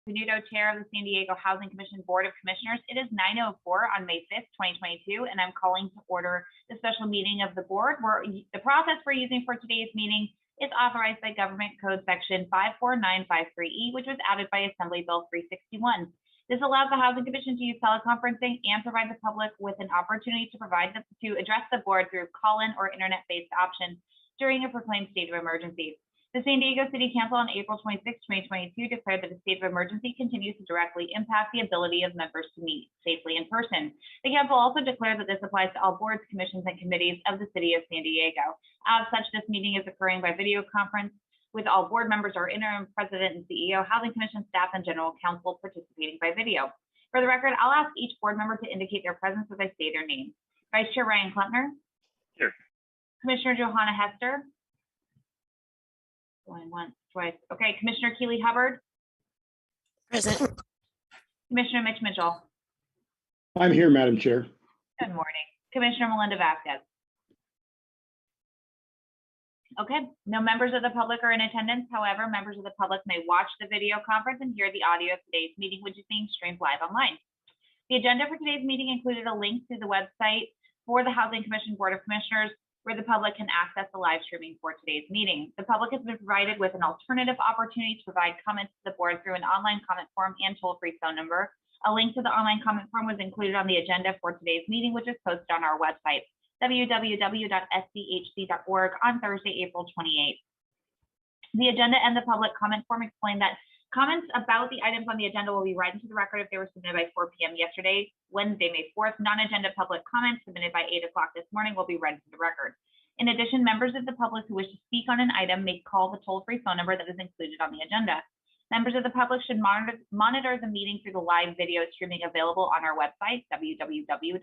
Canuto, Chair of the San Diego Housing Commission Board of Commissioners. It is 9:04 on May 5th, 2022, and I'm calling to order the special meeting of the board. The process we're using for today's meeting is authorized by Government Code Section 54953E, which was added by Assembly Bill 361. This allows the Housing Commission to use teleconferencing and provide the public with an opportunity to address the board through call-in or internet-based options during a proclaimed state of emergency. The San Diego City Council on April 26, 2022 declared that a state of emergency continues to directly impact the ability of members to meet safely in person. The council also declared that this applies to all boards, commissions, and committees of the city of San Diego. As such, this meeting is occurring by video conference with all board members, our interim president and CEO, housing commission staff, and general counsel participating by video. For the record, I'll ask each board member to indicate their presence as I say their name. Vice Chair Ryan Klempner. Here. Commissioner Johanna Hester. Going once, twice. Okay, Commissioner Keeley Hubbard. Present. Commissioner Mitch Mitchell. I'm here, Madam Chair. Good morning. Commissioner Melinda Vasquez. Okay, no members of the public are in attendance. However, members of the public may watch the video conference and hear the audio of today's meeting, which is being streamed live online. The agenda for today's meeting included a link to the website for the Housing Commission Board of Commissioners, where the public can access the live streaming for today's meeting. The public has been provided with an alternative opportunity to provide comments to the board through an online comment form and toll-free phone number. A link to the online comment form was included on the agenda for today's meeting, which is posted on our website, www.sdhc.org, on Thursday, April 28th. The agenda and the public comment form explain that comments about the items on the agenda will be read into the record if they were submitted by 4 p.m. yesterday, Wednesday, May 4th. Non-agenda public comments submitted by 8 o'clock this morning will be read into the record. In addition, members of the public who wish to speak on an item may call the toll-free phone number that is included on the agenda. Members of the public should monitor the meeting through the live video streaming available on our website, www.sdhc.org.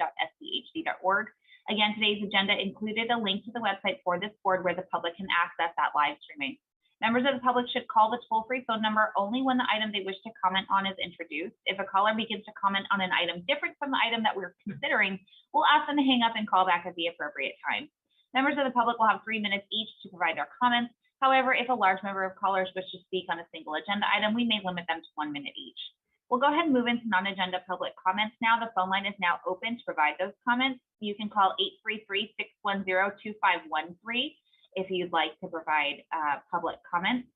Again, today's agenda included a link to the website for this board where the public can access that live streaming. Members of the public should call the toll-free phone number only when the item they wish to comment on is introduced. If a caller begins to comment on an item different from the item that we're considering, we'll ask them to hang up and call back at the appropriate time. Members of the public will have 3 minutes each to provide their comments. However, if a large number of callers wish to speak on a single agenda item, we may limit them to 1 minute each. We'll go ahead and move into non-agenda public comments now. The phone line is now open to provide those comments. You can call 833-610-2513 if you'd like to provide public comments.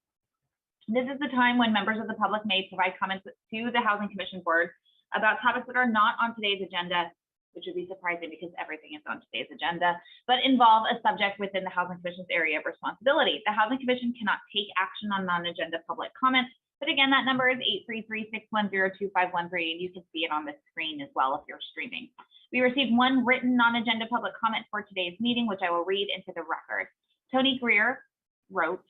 This is the time when members of the public may provide comments to the Housing Commission Board about topics that are not on today's agenda, which would be surprising because everything is on today's agenda, but involve a subject within the Housing Commission's area of responsibility. The Housing Commission cannot take action on non-agenda public comments, but again, that number is 833-610-2513, and you can see it on the screen as well if you're streaming. We received one written non-agenda public comment for today's meeting, which I will read into the record. Tony Greer wrote,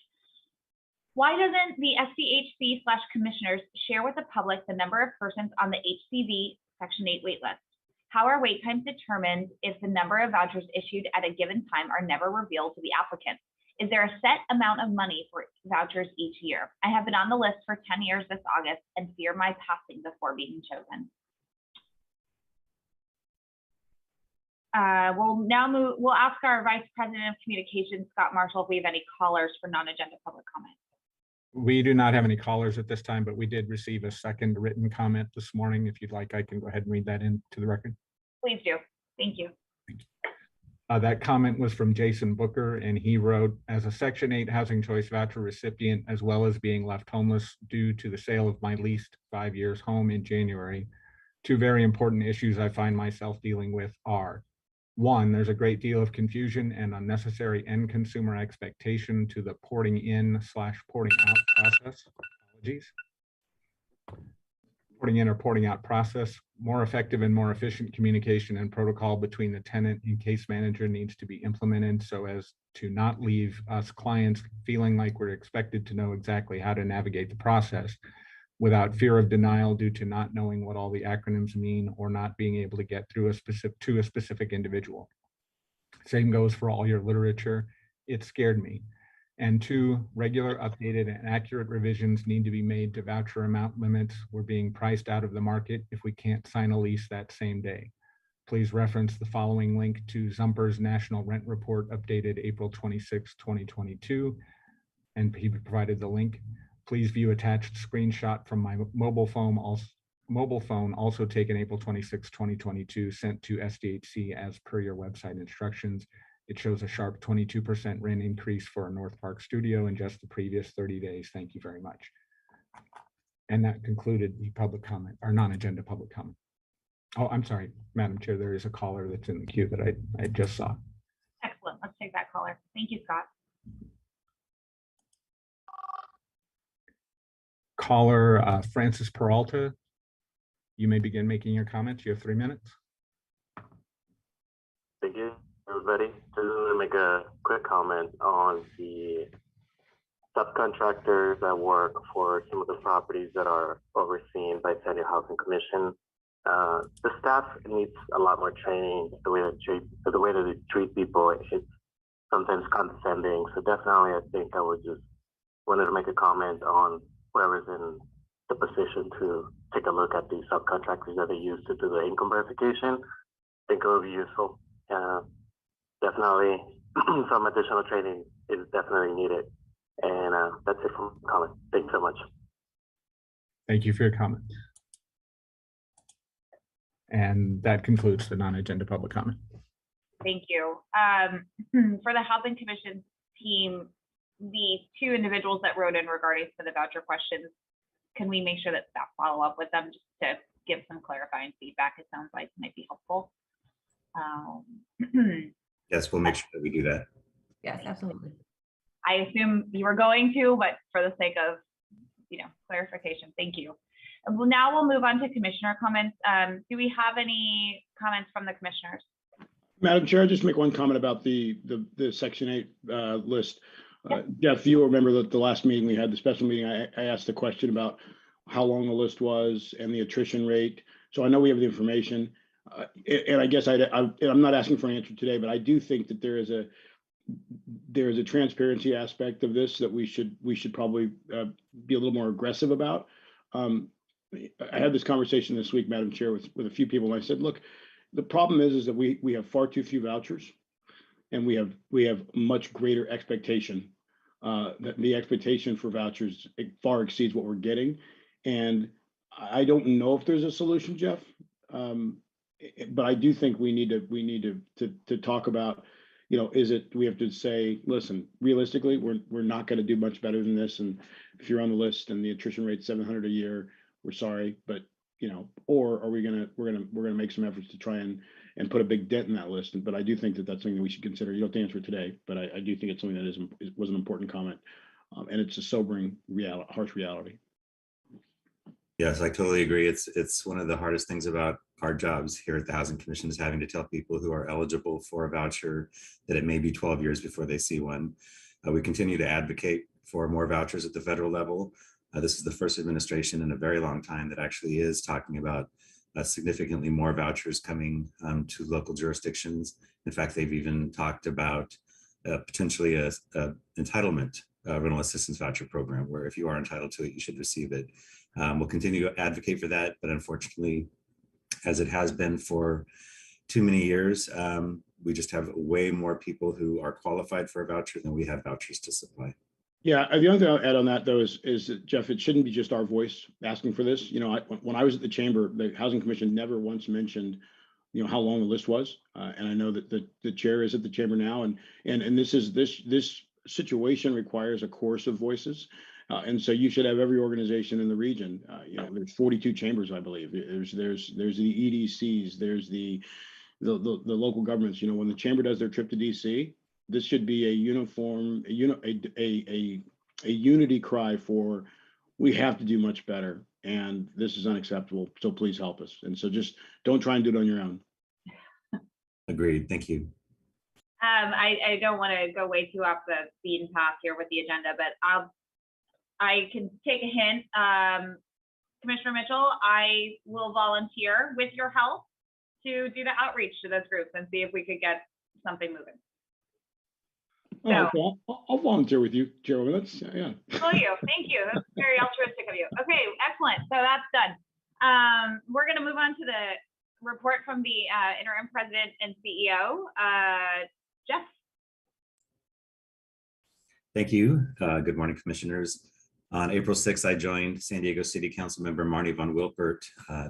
"Why doesn't the SDHC/commissioners share with the public the number of persons on the HCV Section 8 waitlist? How are wait times determined if the number of vouchers issued at a given time are never revealed to the applicant? Is there a set amount of money for vouchers each year? I have been on the list for 10 years this August and fear my passing before being chosen." We'll ask our Vice President of Communications, Scott Marshall, if we have any callers for non-agenda public comment. We do not have any callers at this time, but we did receive a second written comment this morning. If you'd like, I can go ahead and read that into the record. Please do. Thank you. That comment was from Jason Booker, and he wrote, "As a Section 8 Housing Choice Voucher recipient, as well as being left homeless due to the sale of my leased 5 years home in January, 2 very important issues I find myself dealing with are: 1, there's a great deal of confusion and unnecessary end consumer expectation to the porting in/porting out process. Apologies. Porting in or porting out process. More effective and more efficient communication and protocol between the tenant and case manager needs to be implemented so as to not leave us clients feeling like we're expected to know exactly how to navigate the process without fear of denial due to not knowing what all the acronyms mean or not being able to get through to a specific individual. Same goes for all your literature. It scared me. And 2, regular, updated, and accurate revisions need to be made to voucher amount limits. We're being priced out of the market if we can't sign a lease that same day. Please reference the following link to Zumper's National Rent Report updated April 26, 2022. And he provided the link. Please view attached screenshot from my mobile phone, also taken April 26, 2022, sent to SDHC as per your website instructions. It shows a sharp 22% rent increase for our North Park studio in just the previous 30 days. Thank you very much. And that concluded the public comment, our non-agenda public comment. Oh, I'm sorry, Madam Chair, there is a caller that's in the queue that I just saw. Excellent. Let's take that caller. Thank you, Scott. Caller Francis Peralta, you may begin making your comments. You have 3 minutes. Thank you, everybody. Just want to make a quick comment on the subcontractors that work for some of the properties that are overseen by San Diego Housing Commission. The staff needs a lot more training. The way that they treat people, it's sometimes condescending. So definitely, I think I would just wanted to make a comment on whoever's in the position to take a look at the subcontractors that they use to do the income verification. I think it would be useful. Definitely, some additional training is definitely needed. And that's it from the comment. Thanks so much. Thank you for your comment. And that concludes the non-agenda public comment. Thank you. For the Housing Commission team, the 2 individuals that wrote in regarding to the voucher questions, can we make sure that staff follow up with them just to give some clarifying feedback? It sounds like it might be helpful. Yes, we'll make sure that we do that. Yes, absolutely. I assume you were going to, but for the sake of, clarification, thank you. Well, now we'll move on to commissioner comments. Do we have any comments from the commissioners? Madam Chair, I'll just make one comment about the Section 8 list. Jeff, you remember that the last meeting we had, the special meeting, I asked the question about how long the list was and the attrition rate. So I know we have the information. And I guess I'm not asking for an answer today, but I do think that there is a transparency aspect of this that we should probably be a little more aggressive about. I had this conversation this week, Madam Chair, with a few people, and I said, look, the problem is that we have far too few vouchers, and we have much greater expectation. That the expectation for vouchers far exceeds what we're getting, and I don't know if there's a solution, Jeff. But I do think we need to talk about, we have to say, listen, realistically, we're not going to do much better than this, and if you're on the list and the attrition rate's 700 a year, we're sorry, but or are we're gonna make some efforts to try and put a big dent in that list. But I do think that that's something that we should consider. You don't have to answer it today, but I do think it's something that was an important comment, and it's a sobering harsh reality. Yes, I totally agree. It's one of the hardest things about our jobs here at the Housing Commission is having to tell people who are eligible for a voucher that it may be 12 years before they see one. We continue to advocate for more vouchers at the federal level. This is the first administration in a very long time that actually is talking about significantly more vouchers coming to local jurisdictions. In fact, they've even talked about potentially a entitlement rental assistance voucher program, where if you are entitled to it, you should receive it. We'll continue to advocate for that, but unfortunately, as it has been for too many years, we just have way more people who are qualified for a voucher than we have vouchers to supply. Yeah, the only thing I'll add on that, though, is that, Jeff, it shouldn't be just our voice asking for this. When I was at the chamber, the Housing Commission never once mentioned, how long the list was. And I know that the chair is at the chamber now, and this situation requires a chorus of voices. And so you should have every organization in the region. There's 42 chambers, I believe. There's the EDCs, there's the local governments. When the chamber does their trip to DC, this should be a uniform, a unity cry for, we have to do much better, and this is unacceptable. So please help us. And so just don't try and do it on your own. Agreed. Thank you. I don't want to go way too off the beaten path here with the agenda, but I can take a hint. Commissioner Mitchell, I will volunteer with your help to do the outreach to those groups and see if we could get something moving. Oh, okay. I'll volunteer with you, Chairwoman. That's yeah. Oh, thank you. That's very altruistic of you. Okay, excellent. So that's done. We're going to move on to the report from the interim president and CEO, Jeff. Thank you. Good morning, commissioners. On April 6th, I joined San Diego City Council member Marnie von Wilpert,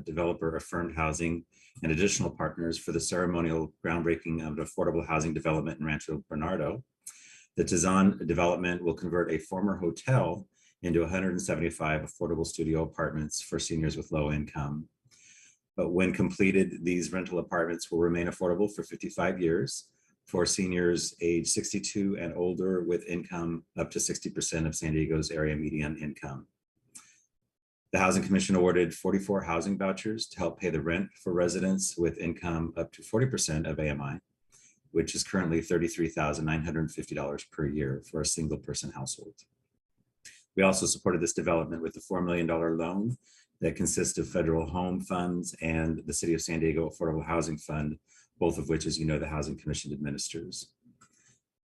developer of Affirmed Housing, and additional partners for the ceremonial groundbreaking of an affordable housing development in Rancho Bernardo. The Tizan development will convert a former hotel into 175 affordable studio apartments for seniors with low income. But when completed, these rental apartments will remain affordable for 55 years for seniors age 62 and older with income up to 60% of San Diego's area median income. The Housing Commission awarded 44 housing vouchers to help pay the rent for residents with income up to 40% of AMI, which is currently $33,950 per year for a single person household. We also supported this development with a $4 million loan that consists of federal home funds and the City of San Diego Affordable Housing Fund, both of which, as you know, the Housing Commission administers.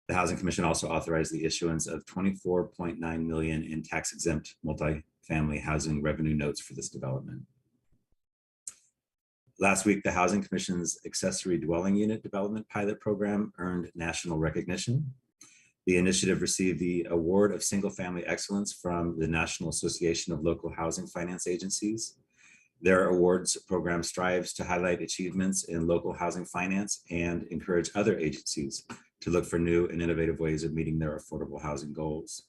The Housing Commission also authorized the issuance of $24.9 million in tax-exempt multifamily housing revenue notes for this development. Last week, the Housing Commission's accessory dwelling unit development pilot program earned national recognition. The initiative received the Award of Single Family Excellence from the National Association of Local Housing Finance Agencies. Their awards program strives to highlight achievements in local housing finance and encourage other agencies to look for new and innovative ways of meeting their affordable housing goals.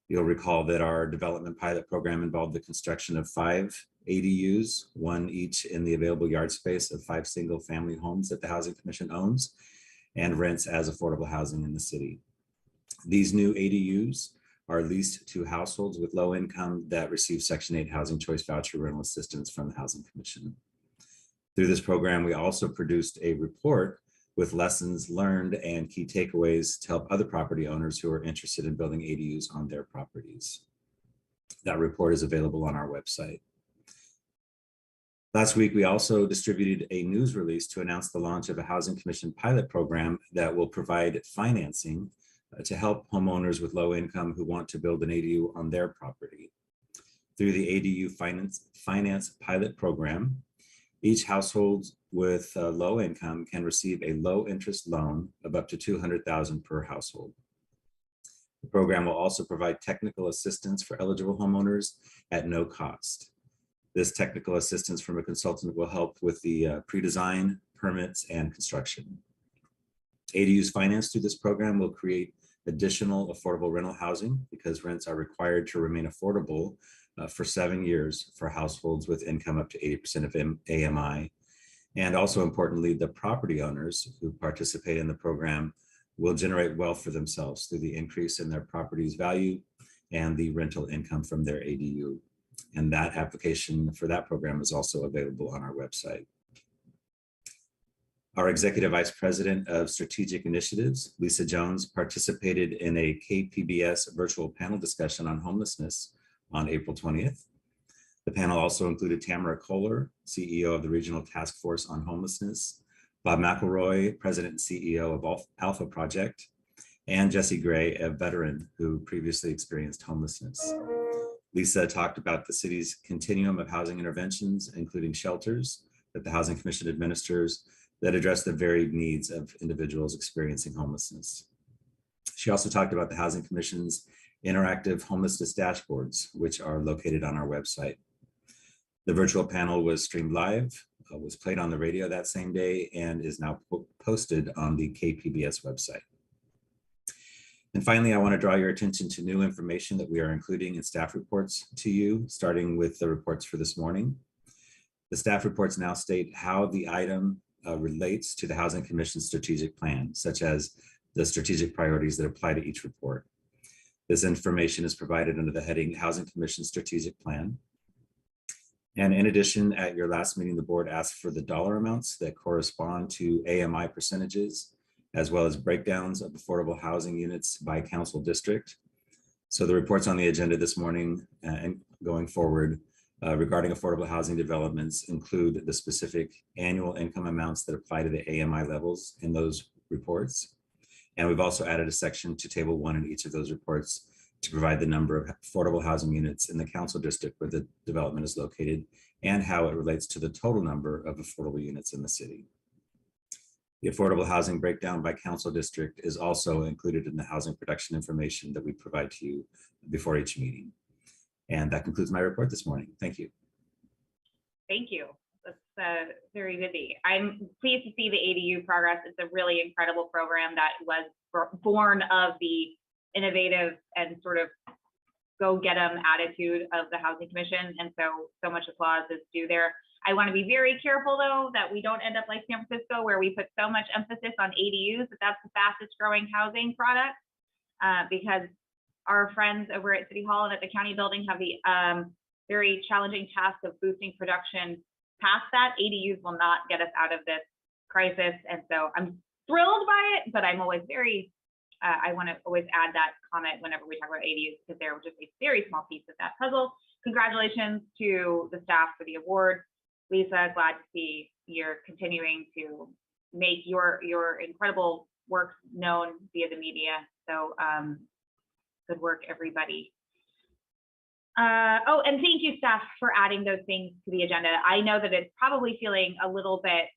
You'll recall that our development pilot program involved the construction of 5 ADUs, one each in the available yard space of 5 single family homes that the Housing Commission owns and rents as affordable housing in the city. These new ADUs are leased to households with low income that receive Section 8 Housing Choice Voucher rental assistance from the Housing Commission. Through this program, we also produced a report with lessons learned and key takeaways to help other property owners who are interested in building ADUs on their properties. That report is available on our website. Last week, we also distributed a news release to announce the launch of a Housing Commission pilot program that will provide financing to help homeowners with low income who want to build an ADU on their property. Through the ADU finance pilot program, each household with low income can receive a low interest loan of up to $200,000 per household. The program will also provide technical assistance for eligible homeowners at no cost. This technical assistance from a consultant will help with the pre-design, permits, and construction. ADUs financed through this program will create additional affordable rental housing because rents are required to remain affordable for 7 years for households with income up to 80% of AMI. And also importantly, the property owners who participate in the program will generate wealth for themselves through the increase in their property's value and the rental income from their ADU. And that application for that program is also available on our website. Our Executive Vice President of Strategic Initiatives, Lisa Jones, participated in a KPBS virtual panel discussion on homelessness on April 20th. The panel also included Tamara Kohler, CEO of the Regional Task Force on Homelessness, Bob McElroy, President and CEO of Alpha Project, and Jesse Gray, a veteran who previously experienced homelessness. Lisa talked about the city's continuum of housing interventions, including shelters that the Housing Commission administers that address the varied needs of individuals experiencing homelessness. She also talked about the Housing Commission's interactive homelessness dashboards, which are located on our website. The virtual panel was streamed live, was played on the radio that same day, and is now posted on the KPBS website. And finally, I want to draw your attention to new information that we are including in staff reports to you, starting with the reports for this morning. The staff reports now state how the item relates to the Housing Commission's strategic plan, such as the strategic priorities that apply to each report. This information is provided under the heading Housing Commission Strategic Plan. And in addition, at your last meeting, the board asked for the dollar amounts that correspond to AMI percentages, as well as breakdowns of affordable housing units by council district. So the reports on the agenda this morning and going forward regarding affordable housing developments include the specific annual income amounts that apply to the AMI levels in those reports. And we've also added a section to table 1 in each of those reports to provide the number of affordable housing units in the council district where the development is located and how it relates to the total number of affordable units in the city. The affordable housing breakdown by council district is also included in the housing production information that we provide to you before each meeting. And that concludes my report this morning. Thank you. Thank you. That's very busy. I'm pleased to see the ADU progress. It's a really incredible program that was born of the innovative and sort of go get 'em attitude of the Housing Commission. And so much applause is due there. I want to be very careful though, that we don't end up like San Francisco, where we put so much emphasis on ADUs, that that's the fastest growing housing product, because our friends over at City Hall and at the county building have the very challenging task of boosting production past that. ADUs will not get us out of this crisis. And so I'm thrilled by it, but I'm always very, I want to always add that comment whenever we talk about ADUs, because they're just a very small piece of that puzzle. Congratulations to the staff for the award. Lisa, glad to see you're continuing to make your incredible work known via the media. So good work, everybody. Oh, and thank you, staff, for adding those things to the agenda. I know that it's probably feeling a little bit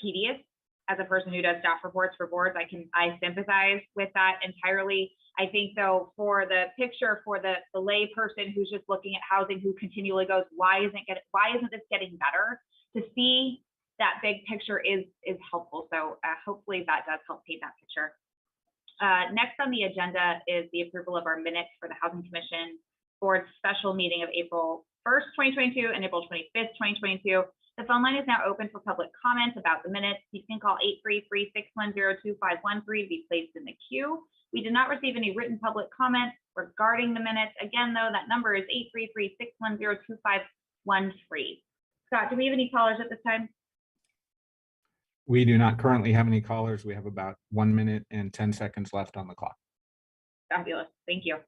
tedious as a person who does staff reports for boards. I sympathize with that entirely. I think though, for the picture, for the lay person who's just looking at housing, who continually goes, why isn't this getting better? To see that big picture is helpful. So hopefully that does help paint that picture. Next on the agenda is the approval of our minutes for the Housing Commission Board's special meeting of April 1st, 2022 and April 25th, 2022. The phone line is now open for public comments about the minutes. You can call 833-610-2513 to be placed in the queue. We did not receive any written public comments regarding the minutes. Again, though, that number is 833-610-2513. Scott, do we have any callers at this time? We do not currently have any callers. We have about 1 minute and 10 seconds left on the clock. Fabulous. Thank you.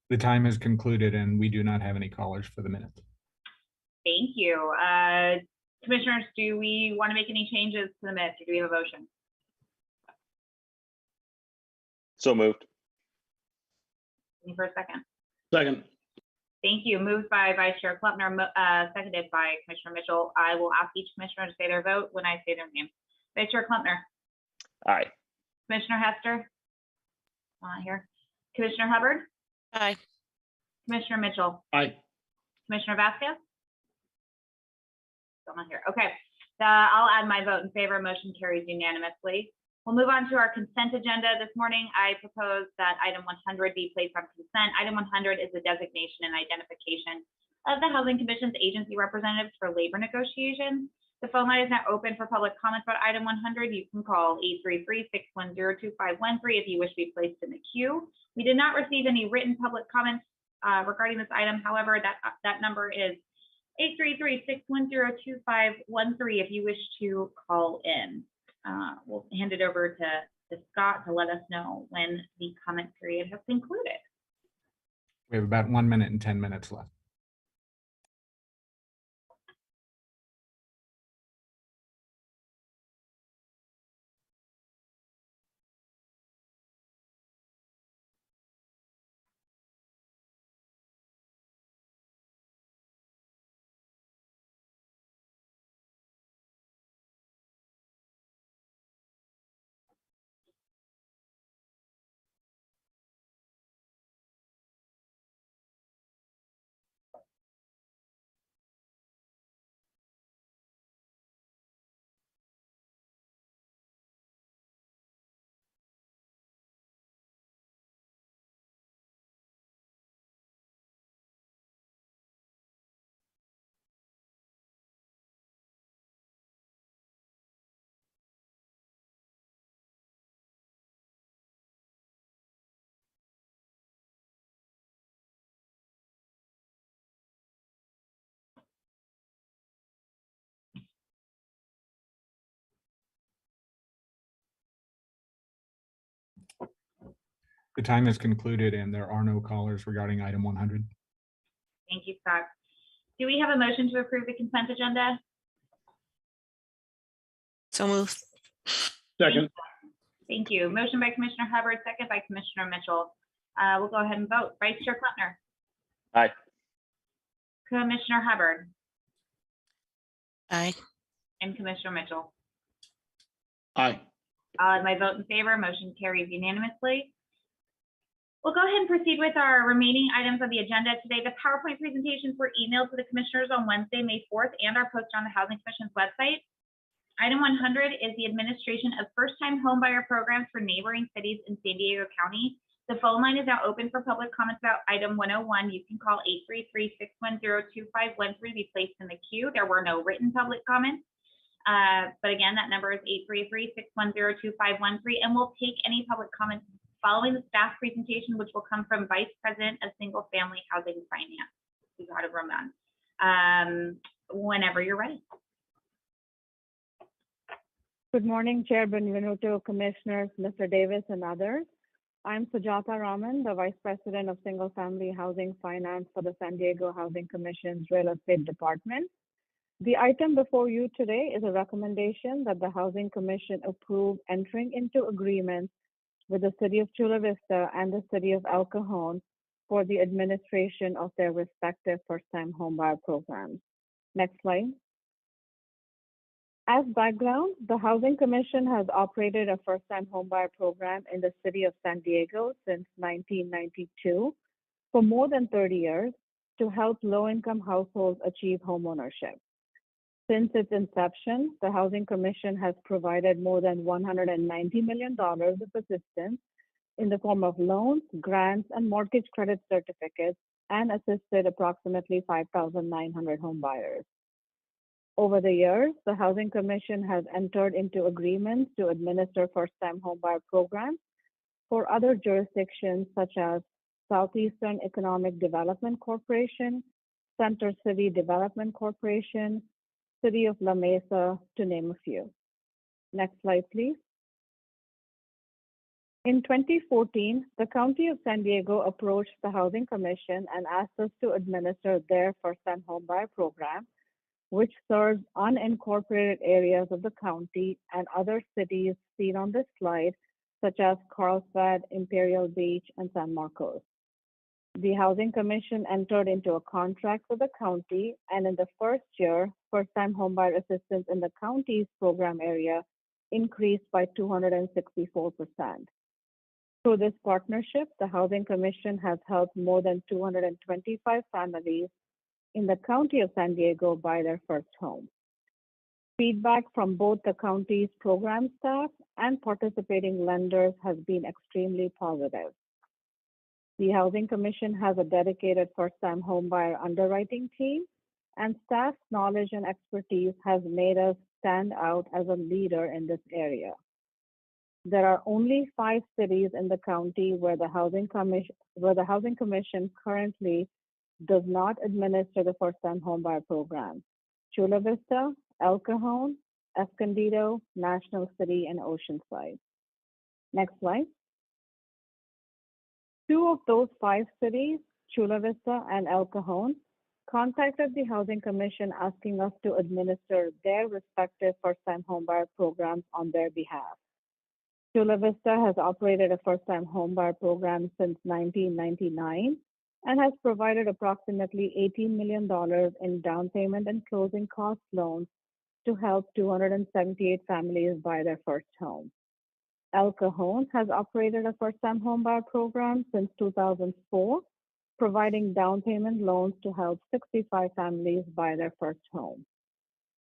The time is concluded and we do not have any callers for the minutes. Thank you. Commissioners, do we want to make any changes to the minutes, or do we have a motion? So moved. Any for a second? Second. Thank you. Moved by Vice Chair Klempner, seconded by Commissioner Mitchell. I will ask each commissioner to say their vote when I say their name. Vice Chair Klempner. Aye. Commissioner Hester. Not here. Commissioner Hubbard. Aye. Commissioner Mitchell. Aye. Commissioner Vasquez. Still not here. Okay. I'll add my vote in favor. Motion carries unanimously. We'll move on to our consent agenda this morning. I propose that item 100 be placed on consent. Item 100 is the designation and identification of the Housing Commission's agency representatives for labor negotiations. The phone line is now open for public comments about item 100. You can call 833-610-2513 if you wish to be placed in the queue. We did not receive any written public comments regarding this item. However, that number is 833-610-2513 if you wish to call in. We'll hand it over to Scott to let us know when the comment period has concluded. We have about 1 minute and 10 minutes left. The time is concluded and there are no callers regarding item 100. Thank you, Scott. Do we have a motion to approve the consent agenda? So moved. Second. Thank you. Motion by Commissioner Hubbard, second by Commissioner Mitchell. We'll go ahead and vote. Vice Chair Klempner. Aye. Commissioner Hubbard Aye. and Commissioner Mitchell. Aye. I'll add my vote in favor. Motion carries unanimously. We'll go ahead and proceed with our remaining items on the agenda today. The PowerPoint presentations were emailed to the commissioners on Wednesday, May 4th, and are posted on the Housing Commission's website. Item 100 is the administration of first-time homebuyer programs for neighboring cities in San Diego County. The phone line is now open for public comments about item 101. You can call 833-610-2513 to be placed in the queue. There were no written public comments. But again, that number is 833-610-2513, and we'll take any public comments following the staff presentation, which will come from Vice President of Single Family Housing Finance, Sujata Roman. Whenever you're ready. Good morning, Chair Benvenuto, Commissioners, Mr. Davis, and others. I'm Sujata Raman, the Vice President of Single Family Housing Finance for the San Diego Housing Commission's Real Estate Department. The item before you today is a recommendation that the Housing Commission approve entering into agreements with the City of Chula Vista and the City of El Cajon for the administration of their respective first-time homebuyer programs. Next slide. As background, the Housing Commission has operated a first-time homebuyer program in the City of San Diego since 1992 for more than 30 years to help low-income households achieve homeownership. Since its inception, the Housing Commission has provided more than $190 million of assistance in the form of loans, grants, and mortgage credit certificates, and assisted approximately 5,900 homebuyers. Over the years, the Housing Commission has entered into agreements to administer first-time homebuyer programs for other jurisdictions such as Southeastern Economic Development Corporation, Center City Development Corporation, City of La Mesa, to name a few. Next slide, please. In 2014, the County of San Diego approached the Housing Commission and asked us to administer their first-time homebuyer program, which serves unincorporated areas of the county and other cities seen on this slide, such as Carlsbad, Imperial Beach, and San Marcos. The Housing Commission entered into a contract with the county, and in the first year, first-time homebuyer assistance in the county's program area increased by 264%. Through this partnership, the Housing Commission has helped more than 225 families in the County of San Diego buy their first home. Feedback from both the county's program staff and participating lenders has been extremely positive. The Housing Commission has a dedicated first-time homebuyer underwriting team, and staff's knowledge and expertise has made us stand out as a leader in this area. There are only 5 cities in the county where the Housing Commission currently does not administer the first-time homebuyer program: Chula Vista, El Cajon, Escondido, National City, and Oceanside. Next slide. 2 of those 5 cities, Chula Vista and El Cajon, contacted the Housing Commission asking us to administer their respective first-time homebuyer programs on their behalf. Chula Vista has operated a first-time homebuyer program since 1999 and has provided approximately $18 million in down payment and closing cost loans to help 278 families buy their first home. El Cajon has operated a first-time homebuyer program since 2004, providing down payment loans to help 65 families buy their first home.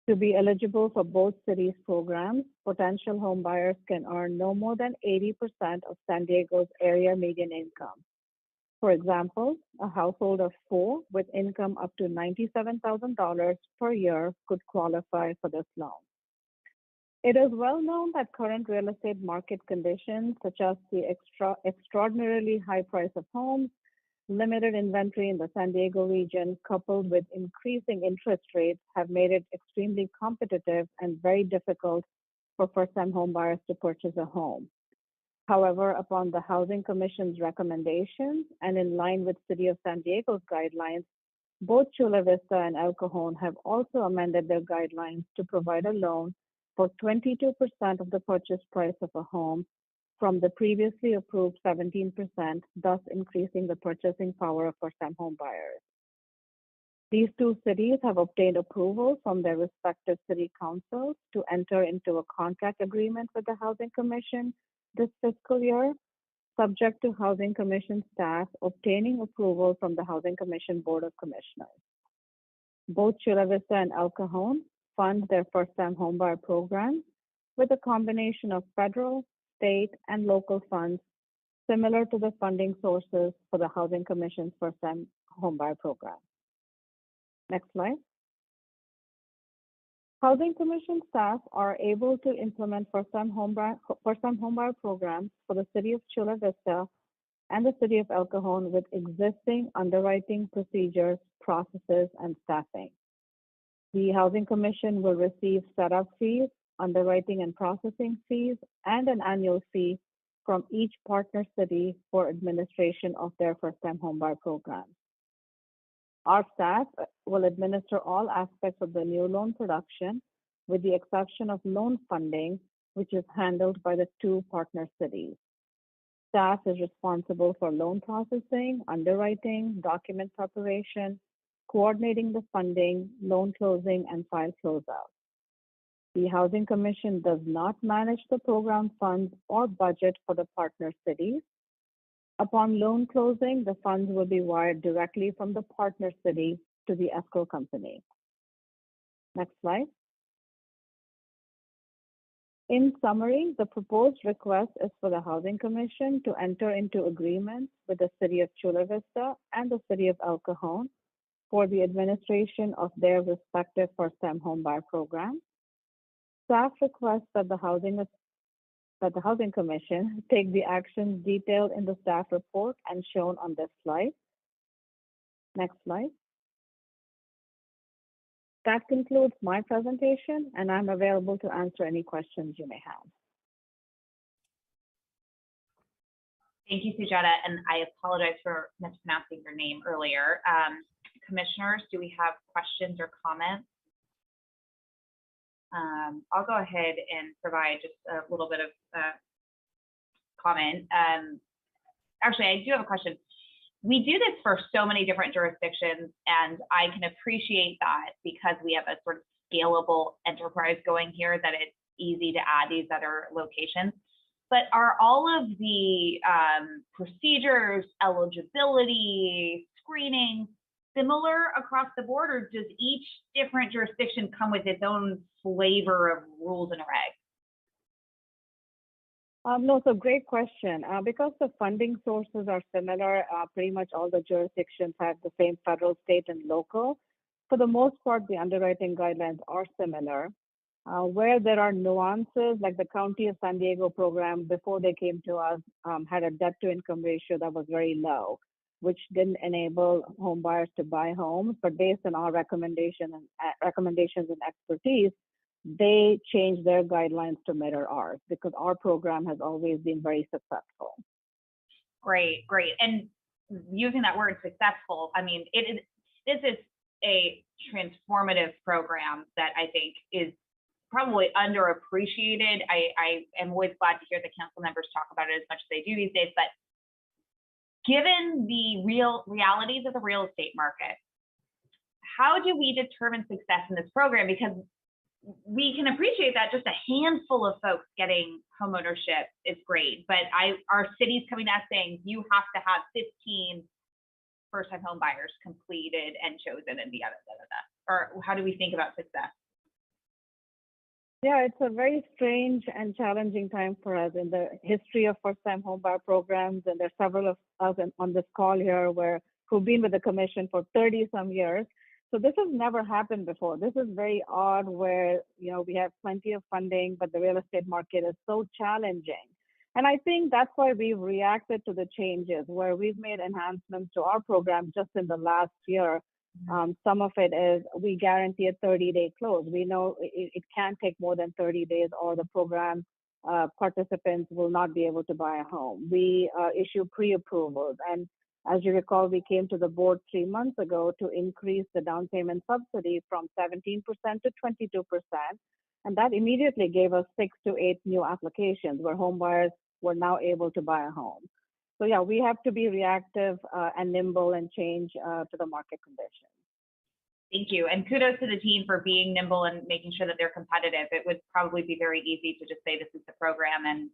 To be eligible for both cities' programs, potential homebuyers can earn no more than 80% of San Diego's area median income. For example, a household of 4 with income up to $97,000 per year could qualify for this loan. It is well known that current real estate market conditions, such as the extraordinarily high price of homes, limited inventory in the San Diego region, coupled with increasing interest rates, have made it extremely competitive and very difficult for first-time homebuyers to purchase a home. However, upon the Housing Commission's recommendations and in line with City of San Diego's guidelines, both Chula Vista and El Cajon have also amended their guidelines to provide a loan for 22% of the purchase price of a home from the previously approved 17%, thus increasing the purchasing power of first-time home buyers. These two cities have obtained approval from their respective city councils to enter into a contract agreement with the Housing Commission this fiscal year, subject to Housing Commission staff obtaining approval from the Housing Commission Board of Commissioners. Both Chula Vista and El Cajon fund their first-time homebuyer programs with a combination of federal, state, and local funds similar to the funding sources for the Housing Commission's first-time homebuyer program. Next slide. Housing Commission staff are able to implement first-time homebuyer programs for the City of Chula Vista and the City of El Cajon with existing underwriting procedures, processes, and staffing. The Housing Commission will receive setup fees, underwriting and processing fees, and an annual fee from each partner city for administration of their first-time homebuyer programs. Our staff will administer all aspects of the new loan production, with the exception of loan funding, which is handled by the two partner cities. Staff is responsible for loan processing, underwriting, document preparation, coordinating the funding, loan closing, and file closeout. The Housing Commission does not manage the program funds or budget for the partner cities. Upon loan closing, the funds will be wired directly from the partner city to the escrow company. Next slide. In summary, the proposed request is for the Housing Commission to enter into agreements with the City of Chula Vista and the City of El Cajon for the administration of their respective first-time homebuyer programs. Staff requests that the Housing Commission take the actions detailed in the staff report and shown on this slide. Next slide. That concludes my presentation, and I'm available to answer any questions you may have. Thank you, Sujata, and I apologize for mispronouncing your name earlier. Commissioners, do we have questions or comments? I'll go ahead and provide just a little bit of comment. Actually, I do have a question. We do this for so many different jurisdictions, and I can appreciate that because we have a sort of scalable enterprise going here, that it's easy to add these other locations. But are all of the procedures, eligibility, screening similar across the board, or does each different jurisdiction come with its own flavor of rules and regs? No, so great question. Because the funding sources are similar, pretty much all the jurisdictions have the same federal, state, and local. For the most part, the underwriting guidelines are similar. Where there are nuances, like the County of San Diego program, before they came to us, had a debt-to-income ratio that was very low, which didn't enable home buyers to buy homes. But based on our recommendations and expertise, they changed their guidelines to mirror ours because our program has always been very successful. Great, great. And using that word successful, I mean, this is a transformative program that I think is probably underappreciated. I am always glad to hear the council members talk about it as much as they do these days, but given the realities of the real estate market, how do we determine success in this program? Because we can appreciate that just a handful of folks getting homeownership is great, but our city's coming to us saying you have to have 15 first-time home buyers completed and chosen and the other, or how do we think about success? Yeah, it's a very strange and challenging time for us in the history of first-time homebuyer programs, and there's several of us on this call here who've been with the commission for 30-some years. So this has never happened before. This is very odd where, we have plenty of funding, but the real estate market is so challenging. And I think that's why we've reacted to the changes, where we've made enhancements to our program just in the last year. Some of it is we guarantee a 30-day close. We know it can't take more than 30 days or the program participants will not be able to buy a home. We issue pre-approvals, and as you recall, we came to the board 3 months ago to increase the down payment subsidy from 17% to 22%. And that immediately gave us 6 to 8 new applications where home buyers were now able to buy a home. So yeah, we have to be reactive and nimble and change to the market conditions. Thank you. And kudos to the team for being nimble and making sure that they're competitive. It would probably be very easy to just say this is the program and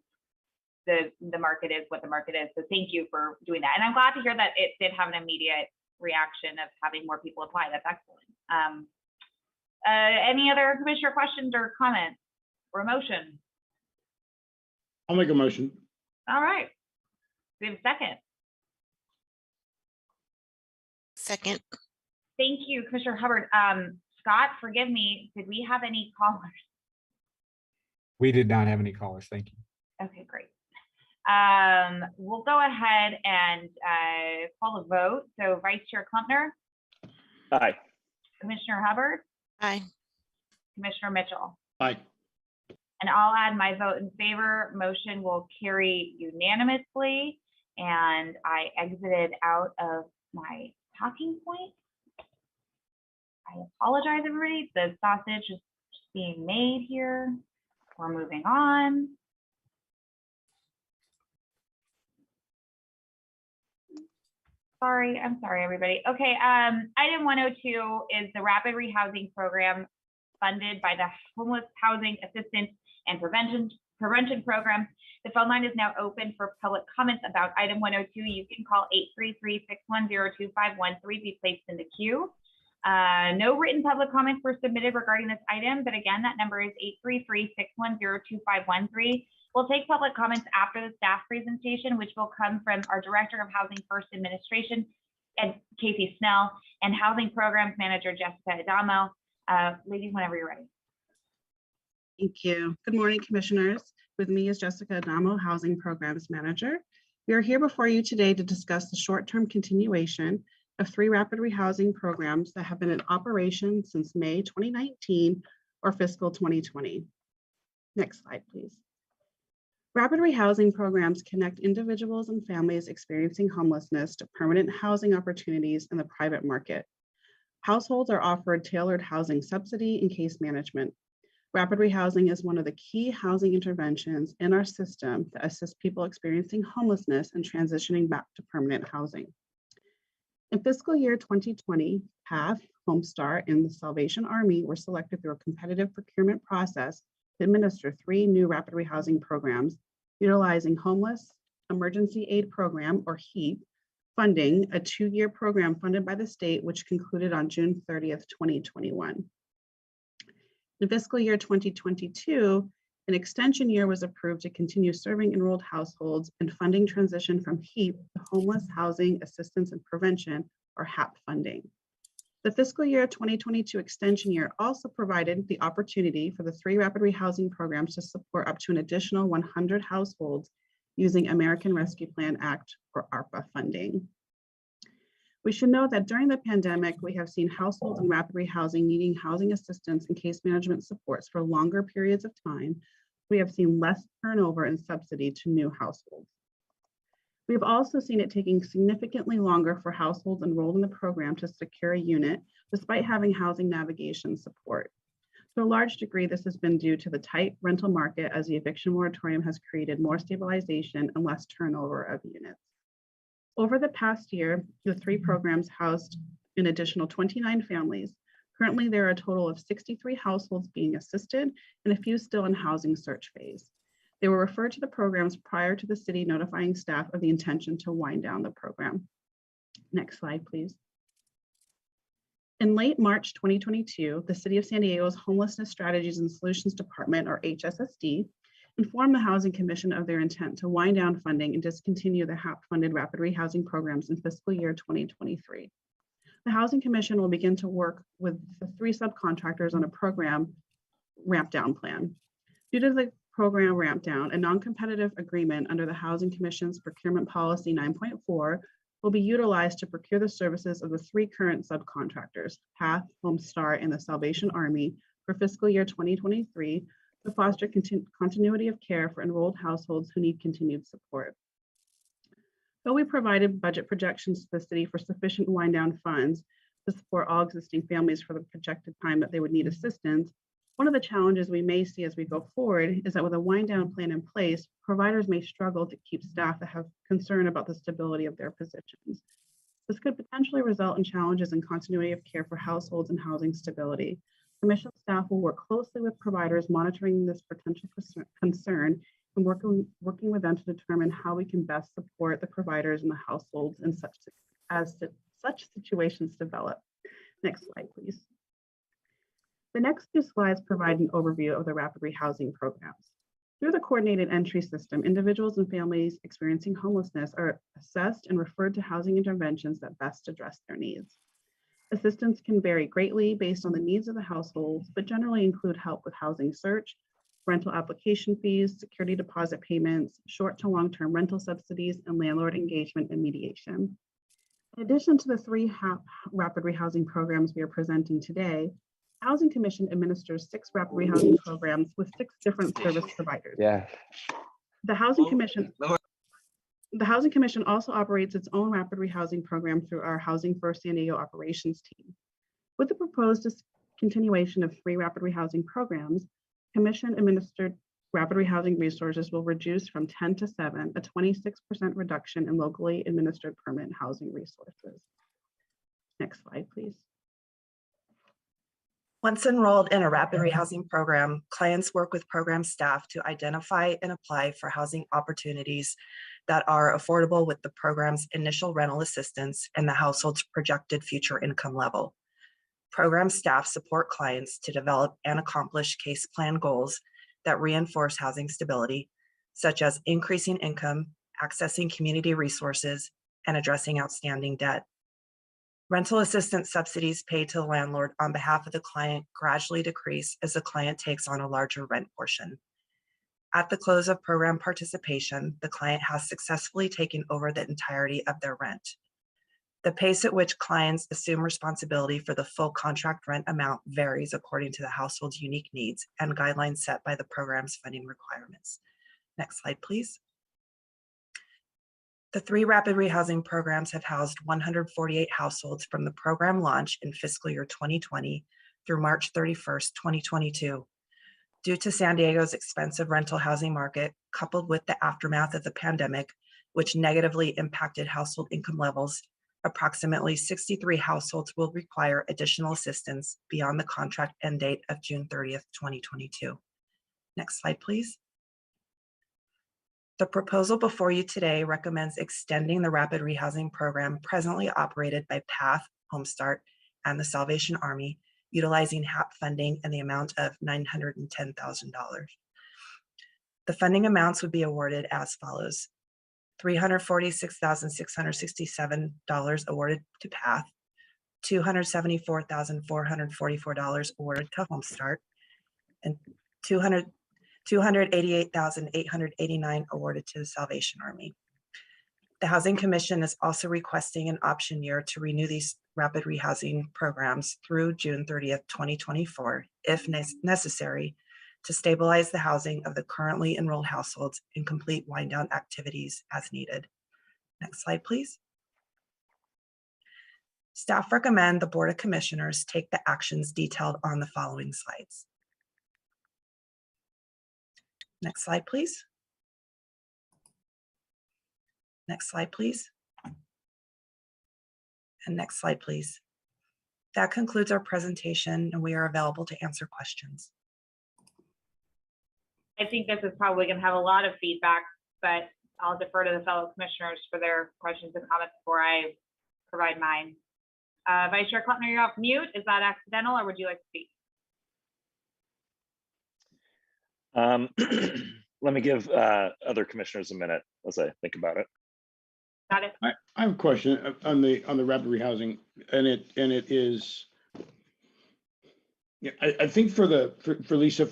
the market is what the market is. So thank you for doing that. And I'm glad to hear that it did have an immediate reaction of having more people apply. That's excellent. Any other commissioner questions or comments or motion? I'll make a motion. All right. We have a second. Second. Thank you, Commissioner Hubbard. Scott, forgive me, did we have any callers? We did not have any callers. Thank you. Okay, great. We'll go ahead and call the vote. So Vice Chair Klumpner, Aye. Commissioner Hubbard, Aye. Commissioner Mitchell. Aye. And I'll add my vote in favor. Motion will carry unanimously. And I exited out of my talking point. I apologize, everybody. The sausage is being made here. We're moving on. Sorry, I'm sorry, everybody. Okay, item 102 is the Rapid Rehousing Program funded by the Homeless Housing Assistance and Prevention Program. The phone line is now open for public comments about item 102. You can call 833-610-2513 to be placed in the queue. No written public comments were submitted regarding this item, but again, that number is 833-610-2513. We'll take public comments after the staff presentation, which will come from our Director of Housing First Administration, Casey Snell, and Housing Programs Manager, Jessica Adamo. Ladies, whenever you're ready. Thank you. Good morning, commissioners. With me is Jessica Adamo, Housing Programs Manager. We are here before you today to discuss the short-term continuation of 3 rapid rehousing programs that have been in operation since May 2019 or fiscal 2020. Next slide, please. Rapid rehousing programs connect individuals and families experiencing homelessness to permanent housing opportunities in the private market. Households are offered tailored housing subsidy and case management. Rapid rehousing is one of the key housing interventions in our system to assist people experiencing homelessness and transitioning back to permanent housing. In fiscal year 2020, PATH, Homestar, and the Salvation Army were selected through a competitive procurement process to administer 3 new rapid rehousing programs utilizing Homeless Emergency Aid Program, or HEAP, funding, a 2-year program funded by the state, which concluded on June 30th, 2021. In fiscal year 2022, an extension year was approved to continue serving enrolled households and funding transition from HEAP to Homeless Housing Assistance and Prevention, or HAP funding. The fiscal year 2022 extension year also provided the opportunity for the 3 rapid rehousing programs to support up to an additional 100 households using American Rescue Plan Act, or ARPA funding. We should know that during the pandemic, we have seen households in rapid rehousing needing housing assistance and case management supports for longer periods of time. We have seen less turnover in subsidy to new households. We have also seen it taking significantly longer for households enrolled in the program to secure a unit, despite having housing navigation support. To a large degree, this has been due to the tight rental market, as the eviction moratorium has created more stabilization and less turnover of units. Over the past year, the 3 programs housed an additional 29 families. Currently, there are a total of 63 households being assisted and a few still in housing search phase. They were referred to the programs prior to the city notifying staff of the intention to wind down the program. Next slide, please. In late March 2022, the City of San Diego's Homelessness Strategies and Solutions Department, or HSSD, informed the Housing Commission of their intent to wind down funding and discontinue the HAP-funded rapid rehousing programs in fiscal year 2023. The Housing Commission will begin to work with the 3 subcontractors on a program ramp down plan. Due to the program ramp down, a non-competitive agreement under the Housing Commission's Procurement Policy 9.4 will be utilized to procure the services of the 3 current subcontractors, PATH, Homestar, and the Salvation Army, for fiscal year 2023, to foster continuity of care for enrolled households who need continued support. Though we provided budget projections to the city for sufficient wind down funds to support all existing families for the projected time that they would need assistance, one of the challenges we may see as we go forward is that with a wind down plan in place, providers may struggle to keep staff that have concern about the stability of their positions. This could potentially result in challenges in continuity of care for households and housing stability. Commission staff will work closely with providers monitoring this potential concern and working with them to determine how we can best support the providers and the households in such situations develop. Next slide, please. The next two slides provide an overview of the rapid rehousing programs. Through the coordinated entry system, individuals and families experiencing homelessness are assessed and referred to housing interventions that best address their needs. Assistance can vary greatly based on the needs of the households, but generally include help with housing search, rental application fees, security deposit payments, short to long-term rental subsidies, and landlord engagement and mediation. In addition to the three rapid rehousing programs we are presenting today, the Housing Commission administers 6 rapid rehousing programs with 6 different service providers. Yeah. The Housing Commission also operates its own rapid rehousing program through our Housing First San Diego operations team. With the proposed continuation of 3 rapid rehousing programs, Commission administered rapid rehousing resources will reduce from 10 to 7, a 26% reduction in locally administered permanent housing resources. Next slide, please. Once enrolled in a rapid rehousing program, clients work with program staff to identify and apply for housing opportunities that are affordable with the program's initial rental assistance and the household's projected future income level. Program staff support clients to develop and accomplish case plan goals that reinforce housing stability, such as increasing income, accessing community resources, and addressing outstanding debt. Rental assistance subsidies paid to the landlord on behalf of the client gradually decrease as the client takes on a larger rent portion. At the close of program participation, the client has successfully taken over the entirety of their rent. The pace at which clients assume responsibility for the full contract rent amount varies according to the household's unique needs and guidelines set by the program's funding requirements. Next slide, please. The 3 rapid rehousing programs have housed 148 households from the program launch in fiscal year 2020 through March 31st, 2022. Due to San Diego's expensive rental housing market, coupled with the aftermath of the pandemic, which negatively impacted household income levels, approximately 63 households will require additional assistance beyond the contract end date of June 30th, 2022. Next slide, please. The proposal before you today recommends extending the rapid rehousing program presently operated by PATH, Homestart, and the Salvation Army, utilizing HAP funding in the amount of $910,000. The funding amounts would be awarded as follows: $346,667 awarded to PATH, $274,444 awarded to Homestart, and $288,889 awarded to the Salvation Army. The Housing Commission is also requesting an option year to renew these rapid rehousing programs through June 30th, 2024, if necessary, to stabilize the housing of the currently enrolled households and complete wind down activities as needed. Next slide, please. Staff recommend the Board of Commissioners take the actions detailed on the following slides. Next slide, please. Next slide, please. And next slide, please. That concludes our presentation, and we are available to answer questions. I think this is probably going to have a lot of feedback, but I'll defer to the fellow commissioners for their questions and comments before I provide mine. Vice Chair Klempner, you're off mute. Is that accidental, or would you like to speak? Let me give other commissioners a minute as I think about it. Got it. I have a question on the rapid rehousing, and it is, yeah, I think for Lisa,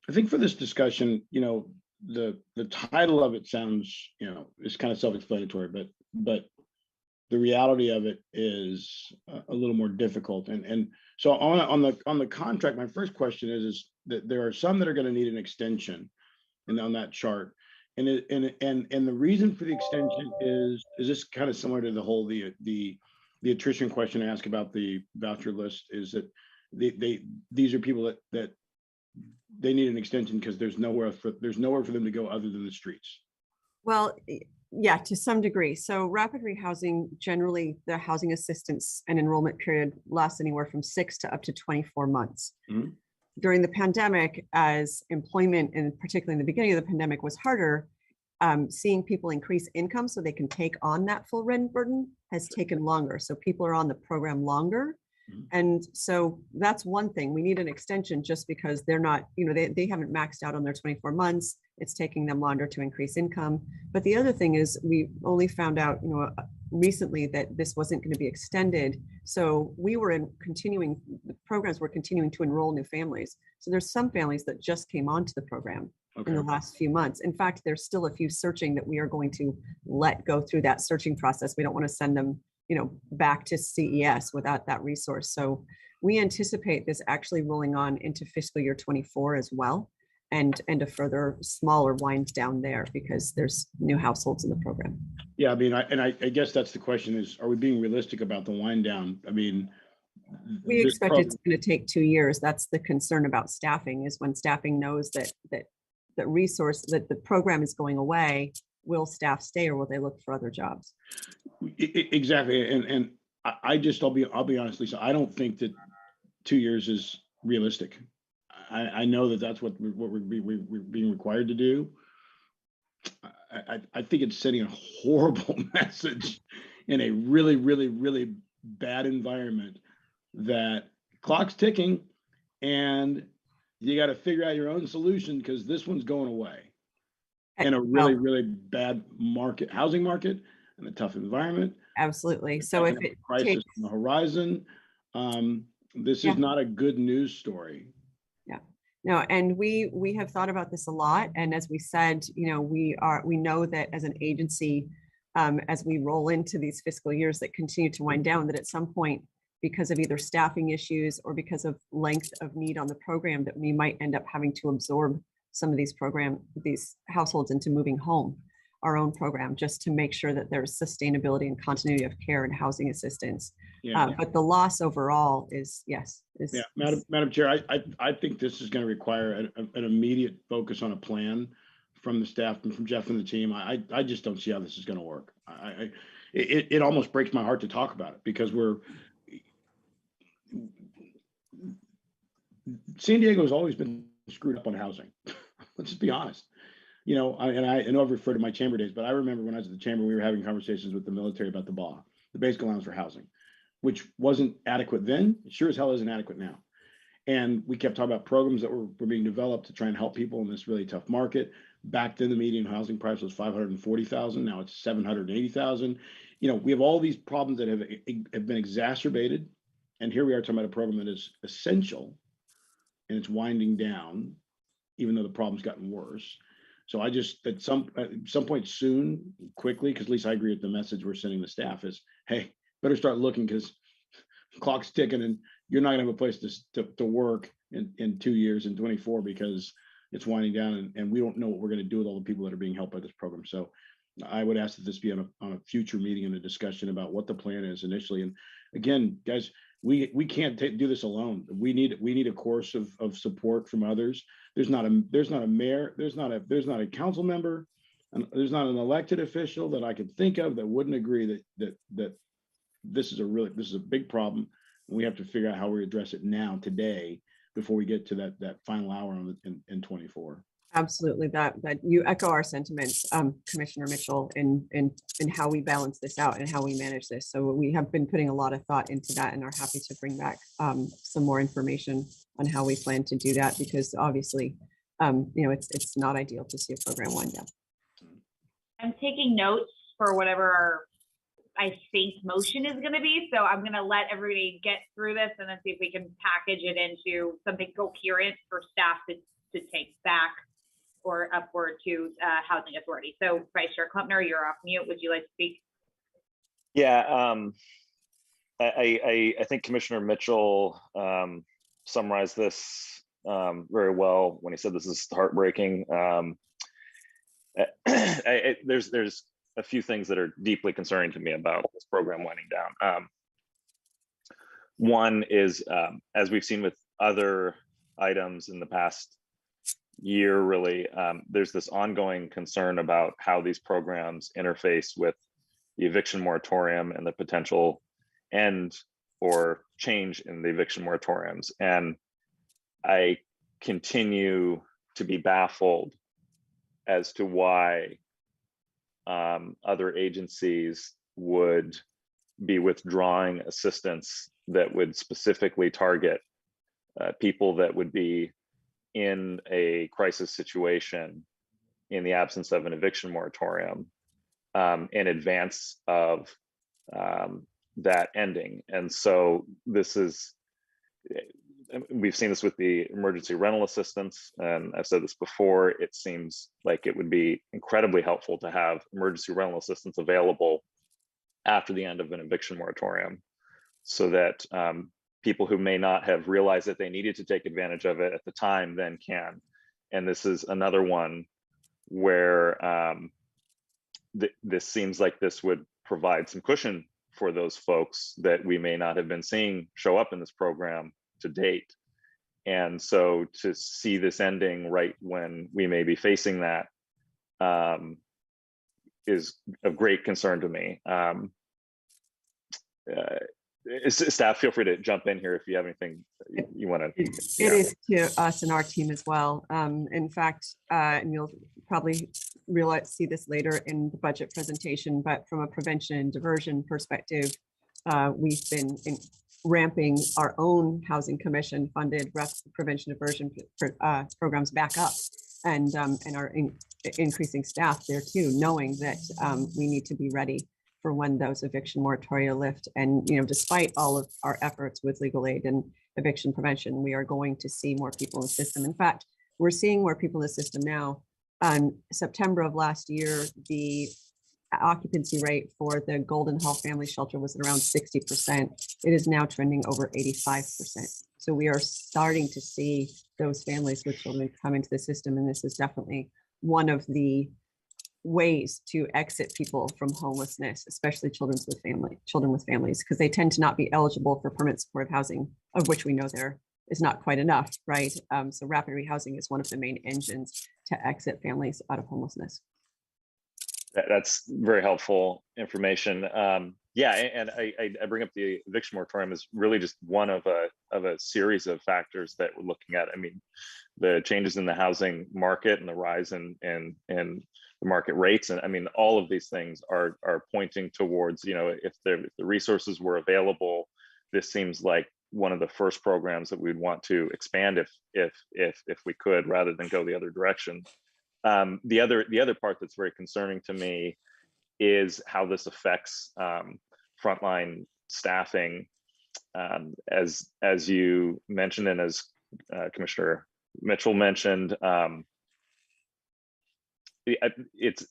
I think for this discussion, you know, the title of it sounds, you know, is kind of self-explanatory, but the reality of it is a little more difficult. And so on the contract, my first question is that there are some that are going to need an extension, and on that chart. And the reason for the extension is this kind of similar to the whole the attrition question I asked about the voucher list, is that these are people that they need an extension because there's nowhere for them to go other than the streets. Well, yeah, to some degree. So rapid rehousing, generally the housing assistance and enrollment period lasts anywhere from 6 to up to 24 months. Mm-hmm. During the pandemic, as employment, and particularly in the beginning of the pandemic, was harder, seeing people increase income so they can take on that full rent burden has taken longer. So people are on the program longer. Mhm. And so that's one thing. We need an extension just because they're not, they haven't maxed out on their 24 months. It's taking them longer to increase income. But the other thing is we only found out, recently that this wasn't going to be extended. So we were the programs were continuing to enroll new families. So there's some families that just came onto the program in the last few months. In fact, there's still a few searching that we are going to let go through that searching process. We don't want to send them, back to CES without that resource. So we anticipate this actually rolling on into fiscal year 24 as well, and a further smaller wind down there because there's new households in the program. Yeah, I mean, I guess that's the question is, are we being realistic about the wind down? I mean, we expect it's going to take 2 years. That's the concern about staffing, is when staffing knows that the program is going away, will staff stay or will they look for other jobs? Exactly. And I'll be honest, Lisa, I don't think that 2 years is realistic. I know that that's what we're being required to do. I think it's sending a horrible message in a really, really, really bad environment that clock's ticking and you got to figure out your own solution because this one's going away in a really, really bad housing market and a tough environment. Absolutely. So if it crisis takes on the horizon, this is not a good news story. No, and we have thought about this a lot. And as we said, we know that as an agency, as we roll into these fiscal years that continue to wind down, that at some point, because of either staffing issues or because of length of need on the program, that we might end up having to absorb some of these households into moving home, our own program, just to make sure that there's sustainability and continuity of care and housing assistance. But the loss overall is, yes. Madam Chair, I think this is going to require an immediate focus on a plan from the staff and from Jeff and the team. I just don't see how this is going to work. It almost breaks my heart to talk about it because San Diego has always been screwed up on housing. Let's just be honest. I know I've referred to my chamber days, but I remember when I was at the chamber, we were having conversations with the military about the BAH, the basic allowance for housing, which wasn't adequate then. It sure as hell isn't adequate now. And we kept talking about programs that were being developed to try and help people in this really tough market. Back then, the median housing price was $540,000. Now it's $780,000. We have all these problems that have been exacerbated. And here we are talking about a program that is essential and it's winding down, even though the problem's gotten worse. So I just, at some point soon, quickly, because at least I agree with the message we're sending the staff is, hey, better start looking because clock's ticking and you're not gonna have a place to work in 2 years in 24 because it's winding down and we don't know what we're gonna do with all the people that are being helped by this program. So I would ask that this be on a future meeting and a discussion about what the plan is initially. And again, guys, we can't do this alone. We need a course of support from others. There's not a mayor, there's not a council member, and there's not an elected official that I could think of that wouldn't agree that this is a big problem. And we have to figure out how we address it now, today, before we get to that final hour in 24. Absolutely, that you echo our sentiments, Commissioner Mitchell, in how we balance this out and how we manage this. So we have been putting a lot of thought into that and are happy to bring back some more information on how we plan to do that, because obviously, it's not ideal to see a program wind down. I'm taking notes for whatever our, I think, motion is going to be. So I'm going to let everybody get through this and then see if we can package it into something coherent for staff to take back or upward to Housing Authority. So Vice Chair Klumpner, you're off mute. Would you like to speak? Yeah, I think Commissioner Mitchell summarized this very well when he said this is heartbreaking. There's a few things that are deeply concerning to me about this program winding down. One is, as we've seen with other items in the past year, really, there's this ongoing concern about how these programs interface with the eviction moratorium and the potential end or change in the eviction moratoriums. And I continue to be baffled as to why other agencies would be withdrawing assistance that would specifically target people that would be in a crisis situation in the absence of an eviction moratorium in advance of that ending. And so this is, we've seen this with the emergency rental assistance, and I've said this before, it seems like it would be incredibly helpful to have emergency rental assistance available after the end of an eviction moratorium, so that people who may not have realized that they needed to take advantage of it at the time then can. And this is another one where this seems like this would provide some cushion for those folks that we may not have been seeing show up in this program to date. And so to see this ending right when we may be facing that is of great concern to me. Staff, feel free to jump in here if you have anything you want to. It is to us and our team as well. In fact, and you'll probably see this later in the budget presentation, but from a prevention and diversion perspective, we've been ramping our own Housing Commission funded prevention diversion programs back up, and are increasing staff there too, knowing that we need to be ready for when those eviction moratoria lift. And despite all of our efforts with legal aid and eviction prevention, we are going to see more people in the system. In fact, we're seeing more people in the system now. On September of last year, the occupancy rate for the Golden Hall Family Shelter was around 60%. It is now trending over 85%. So we are starting to see those families with children come into the system. And this is definitely one of the ways to exit people from homelessness, especially children with families, because they tend to not be eligible for permanent supportive housing, of which we know there is not quite enough, right? So rapid rehousing is one of the main engines to exit families out of homelessness. That's very helpful information. Yeah, and I bring up the eviction moratorium as really just one of a series of factors that we're looking at. I mean, the changes in the housing market and the rise in the market rates, and I mean, all of these things are pointing towards, if the resources were available, this seems like one of the first programs that we'd want to expand if we could, rather than go the other direction. The other part that's very concerning to me is how this affects frontline staffing. As you mentioned, and as Commissioner Mitchell mentioned, it's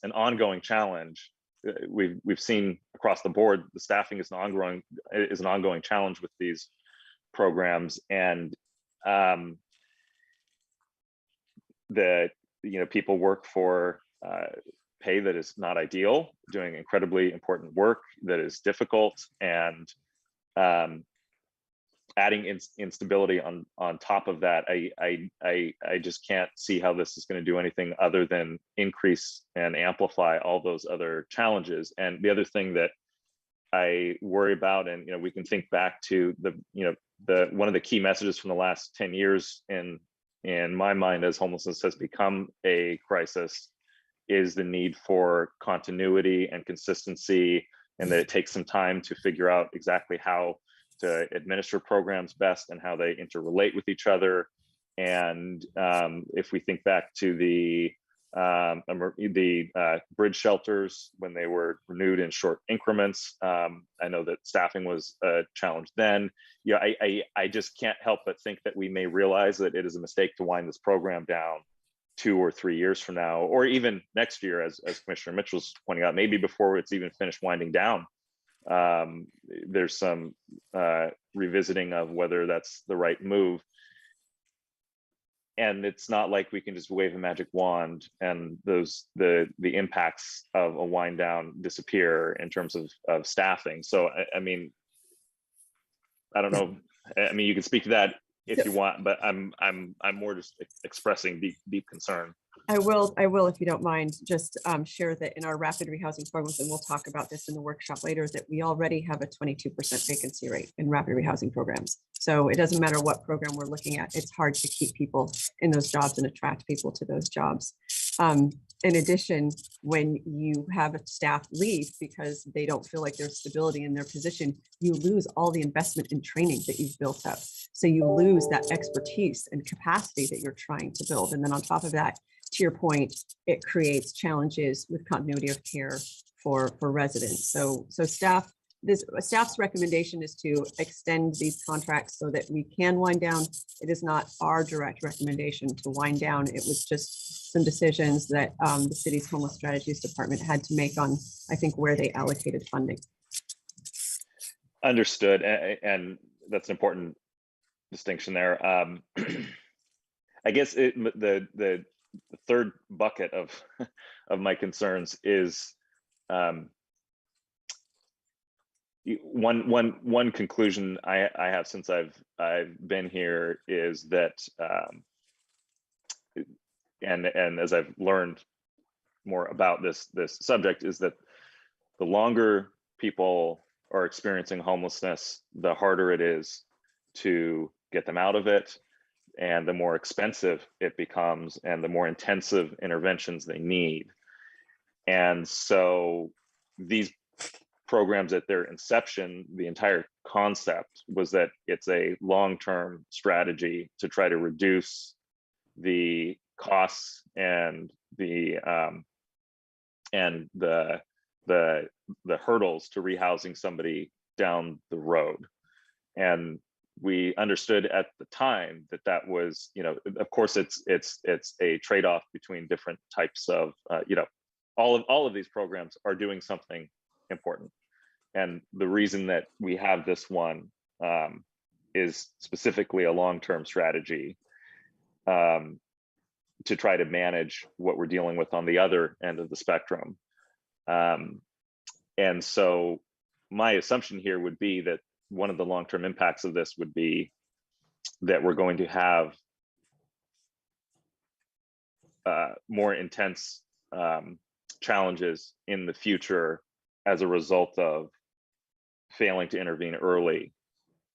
an ongoing challenge. We've seen across the board, the staffing is an ongoing challenge with these programs, and that people work for pay that is not ideal, doing incredibly important work that is difficult, and adding instability on top of that. I just can't see how this is going to do anything other than increase and amplify all those other challenges. And the other thing that I worry about, and we can think back to the one of the key messages from the last 10 years in my mind, as homelessness has become a crisis, is the need for continuity and consistency, and that it takes some time to figure out exactly how to administer programs best and how they interrelate with each other. And if we think back to the bridge shelters, when they were renewed in short increments, I know that staffing was a challenge then. I just can't help but think that we may realize that it is a mistake to wind this program down 2 or 3 years from now, or even next year, as Commissioner Mitchell's pointing out, maybe before it's even finished winding down, there's some revisiting of whether that's the right move. And it's not like we can just wave a magic wand and the impacts of a wind down disappear in terms of staffing. So I mean, I don't know. I mean, you can speak to that if you want, but I'm more just expressing deep concern. I will, if you don't mind, just share that in our rapid rehousing programs, and we'll talk about this in the workshop later, that we already have a 22% vacancy rate in rapid rehousing programs. So it doesn't matter what program we're looking at, it's hard to keep people in those jobs and attract people to those jobs. In addition, when you have a staff leave because they don't feel like there's stability in their position, you lose all the investment in training that you've built up. So you lose that expertise and capacity that you're trying to build. And then on top of that, to your point, it creates challenges with continuity of care for residents. So staff's recommendation is to extend these contracts so that we can wind down. It is not our direct recommendation to wind down. It was just some decisions that the city's homeless strategies department had to make on, I think, where they allocated funding. Understood, and that's an important distinction there. I guess the third bucket of my concerns is one conclusion I have since I've been here is that and as I've learned more about this subject, is that the longer people are experiencing homelessness, the harder it is to get them out of it, and the more expensive it becomes, and the more intensive interventions they need. And so these programs at their inception, the entire concept was that it's a long-term strategy to try to reduce the costs and the hurdles to rehousing somebody down the road. And we understood at the time that that was, you know, of course it's a trade-off between different types of, you know, all of these programs are doing something important. And the reason that we have this one is specifically a long-term strategy to try to manage what we're dealing with on the other end of the spectrum. And so my assumption here would be that one of the long-term impacts of this would be that we're going to have more intense challenges in the future as a result of failing to intervene early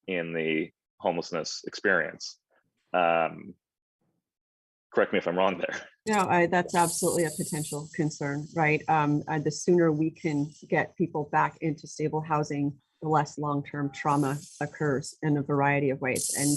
in the homelessness experience. Correct me if I'm wrong there. No, that's absolutely a potential concern, right? The sooner we can get people back into stable housing, the less long-term trauma occurs in a variety of ways. And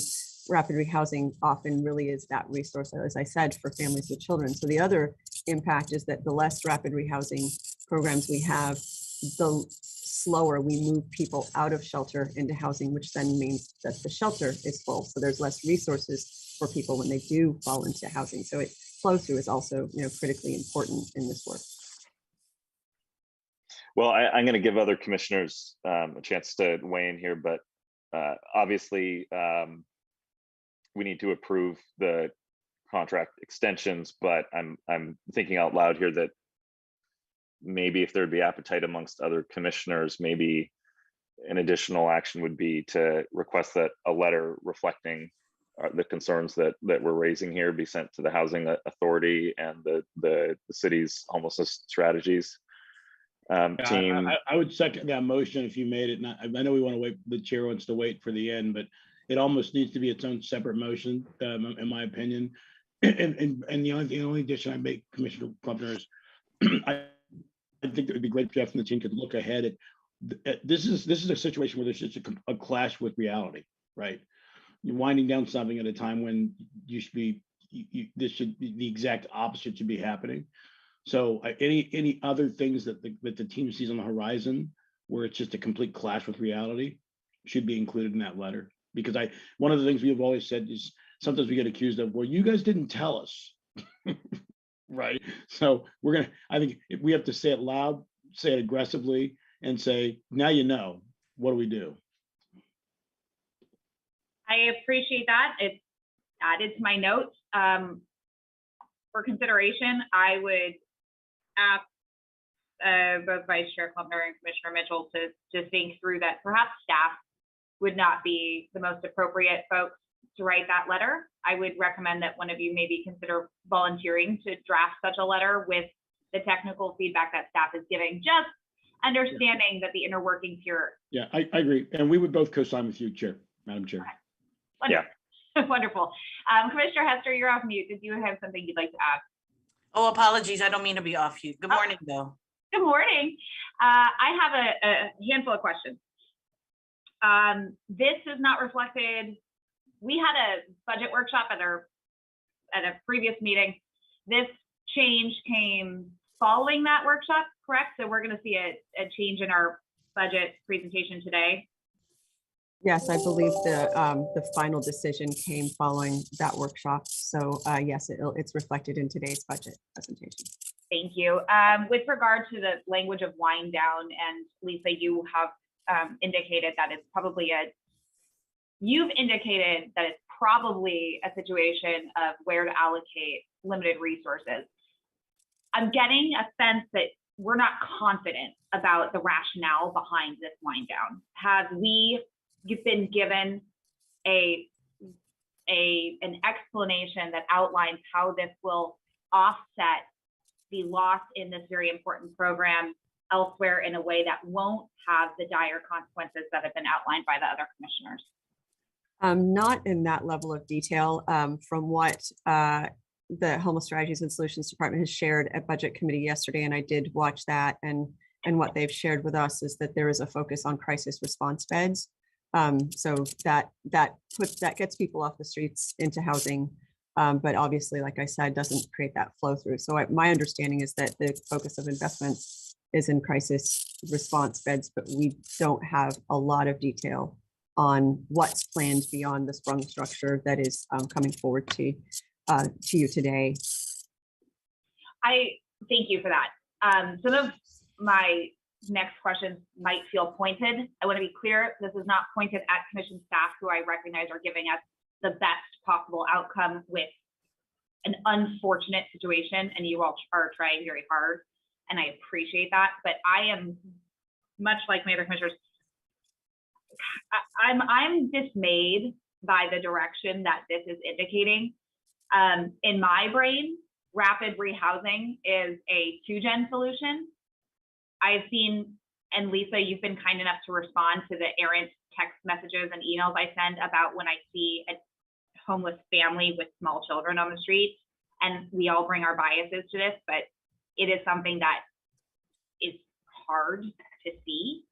rapid rehousing often really is that resource, as I said, for families with children. So the other impact is that the less rapid rehousing programs we have, the slower we move people out of shelter into housing, which then means that the shelter is full. So there's less resources for people when they do fall into housing. So it flow through is also, you know, critically important in this work. Well, I'm going to give other commissioners a chance to weigh in here, but obviously we need to approve the contract extensions, but I'm thinking out loud here that maybe if there'd be appetite amongst other commissioners, maybe an additional action would be to request that a letter reflecting the concerns that we're raising here be sent to the Housing Authority and the city's homelessness strategies team. I would second that motion if you made it. I know we want to wait, the chair wants to wait for the end, but it almost needs to be its own separate motion, in my opinion. And the only addition I make, Commissioner Plumpner, is I think it would be great if Jeff and the team could look ahead at this is a situation where there's just a clash with reality, right? You're winding down something at a time when you should be, this should be the exact opposite should be happening. So any other things that the team sees on the horizon where it's just a complete clash with reality should be included in that letter. Because one of the things we have always said is sometimes we get accused of, well, you guys didn't tell us. Right? So we're gonna, I think if we have to say it loud, say it aggressively, and say, now you know, what do we do? I appreciate that. It's added to my notes. For consideration, I would ask both Vice Chair Klempner and Commissioner Mitchell to think through that. Perhaps staff would not be the most appropriate folks to write that letter. I would recommend that one of you maybe consider volunteering to draft such a letter with the technical feedback that staff is giving, just understanding that the inner workings here. Yeah, I agree. And we would both co-sign with you, Madam Chair. Wonderful. Yeah. Wonderful. Commissioner Hester, you're off mute. Did you have something you'd like to add? Oh, apologies. I don't mean to be off mute. Good morning, though. Good morning. I have a handful of questions. This is not reflected. We had a budget workshop at a previous meeting. This change came following that workshop, correct? So we're going to see a change in our budget presentation today. Yes, I believe the final decision came following that workshop. So yes, it's reflected in today's budget presentation. Thank you. With regard to the language of wind down, and Lisa, you have indicated that it's probably you've indicated that it's probably a situation of where to allocate limited resources. I'm getting a sense that we're not confident about the rationale behind this wind down. Have we been given an explanation that outlines how this will offset the loss in this very important program elsewhere in a way that won't have the dire consequences that have been outlined by the other commissioners? Not in that level of detail. From what the Homeless Strategies and Solutions Department has shared at Budget Committee yesterday, and I did watch that, and what they've shared with us is that there is a focus on crisis response beds. So that gets people off the streets into housing, but obviously, like I said, doesn't create that flow through. So my understanding is that the focus of investments is in crisis response beds, but we don't have a lot of detail on what's planned beyond the sprung structure that is coming forward to you today. I thank you for that. Some of my next questions might feel pointed. I want to be clear, this is not pointed at commission staff, who I recognize are giving us the best possible outcome with an unfortunate situation, and you all are trying very hard, and I appreciate that. But I am, much like my other commissioners, I'm dismayed by the direction that this is indicating. In my brain, rapid rehousing is a 2-gen solution. I've seen, and Lisa, you've been kind enough to respond to the errant text messages and emails I send about when I see a homeless family with small children on the street, and we all bring our biases to this, but it is something that is hard to see.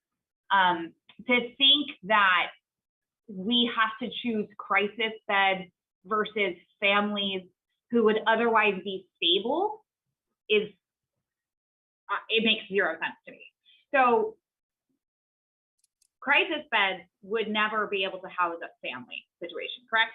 To think that we have to choose crisis bed versus families who would otherwise be stable is, it makes zero sense to me. So crisis beds would never be able to house a family situation, correct?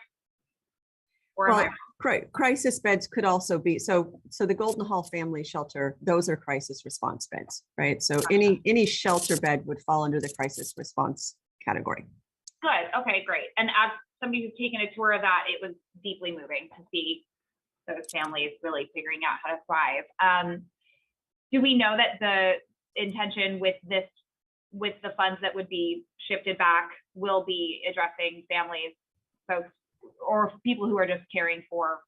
Or am I wrong? Crisis beds could also be, so the Golden Hall Family Shelter, those are crisis response beds, right? So any shelter bed would fall under the crisis response category. Good, okay, great. And as somebody who's taken a tour of that, it was deeply moving to see those families really figuring out how to thrive. Do we know that the intention with the funds that would be shifted back will be addressing families, folks, or people who are just caring for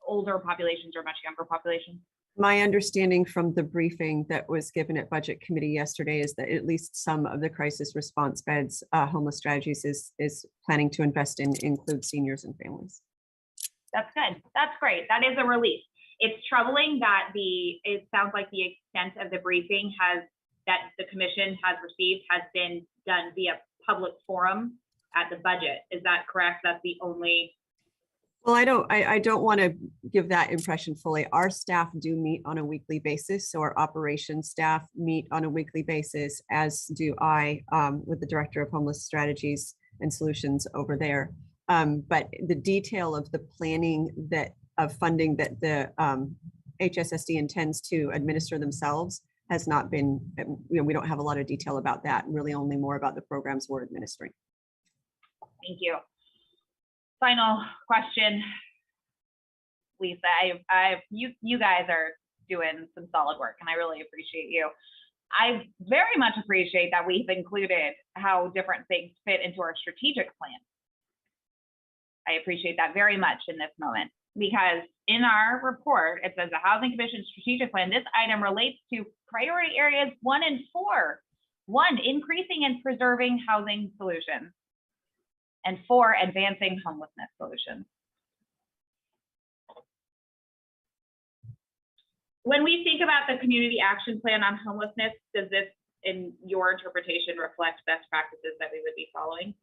older populations or much younger populations? My understanding from the briefing that was given at Budget Committee yesterday is that at least some of the crisis response beds, Homeless Strategies is planning to invest in include seniors and families. That's good. That's great. That is a relief. It's troubling that it sounds like the extent of the briefing that the commission has received has been done via public forum at the budget. Is that correct? That's the only. Well, I don't want to give that impression fully. Our staff do meet on a weekly basis. So our operations staff meet on a weekly basis, as do I with the Director of Homeless Strategies and Solutions over there. But the detail of the planning that funding that the HSSD intends to administer themselves has not been, we don't have a lot of detail about that, really only more about the programs we're administering. Thank you. Final question. Lisa, you guys are doing some solid work and I really appreciate you. I very much appreciate that we've included how different things fit into our strategic plan. I appreciate that very much in this moment, because in our report, it says the Housing Commission strategic plan, this item relates to priority areas 1 and 4. 1, increasing and preserving housing solutions, and 4, advancing homelessness solutions. When we think about the community action plan on homelessness, does this, in your interpretation, reflect best practices that we would be following?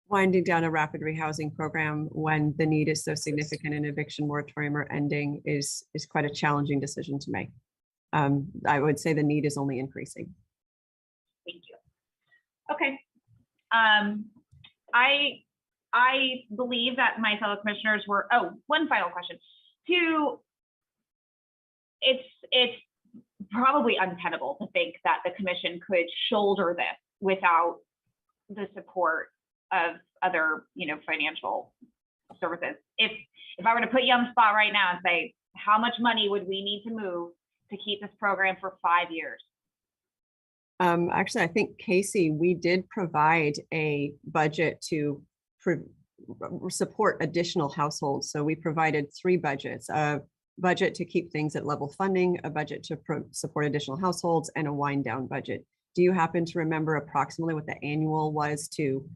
Winding down a rapid rehousing program when the need is so significant and eviction moratorium are ending is quite a challenging decision to make. I would say the need is only increasing. Thank you. Okay. I believe that my fellow commissioners were, one final question. 2, it's probably untenable to think that the commission could shoulder this without the support of other, financial services. If I were to put you on the spot right now and say, how much money would we need to move to keep this program for 5 years? Actually, I think, Casey, we did provide a budget to support additional households. So we provided 3 budgets, a budget to keep things at level funding, a budget to support additional households, and a wind down budget. Do you happen to remember approximately what the annual was to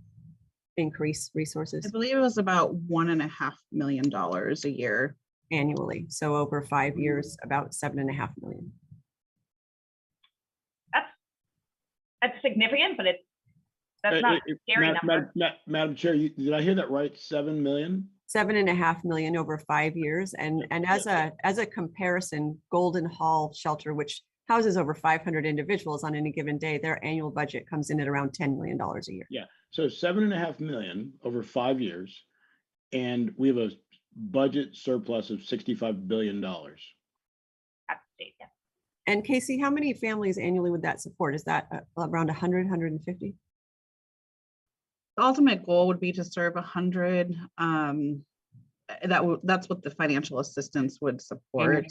increase resources? I believe it was about $1.5 million a year. Annually. So over 5 years, about $7.5 million. That's significant, but that's not a scary number. Madam Chair, did I hear that right? 7 million? $7.5 million over 5 years. And as a comparison, Golden Hall Shelter, which houses over 500 individuals on any given day, their annual budget comes in at around $10 million a year. Yeah, so 7.5 million over 5 years, and we have a budget surplus of $65 billion. And Casey, how many families annually would that support? Is that around 100, 150? The ultimate goal would be to serve 100. That's what the financial assistance would support.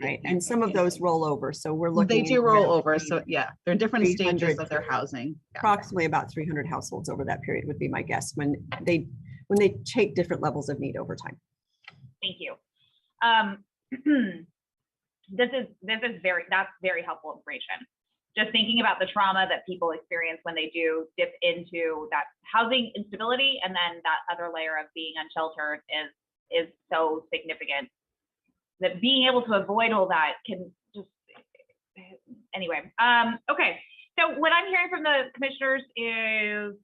Right, and some of those roll over. So we're looking. They do roll over. So yeah, they're different stages of their housing. Yeah. Approximately about 300 households over that period would be my guess when they take different levels of need over time. Thank you. That's very helpful information. Just thinking about the trauma that people experience when they do dip into that housing instability, and then that other layer of being unsheltered is so significant that being able to avoid all that can just, anyway. Okay, so what I'm hearing from the commissioners is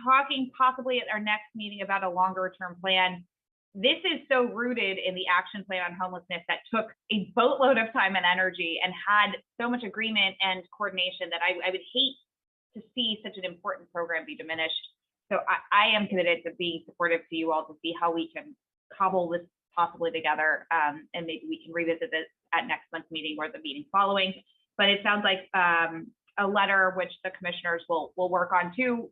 talking possibly at our next meeting about a longer term plan. This is so rooted in the action plan on homelessness that took a boatload of time and energy and had so much agreement and coordination that I would hate to see such an important program be diminished. So I am committed to being supportive to you all to see how we can cobble this possibly together, and maybe we can revisit this at next month's meeting or the meeting following. But it sounds like a letter which the commissioners will work on to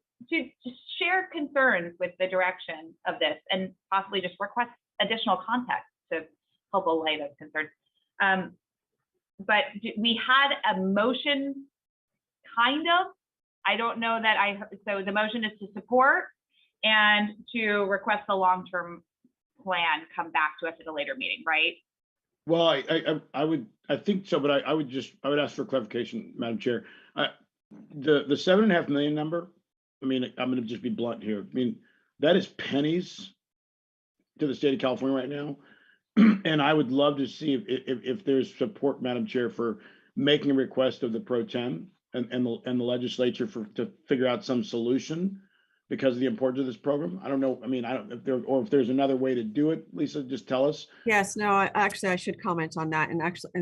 share concerns with the direction of this and possibly just request additional context to help allay those concerns. But we had a motion, kind of. I don't know that so the motion is to support and to request the long-term plan come back to us at a later meeting, right? Well, I think so, but I would ask for clarification, Madam Chair. The 7.5 million number, I mean, I'm going to just be blunt here. I mean, that is pennies to the state of California right now. And I would love to see if there's support, Madam Chair, for making a request of the pro tem and the legislature to figure out some solution because of the importance of this program. I don't know. I mean, I don't know if there's another way to do it. Lisa, just tell us. Yes, no, I should comment on that. And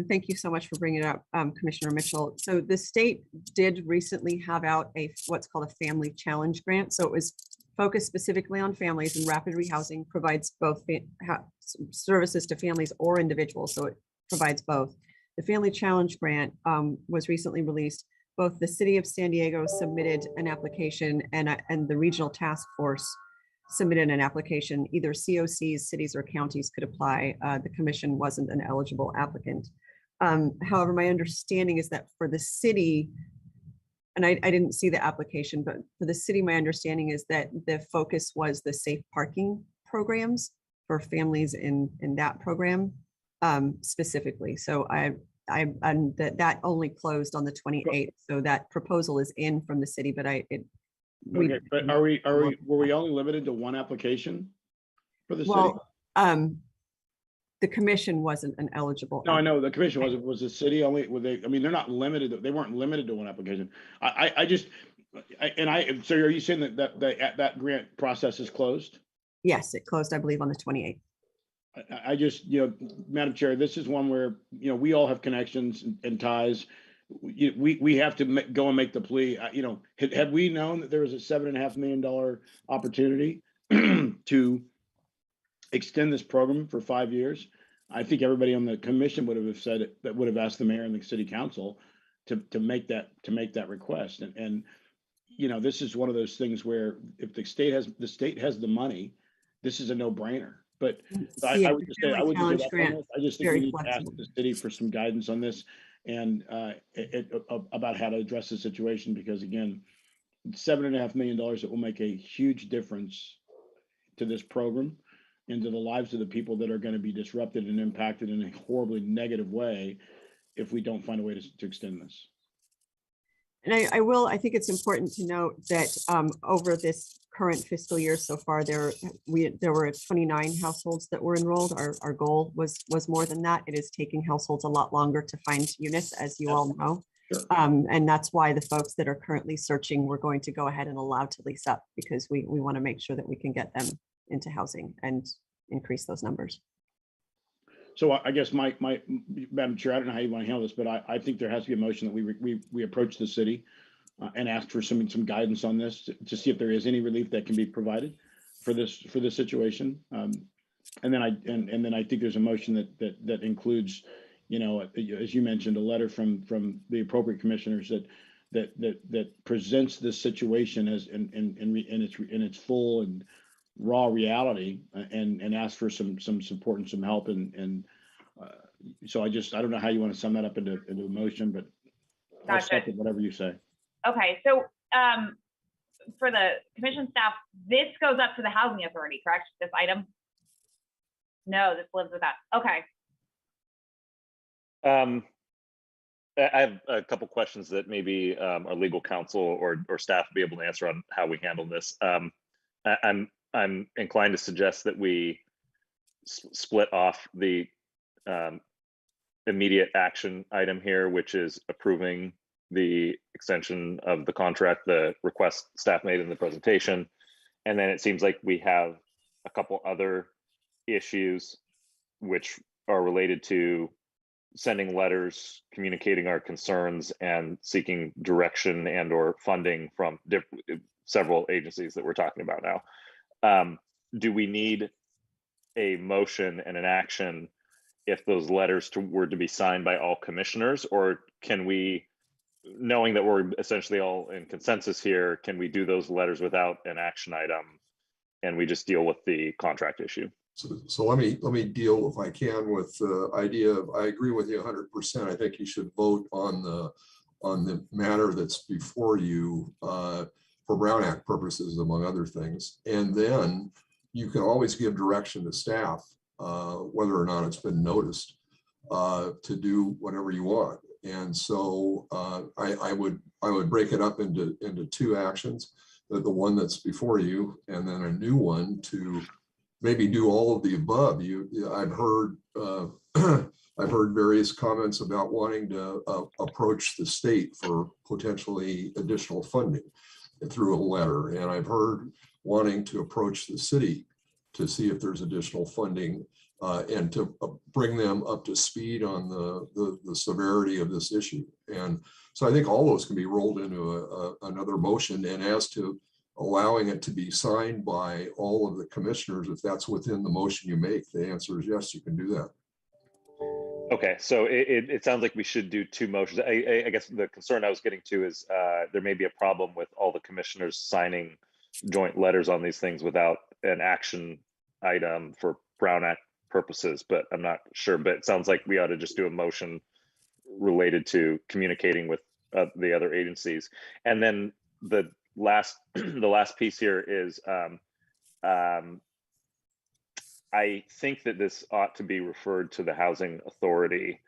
thank you so much for bringing it up, Commissioner Mitchell. So the state did recently have out what's called a family challenge grant. So it was focused specifically on families, and rapid rehousing provides both services to families or individuals, so it provides both. The Family Challenge Grant was recently released. Both the City of San Diego submitted an application and the Regional Task Force submitted an application. Either COCs, cities, or counties could apply. The commission wasn't an eligible applicant. However, my understanding is that for the city, and I didn't see the application, but for the city, my understanding is that the focus was the safe parking programs for families in that program specifically. So that only closed on the 28th. So that proposal is in from the city, but okay, but were we only limited to one application for the city? Well, the commission wasn't an eligible. No, I know the commission was the city only. Were they? I mean, they're not limited. They weren't limited to one application. So are you saying that grant process is closed? Yes, it closed, I believe, on the 28th. I just, Madam Chair, this is one where, we all have connections and ties. We have to go and make the plea. Had we known that there was a $7.5 million opportunity to extend this program for 5 years, I think everybody on the commission would have said it, that would have asked the mayor and the city council to make that request. And this is one of those things where if the state has the money, this is a no-brainer. But I would just say I wouldn't give up on this. I just think we need to ask the city for some guidance on this and about how to address the situation, because again, $7.5 million, it will make a huge difference to this program and to the lives of the people that are going to be disrupted and impacted in a horribly negative way if we don't find a way to extend this. And I think it's important to note that over this current fiscal year so far, there were 29 households that were enrolled. Our goal was more than that. It is taking households a lot longer to find units, as you all know. Sure. And that's why the folks that are currently searching, we're going to go ahead and allow to lease up, because we want to make sure that we can get them into housing and increase those numbers. So I guess my Madam Chair, I don't know how you want to handle this, but I think there has to be a motion that we approach the city and ask for some guidance on this to see if there is any relief that can be provided for this situation. And then I think there's a motion that includes, as you mentioned, a letter from the appropriate commissioners that presents this situation as in its full and raw reality, and ask for some support and some help. So I don't know how you want to sum that up into a motion, but I'll stop with whatever you say. Okay, so for the commission staff, this goes up to the housing authority, correct? This item? No, this lives with that. Okay. I have a couple questions that maybe our legal counsel or staff will be able to answer on how we handle this. I'm inclined to suggest that we split off the immediate action item here, which is approving the extension of the contract, the request staff made in the presentation. And then it seems like we have a couple other issues which are related to sending letters, communicating our concerns, and seeking direction and or funding from several agencies that we're talking about now. Do we need a motion and an action if those letters were to be signed by all commissioners, or can we, knowing that we're essentially all in consensus here, can we do those letters without an action item and we just deal with the contract issue? So let me deal, if I can, with the idea of, I agree with you 100%. I think you should vote on the matter that's before you for Brown Act purposes, among other things. And then you can always give direction to staff, whether or not it's been noticed, to do whatever you want. And so I would break it up into two actions, the one that's before you, and then a new one to maybe do all of the above. I've heard I've heard various comments about wanting to approach the state for potentially additional funding through a letter, and I've heard wanting to approach the city to see if there's additional funding and to bring them up to speed on the severity of this issue. And so I think all those can be rolled into another motion. And as to allowing it to be signed by all of the commissioners, if that's within the motion you make, the answer is yes, you can do that. Okay, so it sounds like we should do two motions. I guess the concern I was getting to is there may be a problem with all the commissioners signing joint letters on these things without an action item for Brown Act purposes, but I'm not sure. But it sounds like we ought to just do a motion related to communicating with the other agencies. And then the last piece here is I think that this ought to be referred to the Housing Authority.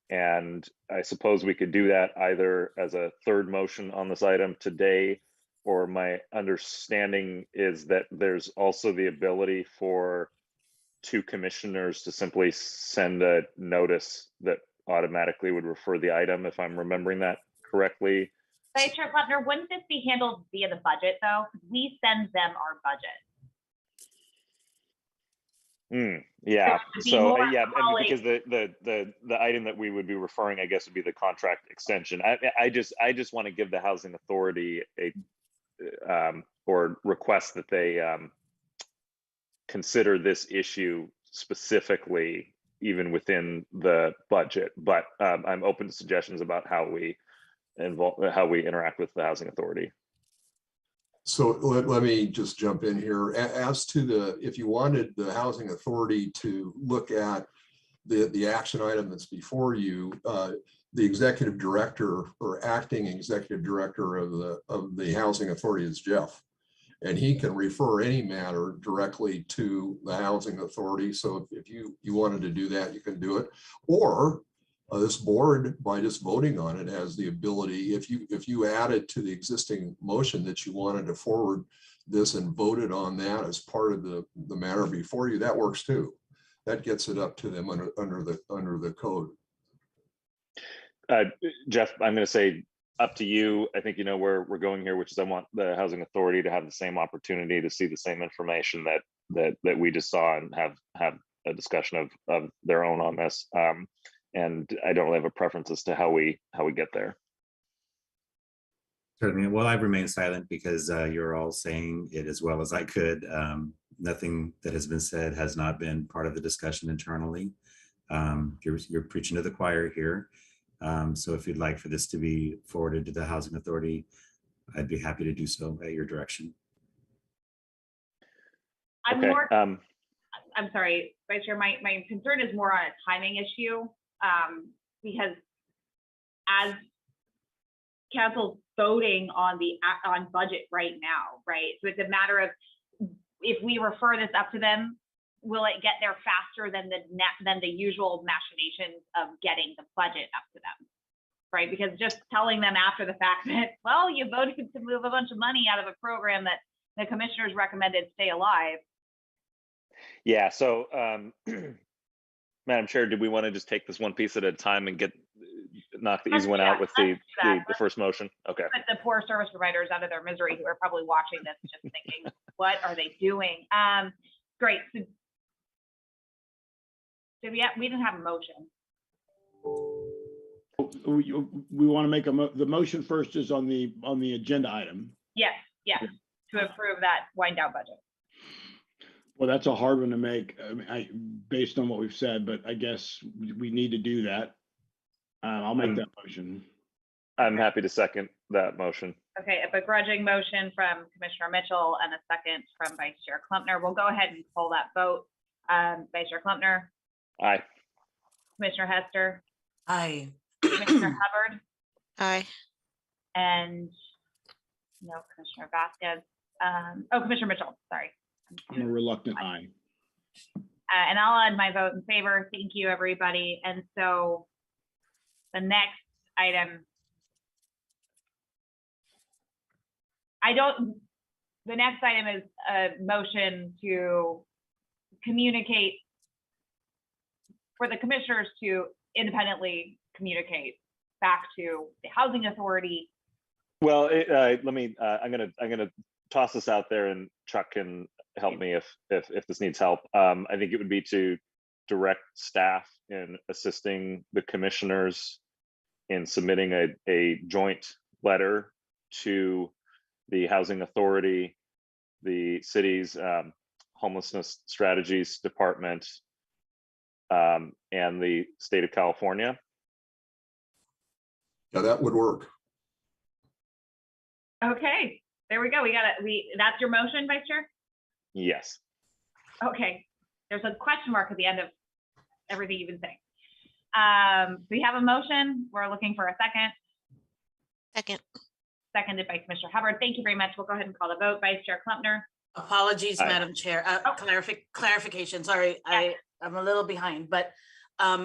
And I suppose we could do that either as a third motion on this item today, or my understanding is that there's also the ability for two commissioners to simply send a notice that automatically would refer the item, if I'm remembering that correctly. Vice Chair Klempner, wouldn't this be handled via the budget though? We send them our budget. Yeah. So yeah, colleague. because the item that we would be referring, I guess, would be the contract extension. I just want to give the Housing Authority a or request that they consider this issue specifically, even within the budget. But I'm open to suggestions about how we interact with the Housing Authority. So let me just jump in here. As to if you wanted the Housing Authority to look at the action item that's before you, the executive director or acting executive director of the Housing Authority is Jeff, and he can refer any matter directly to the Housing Authority. So if you wanted to do that, you can do it. Or this board, by just voting on it, has the ability, if you added to the existing motion that you wanted to forward this and voted on that as part of the matter before you, that works too. That gets it up to them under the code. Jeff, I'm going to say up to you. I think you know where we're going here, which is I want the Housing Authority to have the same opportunity to see the same information that we just saw and have a discussion of their own on this. And I don't really have a preference as to how we get there. Certainly. Well, I've remained silent because you're all saying it as well as I could. Nothing that has been said has not been part of the discussion internally. You're preaching to the choir here. So if you'd like for this to be forwarded to the Housing Authority, I'd be happy to do so at your direction. I'm sorry, Vice Chair, my concern is more on a timing issue. Because as council's voting on budget right now, right? So it's a matter of if we refer this up to them, will it get there faster than the usual machinations of getting the budget up to them, right? Because just telling them after the fact that, well, you voted to move a bunch of money out of a program that the commissioners recommended stay alive. Yeah. So. Madam Chair, do we want to just take this one piece at a time and knock the easy one out with the first motion? Okay. Put the poor service providers out of their misery who are probably watching this just thinking, what are they doing? Great. So we didn't have a motion. We want to make the motion first is on the agenda item. Yes, to approve that wind down budget. Well, that's a hard one to make, based on what we've said, but I guess we need to do that. I'll make that motion. I'm happy to second that motion. Okay, a begrudging motion from Commissioner Mitchell and a second from Vice Chair Klempner. We'll go ahead and pull that vote. Vice Chair Klempner. Aye. Commissioner Hester. Aye. Commissioner Hubbard. Aye. And no, Commissioner Vasquez. Commissioner Mitchell, sorry. I'm a reluctant aye. And I'll add my vote in favor. Thank you, everybody. And so the next item, the next item is a motion to communicate for the commissioners to independently communicate back to the Housing Authority. Well, let me. I'm gonna toss this out there, and Chuck can help me if this needs help. I think it would be to direct staff in assisting the commissioners in submitting a joint letter to the Housing Authority the city's homelessness strategies department and the state of California. Yeah, that would work. Okay, there we go. We got it. That's your motion, Vice Chair? Yes. Okay, there's a question mark at the end of everything you've been saying. We have a motion. We're looking for a second. Second. Seconded by Commissioner Hubbard. Thank you very much. We'll go ahead and call the vote. Vice Chair Klumpner. Apologies, Aye. Madam Chair. Clarification. Sorry, Yeah. I'm a little behind, but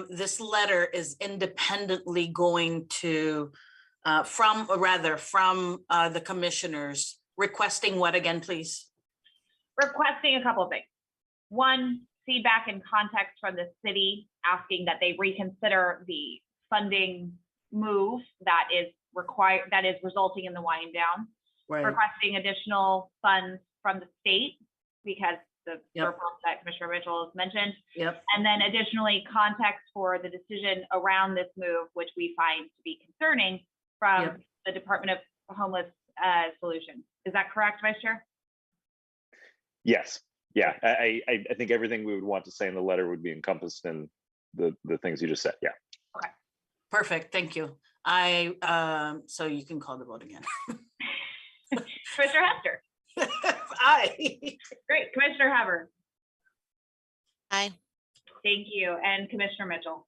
this letter is independently going to from the commissioners requesting what again, please? Requesting a couple of things. One, feedback and context from the city asking that they reconsider the funding move that is required, that is resulting in the wind down. Right. Requesting additional funds from the state because the Yep. surplus that Commissioner Mitchell has mentioned. Yep. And then additionally, context for the decision around this move, which we find to be concerning from Yep. the Department of Homeless Solutions. Is that correct, Vice Chair? Yes. Yeah. I think everything we would want to say in the letter would be encompassed in the things you just said. Yeah. Okay. Perfect. Thank you. So you can call the vote again. Commissioner Hester. Aye. Great. Commissioner Hubbard. Aye. Thank you. And Commissioner Mitchell.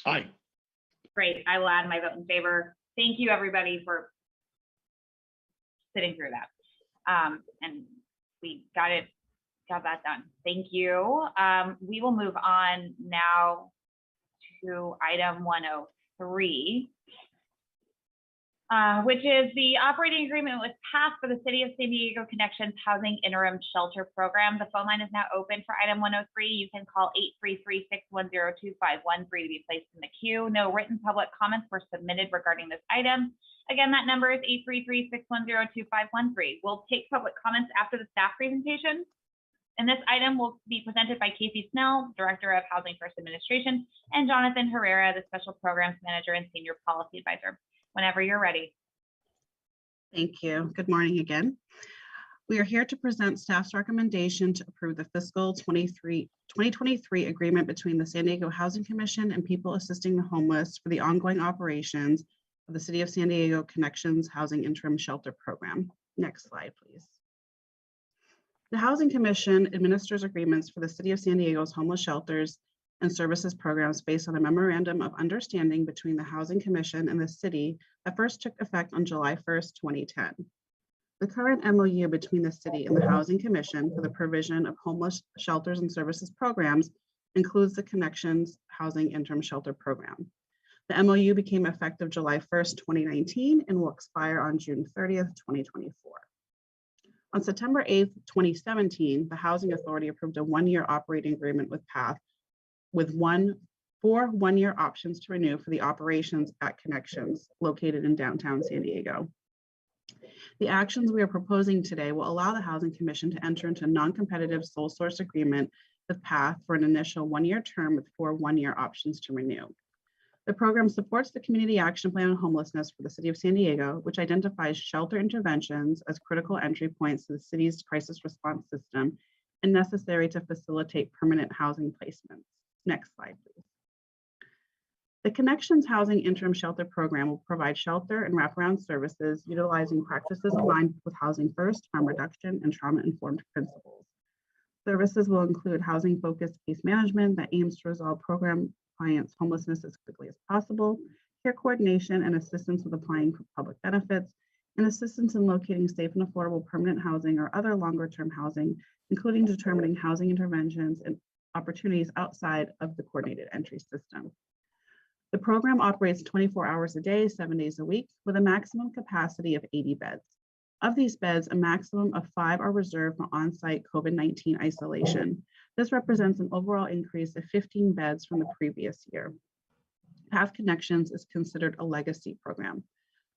Aye. Great. I will add my vote in favor. Thank you, everybody, for sitting through that. And we got that done. Thank you. We will move on now to item 103, which is the operating agreement with PATH for the City of San Diego Connections Housing Interim Shelter Program. The phone line is now open for item 103. You can call 833-610-2513 to be placed in the queue. No written public comments were submitted regarding this item. Again, that number is 833-610-2513. We'll take public comments after the staff presentation. And this item will be presented by Casey Snell, Director of Housing First Administration, and Jonathan Herrera, the Special Programs Manager and Senior Policy Advisor. Whenever you're ready. Thank you. Good morning again. We are here to present staff's recommendation to approve the fiscal 2023 agreement between the San Diego Housing Commission and People Assisting the Homeless for the ongoing operations of the City of San Diego Connections Housing Interim Shelter Program. Next slide, please. The Housing Commission administers agreements for the City of San Diego's homeless shelters and services programs based on a memorandum of understanding between the Housing Commission and the city that first took effect on July 1st, 2010. The current MOU between the city and the Housing Commission for the provision of homeless shelters and services programs includes the Connections Housing Interim Shelter Program. The MOU became effective July 1st, 2019 and will expire on June 30th, 2024. On September 8th, 2017, the Housing Authority approved a one-year operating agreement with PATH with four one-year options to renew for the operations at Connections located in downtown San Diego. The actions we are proposing today will allow the Housing Commission to enter into a non-competitive sole source agreement with PATH for an initial one-year term with four one-year options to renew. The program supports the Community Action Plan on Homelessness for the City of San Diego, which identifies shelter interventions as critical entry points to the city's crisis response system and necessary to facilitate permanent housing placements. Next slide, please. The Connections Housing Interim Shelter Program will provide shelter and wraparound services utilizing practices aligned with Housing First, harm reduction, and trauma-informed principles. Services will include housing-focused case management that aims to resolve program clients' homelessness as quickly as possible, care coordination and assistance with applying for public benefits, and assistance in locating safe and affordable permanent housing or other longer-term housing, including determining housing interventions and opportunities outside of the coordinated entry system. The program operates 24 hours a day, 7 days a week, with a maximum capacity of 80 beds. Of these beds, a maximum of 5 are reserved for on-site COVID-19 isolation. This represents an overall increase of 15 beds from the previous year. PATH Connections is considered a legacy program.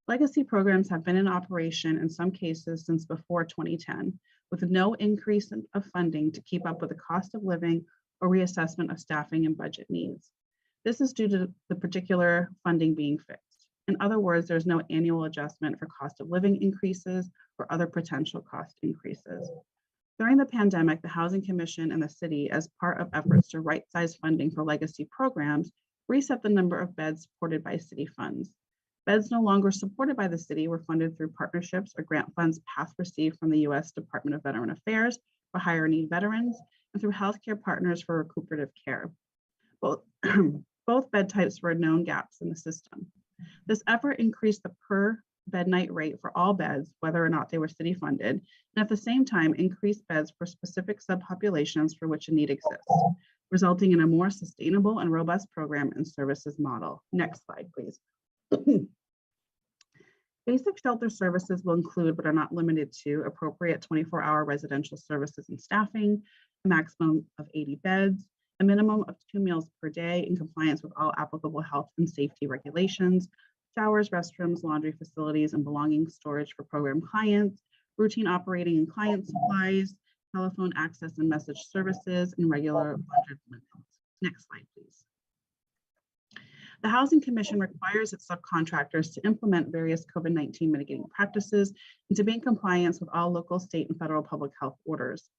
Legacy programs have been in operation in some cases since before 2010, with no increase of funding to keep up with the cost of living or reassessment of staffing and budget needs. This is due to the particular funding being fixed. In other words, there's no annual adjustment for cost of living increases or other potential cost increases. During the pandemic, the Housing Commission and the city, as part of efforts to right-size funding for legacy programs, reset the number of beds supported by city funds. Beds no longer supported by the city were funded through partnerships or grant funds PATH received from the U.S. Department of Veteran Affairs for higher need veterans and through healthcare partners for recuperative care. Both bed types were known gaps in the system. This effort increased the per bed night rate for all beds, whether or not they were city funded, and at the same time increased beds for specific subpopulations for which a need exists, resulting in a more sustainable and robust program and services model. Next slide, please. Basic shelter services will include, but are not limited to, appropriate 24-hour residential services and staffing, a maximum of 80 beds, a minimum of 2 meals per day in compliance with all applicable health and safety regulations, showers, restrooms, laundry facilities, and belonging storage for program clients, routine operating and client supplies, telephone access and message services, and regular budget limits. Next slide, please. The Housing Commission requires its subcontractors to implement various COVID-19 mitigating practices and to be in compliance with all local, state, and federal public health orders.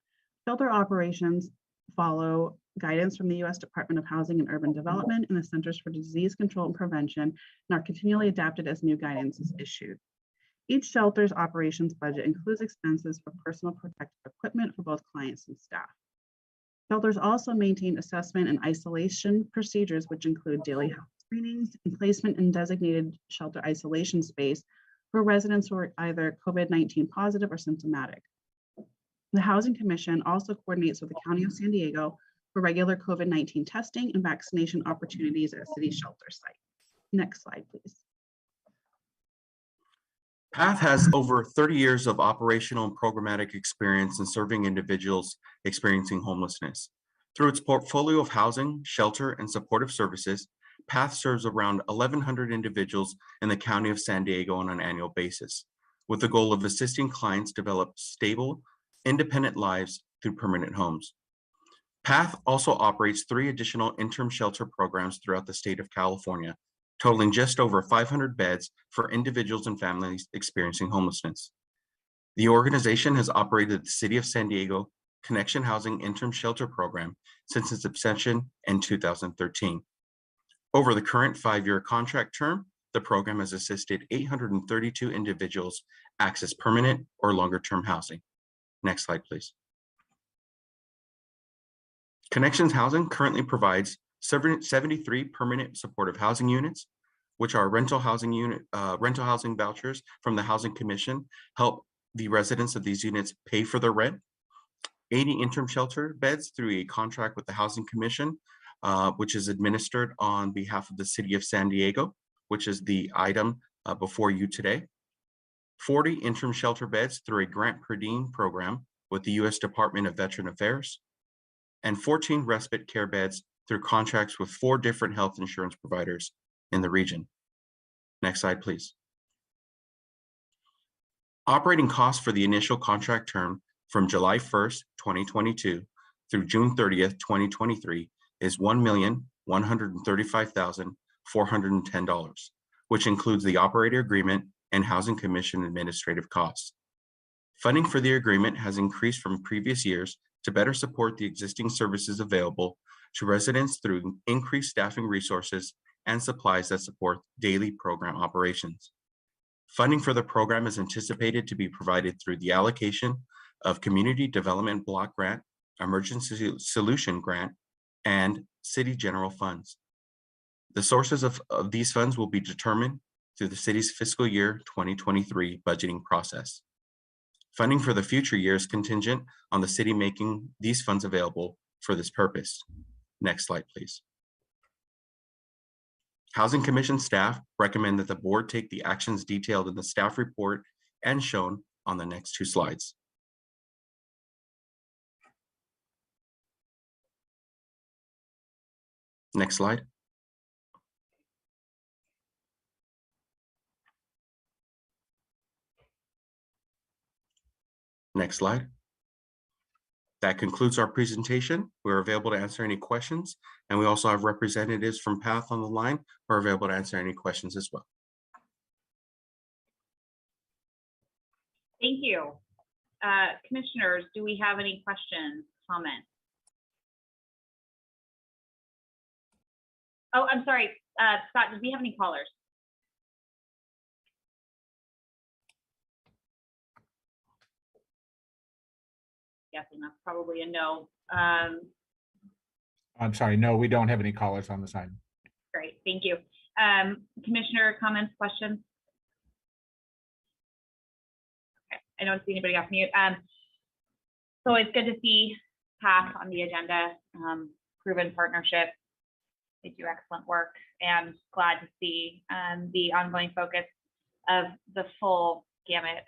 Shelter operations follow guidance from the U.S. Department of Housing and Urban Development and the Centers for Disease Control and Prevention and are continually adapted as new guidance is issued. Each shelter's operations budget includes expenses for personal protective equipment for both clients and staff. Shelters also maintain assessment and isolation procedures, which include daily health screenings and placement in designated shelter isolation space for residents who are either COVID-19 positive or symptomatic. The Housing Commission also coordinates with the County of San Diego for regular COVID-19 testing and vaccination opportunities at city shelter sites. Next slide, please. PATH has over 30 years of operational and programmatic experience in serving individuals experiencing homelessness. Through its portfolio of housing, shelter, and supportive services, PATH serves around 1,100 individuals in the County of San Diego on an annual basis, with the goal of assisting clients develop stable, independent lives through permanent homes. PATH also operates 3 additional interim shelter programs throughout the state of California, totaling just over 500 beds for individuals and families experiencing homelessness. The organization has operated the City of San Diego Connection Housing Interim Shelter Program since its inception in 2013. Over the current 5-year contract term, the program has assisted 832 individuals access permanent or longer-term housing. Next slide, please. Connections Housing currently provides 73 permanent supportive housing units, which are rental housing vouchers from the Housing Commission help the residents of these units pay for their rent. 80 interim shelter beds through a contract with the Housing Commission, which is administered on behalf of the City of San Diego, which is the item before you today. 40 interim shelter beds through a grant per diem program with the U.S. Department of Veteran Affairs, and 14 respite care beds through contracts with 4 different health insurance providers in the region. Next slide, please. Operating costs for the initial contract term from July 1st, 2022 through June 30th, 2023 is $1,135,410, which includes the operator agreement and Housing Commission administrative costs. Funding for the agreement has increased from previous years to better support the existing services available to residents through increased staffing resources and supplies that support daily program operations. Funding for the program is anticipated to be provided through the allocation of Community Development Block Grant, Emergency Solution Grant, and City General Funds. The sources of these funds will be determined through the city's fiscal year 2023 budgeting process. Funding for the future years contingent on the city making these funds available for this purpose. Next slide, please. Housing Commission staff recommend that the board take the actions detailed in the staff report and shown on the next 2 slides. Next slide. Next slide. That concludes our presentation. We're available to answer any questions, and we also have representatives from PATH on the line who are available to answer any questions as well. Thank you. Commissioners, do we have any questions, comments? Oh, I'm sorry, Scott, did we have any callers? Guessing that's probably a no. I'm sorry, no, we don't have any callers on the side. Great, thank you. Commissioner comments, questions? Okay, I don't see anybody off mute. So it's good to see PAC on the agenda, proven partnership. They do excellent work, and glad to see the ongoing focus of the full gamut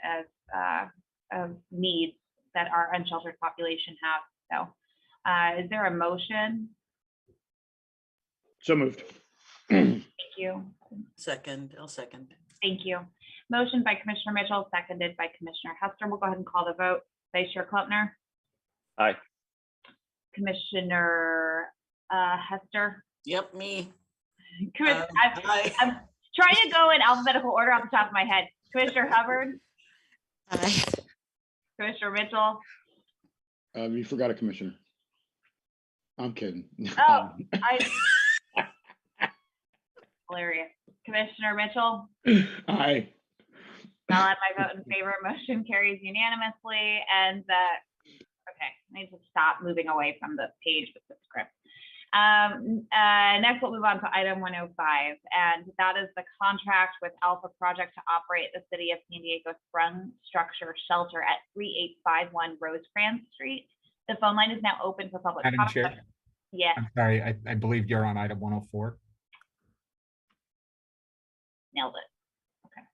of needs that our unsheltered population have. So is there a motion? So moved. Thank you. Second, I'll second. Thank you. Motion by Commissioner Mitchell, seconded by Commissioner Hester. We'll go ahead and call the vote. Vice Chair Klopner. Aye. Commissioner Hester. Yep, me. I'm trying to go in alphabetical order off the top of my head. Commissioner Hubbard. Aye. Commissioner Mitchell. You forgot a commissioner. I'm kidding. Oh, hilarious. Commissioner Mitchell. Aye. I'll add my vote in favor. Motion carries unanimously. And okay, I need to stop moving away from the page with the script. Next, we'll move on to item 105, and that is the contract with Alpha Project to operate the City of San Diego Sprung Structure Shelter at 3851 Rosecrans Street. The phone line is now open for public Madam comment. Chair. Yes. I'm sorry, I believe you're on item 104. Nailed it. Okay.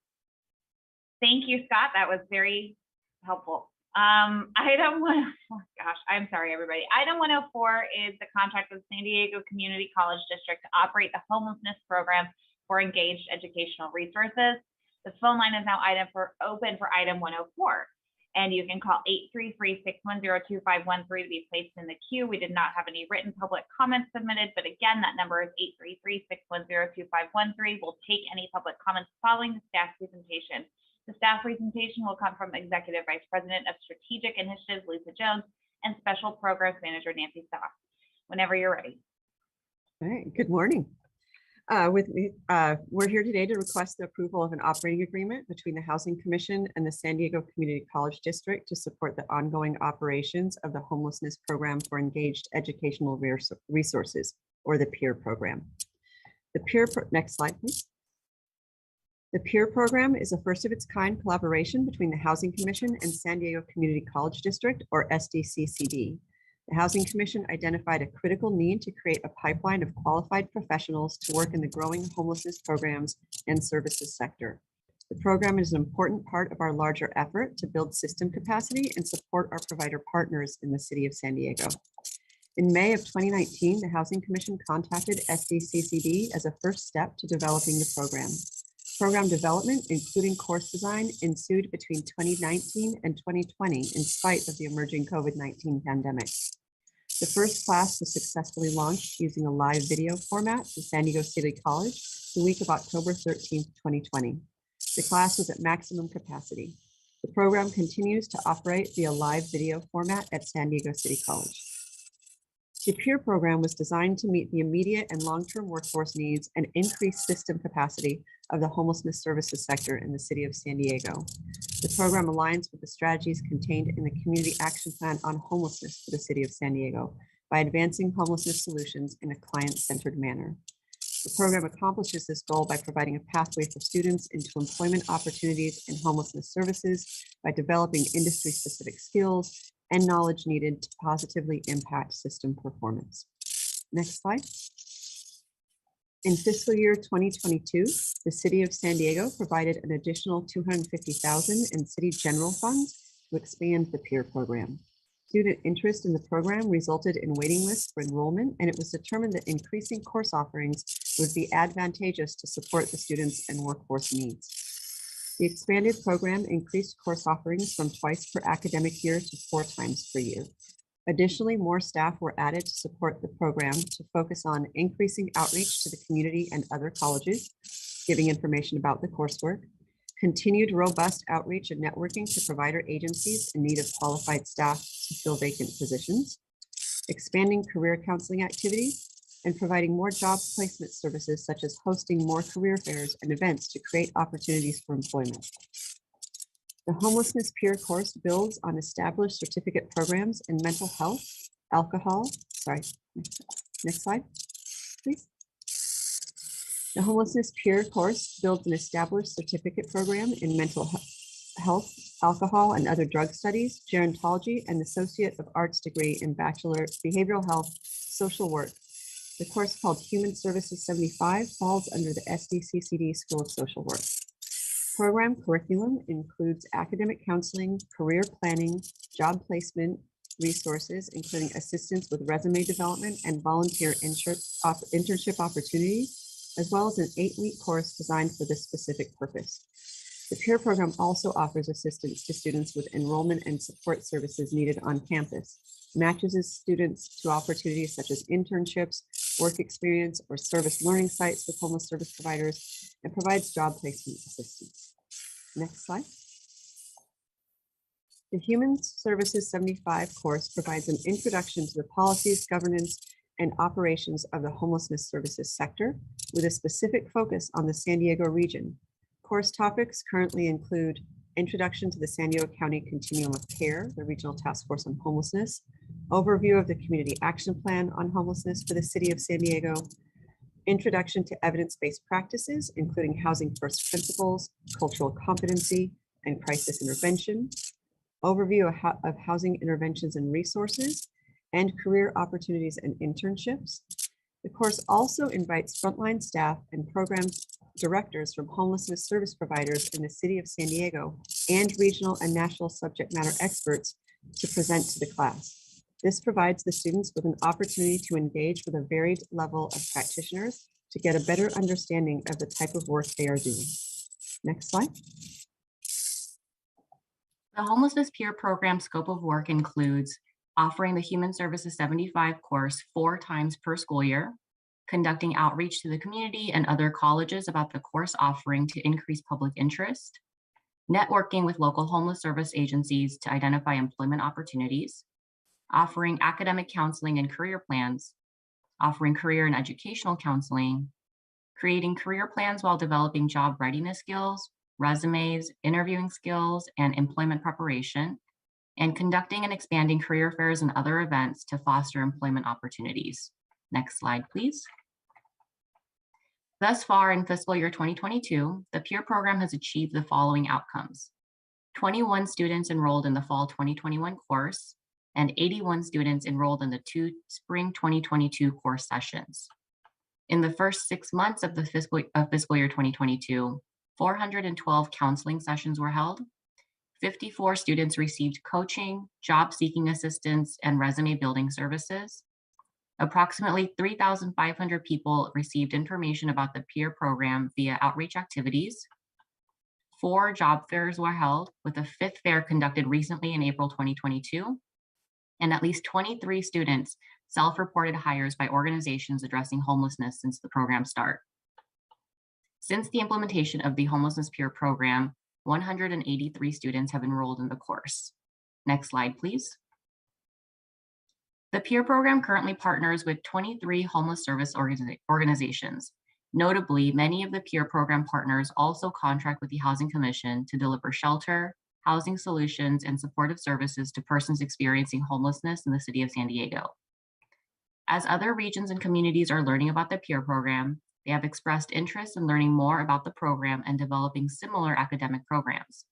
Thank you, Scott. That was very helpful. Item one, oh gosh, I'm sorry, everybody. Item 104 is the contract with San Diego Community College District to operate the homelessness program for engaged educational resources. The phone line is now open for item 104. And you can call 833-610-2513 to be placed in the queue. We did not have any written public comments submitted, but again, that number is 833-610-2513. We'll take any public comments following the staff presentation. The staff presentation will come from Executive Vice President of Strategic Initiatives, Lisa Jones, and Special Programs Manager, Nancy Stock. Whenever you're ready. All right, good morning. We're here today to request the approval of an operating agreement between the Housing Commission and the San Diego Community College District to support the ongoing operations of the homelessness program for engaged educational resources, or the PEER program. The PEER, next slide, please. The PEER program is a first of its kind collaboration between the Housing Commission and San Diego Community College District, or SDCCD. The Housing Commission identified a critical need to create a pipeline of qualified professionals to work in the growing homelessness programs and services sector. The program is an important part of our larger effort to build system capacity and support our provider partners in the city of San Diego. In May of 2019, the Housing Commission contacted SDCCD as a first step to developing the program. Program development, including course design, ensued between 2019 and 2020 in spite of the emerging COVID-19 pandemic. The first class was successfully launched using a live video format to San Diego City College the week of October 13th, 2020. The class was at maximum capacity. The program continues to operate via live video format at San Diego City College. The PEER program was designed to meet the immediate and long-term workforce needs and increase system capacity of the homelessness services sector in the city of San Diego. The program aligns with the strategies contained in the Community Action Plan on Homelessness for the city of San Diego by advancing homelessness solutions in a client-centered manner. The program accomplishes this goal by providing a pathway for students into employment opportunities in homelessness services by developing industry-specific skills and knowledge needed to positively impact system performance. Next slide. In fiscal year 2022, the city of San Diego provided an additional $250,000 in city general funds to expand the PEER program. Student interest in the program resulted in waiting lists for enrollment, and it was determined that increasing course offerings would be advantageous to support the students and workforce needs. The expanded program increased course offerings from twice per academic year to 4 times per year. Additionally, more staff were added to support the program to focus on increasing outreach to the community and other colleges, giving information about the coursework, continued robust outreach and networking to provider agencies in need of qualified staff to fill vacant positions, expanding career counseling activities, and providing more job placement services such as hosting more career fairs and events to create opportunities for employment. The Homelessness Peer course builds on established certificate programs in mental health, alcohol, next slide, please. The Homelessness Peer course builds an established certificate program in mental health, alcohol, and other drug studies, gerontology, and Associate of Arts degree in Bachelor Behavioral Health, Social Work. The course called Human Services 75 falls under the SDCCD School of Social Work. Program curriculum includes academic counseling, career planning, job placement, resources, including assistance with resume development and volunteer internship opportunities, as well as an 8-week course designed for this specific purpose. The peer program also offers assistance to students with enrollment and support services needed on campus, matches students to opportunities such as internships, work experience, or service learning sites with homeless service providers, and provides job placement assistance. Next slide. The Human Services 75 course provides an introduction to the policies, governance, and operations of the homelessness services sector with a specific focus on the San Diego region. Course topics currently include introduction to the San Diego County Continuum of Care, the Regional Task Force on Homelessness, overview of the Community Action Plan on Homelessness for the City of San Diego, introduction to evidence-based practices, including housing first principles, cultural competency, and crisis intervention, overview of housing interventions and resources, and career opportunities and internships. The course also invites frontline staff and program directors from homelessness service providers in the City of San Diego and regional and national subject matter experts to present to the class. This provides the students with an opportunity to engage with a varied level of practitioners to get a better understanding of the type of work they are doing. Next slide. The Homelessness Peer Program scope of work includes offering the Human Services 75 course 4 times per school year, conducting outreach to the community and other colleges about the course offering to increase public interest, networking with local homeless service agencies to identify employment opportunities, offering academic counseling and career plans, offering career and educational counseling, creating career plans while developing job readiness skills, resumes, interviewing skills, and employment preparation, and conducting and expanding career fairs and other events to foster employment opportunities. Next slide, please. Thus far in fiscal year 2022, the peer program has achieved the following outcomes. 21 students enrolled in the fall 2021 course, and 81 students enrolled in the 2 spring 2022 course sessions. In the first 6 months of the fiscal year 2022, 412 counseling sessions were held. 54 students received coaching, job seeking assistance, and resume building services. Approximately 3,500 people received information about the peer program via outreach activities. 4 job fairs were held, with a 5th fair conducted recently in April 2022. And at least 23 students self-reported hires by organizations addressing homelessness since the program start. Since the implementation of the Homelessness Peer Program, 183 students have enrolled in the course. Next slide, please. The peer program currently partners with 23 homeless service organizations. Notably, many of the peer program partners also contract with the Housing Commission to deliver shelter, housing solutions, and supportive services to persons experiencing homelessness in the City of San Diego. As other regions and communities are learning about the peer program, they have expressed interest in learning more about the program and developing similar academic programs.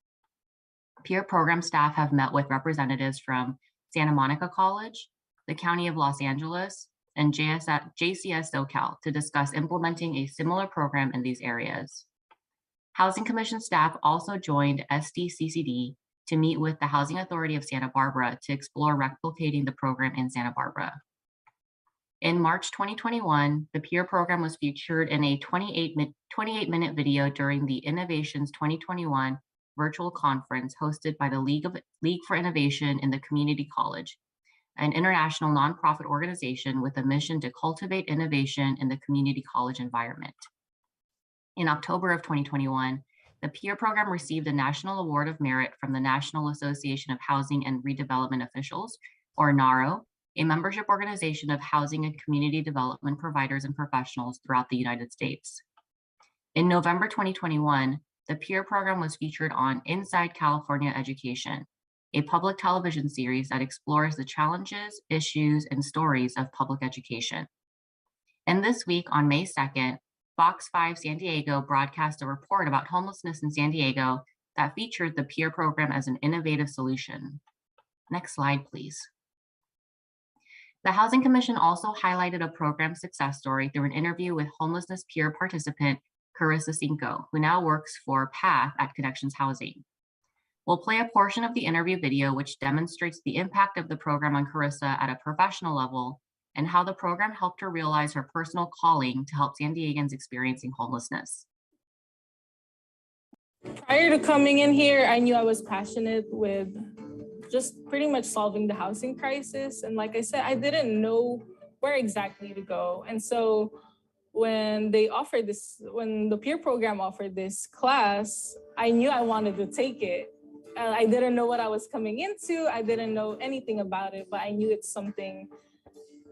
Peer program staff have met with representatives from Santa Monica College, the County of Los Angeles, and JCS SoCal to discuss implementing a similar program in these areas. Housing Commission staff also joined SDCCD to meet with the Housing Authority of Santa Barbara to explore replicating the program in Santa Barbara. In March 2021, the peer program was featured in a 28-minute video during the Innovations 2021 virtual conference hosted by the League for Innovation in the Community College, an international nonprofit organization with a mission to cultivate innovation in the community college environment. In October of 2021, The peer program received a National Award of Merit from the National Association of Housing and Redevelopment Officials, or NARO, a membership organization of housing and community development providers and professionals throughout the United States. In November 2021, the peer program was featured on Inside California Education, a public television series that explores the challenges, issues, and stories of public education. And this week on May 2nd, Fox 5 San Diego broadcast a report about homelessness in San Diego that featured the peer program as an innovative solution. Next slide, please. The Housing Commission also highlighted a program success story through an interview with homelessness peer participant Carissa Cinco, who now works for PATH at Connections Housing. We'll play a portion of the interview video which demonstrates the impact of the program on Carissa at a professional level and how the program helped her realize her personal calling to help San Diegans experiencing homelessness. Prior to coming in here, I knew I was passionate with just pretty much solving the housing crisis. And like I said, I didn't know where exactly to go. And so when they offered this, when the peer program offered this class, I knew I wanted to take it. I didn't know what I was coming into. I didn't know anything about it, but I knew it's something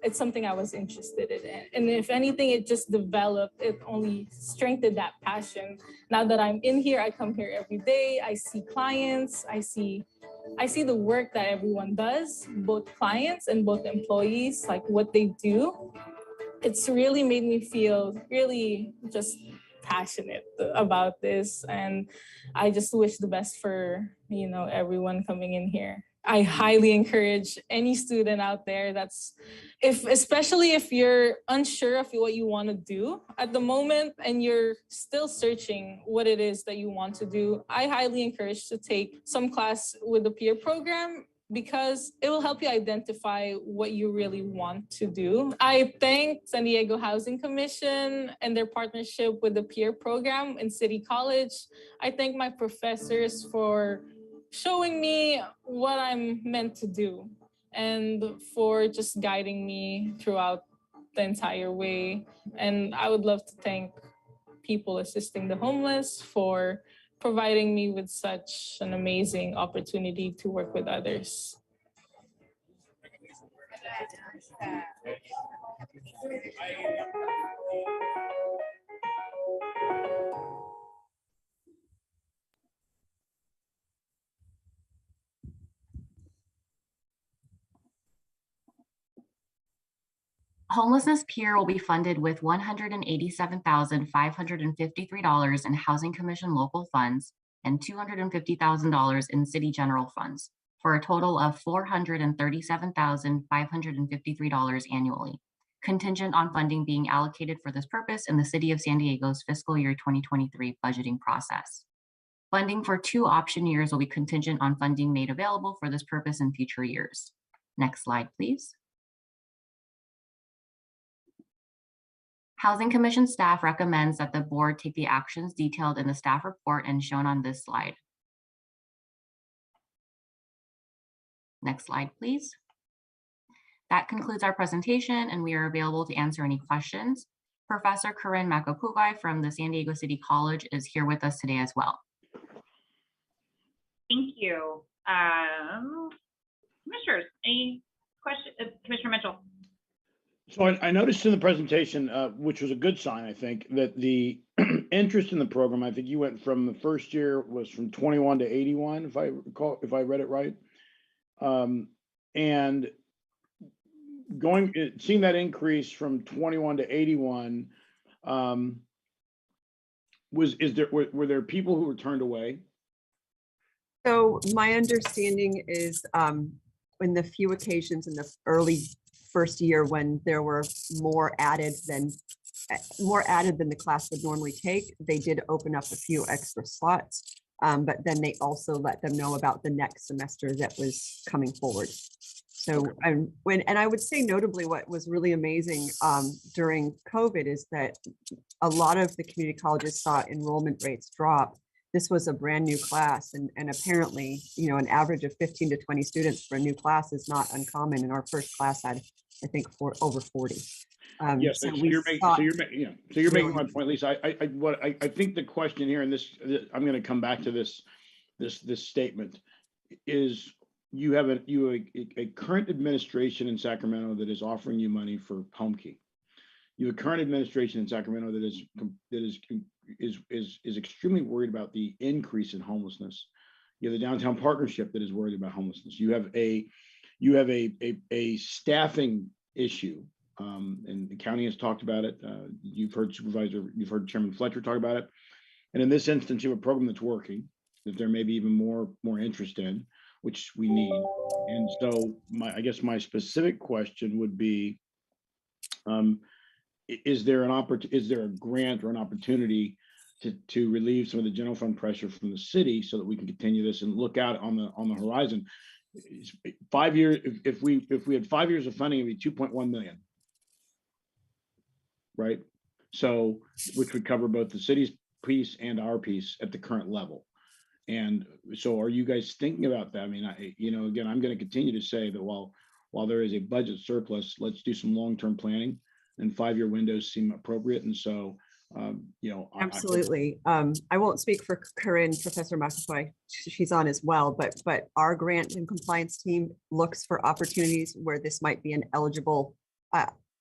I was interested in. And if anything, it just developed, it only strengthened that passion. Now that I'm in here, I come here every day. I see clients, I see the work that everyone does, both clients and both employees, like what they do. It's really made me feel really just passionate about this. And I just wish the best for, everyone coming in here. I highly encourage any student out there especially if you're unsure of what you want to do at the moment and you're still searching what it is that you want to do, I highly encourage to take some class with the peer program because it will help you identify what you really want to do. I thank San Diego Housing Commission and their partnership with the peer program in City College. I thank my professors for showing me what I'm meant to do and for just guiding me throughout the entire way. And I would love to thank people assisting the homeless for providing me with such an amazing opportunity to work with others. Homelessness Peer will be funded with $187,553 in Housing Commission local funds and $250,000 in city general funds, for a total of $437,553 annually, contingent on funding being allocated for this purpose in the City of San Diego's fiscal year 2023 budgeting process. Funding for 2 option years will be contingent on funding made available for this purpose in future years. Next slide, please. Housing Commission staff recommends that the board take the actions detailed in the staff report and shown on this slide. Next slide, please. That concludes our presentation, and we are available to answer any questions. Professor Corinne Makopuvai from the San Diego City College is here with us today as well. Thank you. Commissioners, any questions? Commissioner Mitchell. So I noticed in the presentation, which was a good sign, I think, that the interest in the program, I think you went from the first year was from 21 to 81, if I recall, if I read it right. And seeing that increase from 21 to 81, were there people who were turned away? So my understanding is in the few occasions in the early first year when there were more added than the class would normally take, they did open up a few extra slots, but then they also let them know about the next semester that was coming forward. So and I would say notably what was really amazing during COVID is that a lot of the community colleges saw enrollment rates drop. This was a brand new class, and apparently, an average of 15 to 20 students for a new class is not uncommon. And our first class had, I think, over 40. Yes, So so we you're making, sought so you're making, yeah, so you're making really- my point, Lisa. I think the question here, and I'm going to come back to this statement, is you have a current administration in Sacramento that is offering you money for HomeKey. You have a current administration in Sacramento that is extremely worried about the increase in homelessness. You have the downtown partnership that is worried about homelessness. You have a staffing issue. And the county has talked about it. You've heard Chairman Fletcher talk about it. And in this instance, you have a program that's working, that there may be even more interest in, which we need. And so I guess my specific question would be, is there a grant or an opportunity to relieve some of the general fund pressure from the city so that we can continue this and look out on the horizon? 5 years, if we had 5 years of funding, it'd be 2.1 million. Right? So, which would cover both the city's piece and our piece at the current level. And so are you guys thinking about that? I mean, again, I'm going to continue to say that while there is a budget surplus, let's do some long-term planning, and 5-year windows seem appropriate. And so, absolutely. I won't speak for Corinne, Professor McAvoy, she's on as well, but our grant and compliance team looks for opportunities where this might be an eligible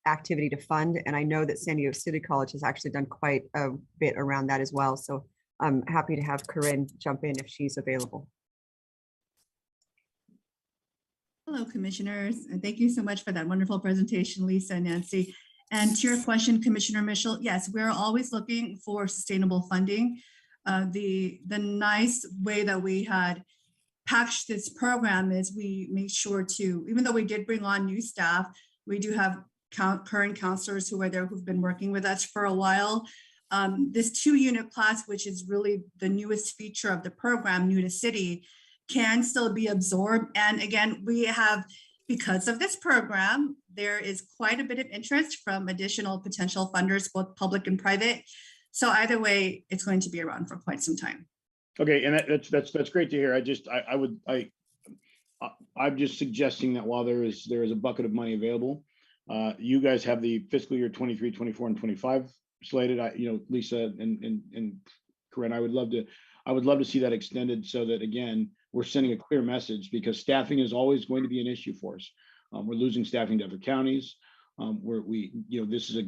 activity to fund. And I know that San Diego City College has actually done quite a bit around that as well. So I'm happy to have Corinne jump in if she's available. Hello, commissioners, and thank you so much for that wonderful presentation, Lisa and Nancy. And to your question, Commissioner Mitchell, yes, we're always looking for sustainable funding. The nice way that we had packaged this program is we made sure to, even though we did bring on new staff, we do have current counselors who are there who've been working with us for a while. This 2-unit class, which is really the newest feature of the program, new to city, can still be absorbed. And again, we have, because of this program, there is quite a bit of interest from additional potential funders, both public and private. So either way, it's going to be around for quite some time. Okay, and that's great to hear. I'm just suggesting that while there is a bucket of money available, you guys have the fiscal year 23, 24, and 25 slated. Lisa and Corinne, I would love to see that extended so that, again, we're sending a clear message, because staffing is always going to be an issue for us. We're losing staffing to other counties. This is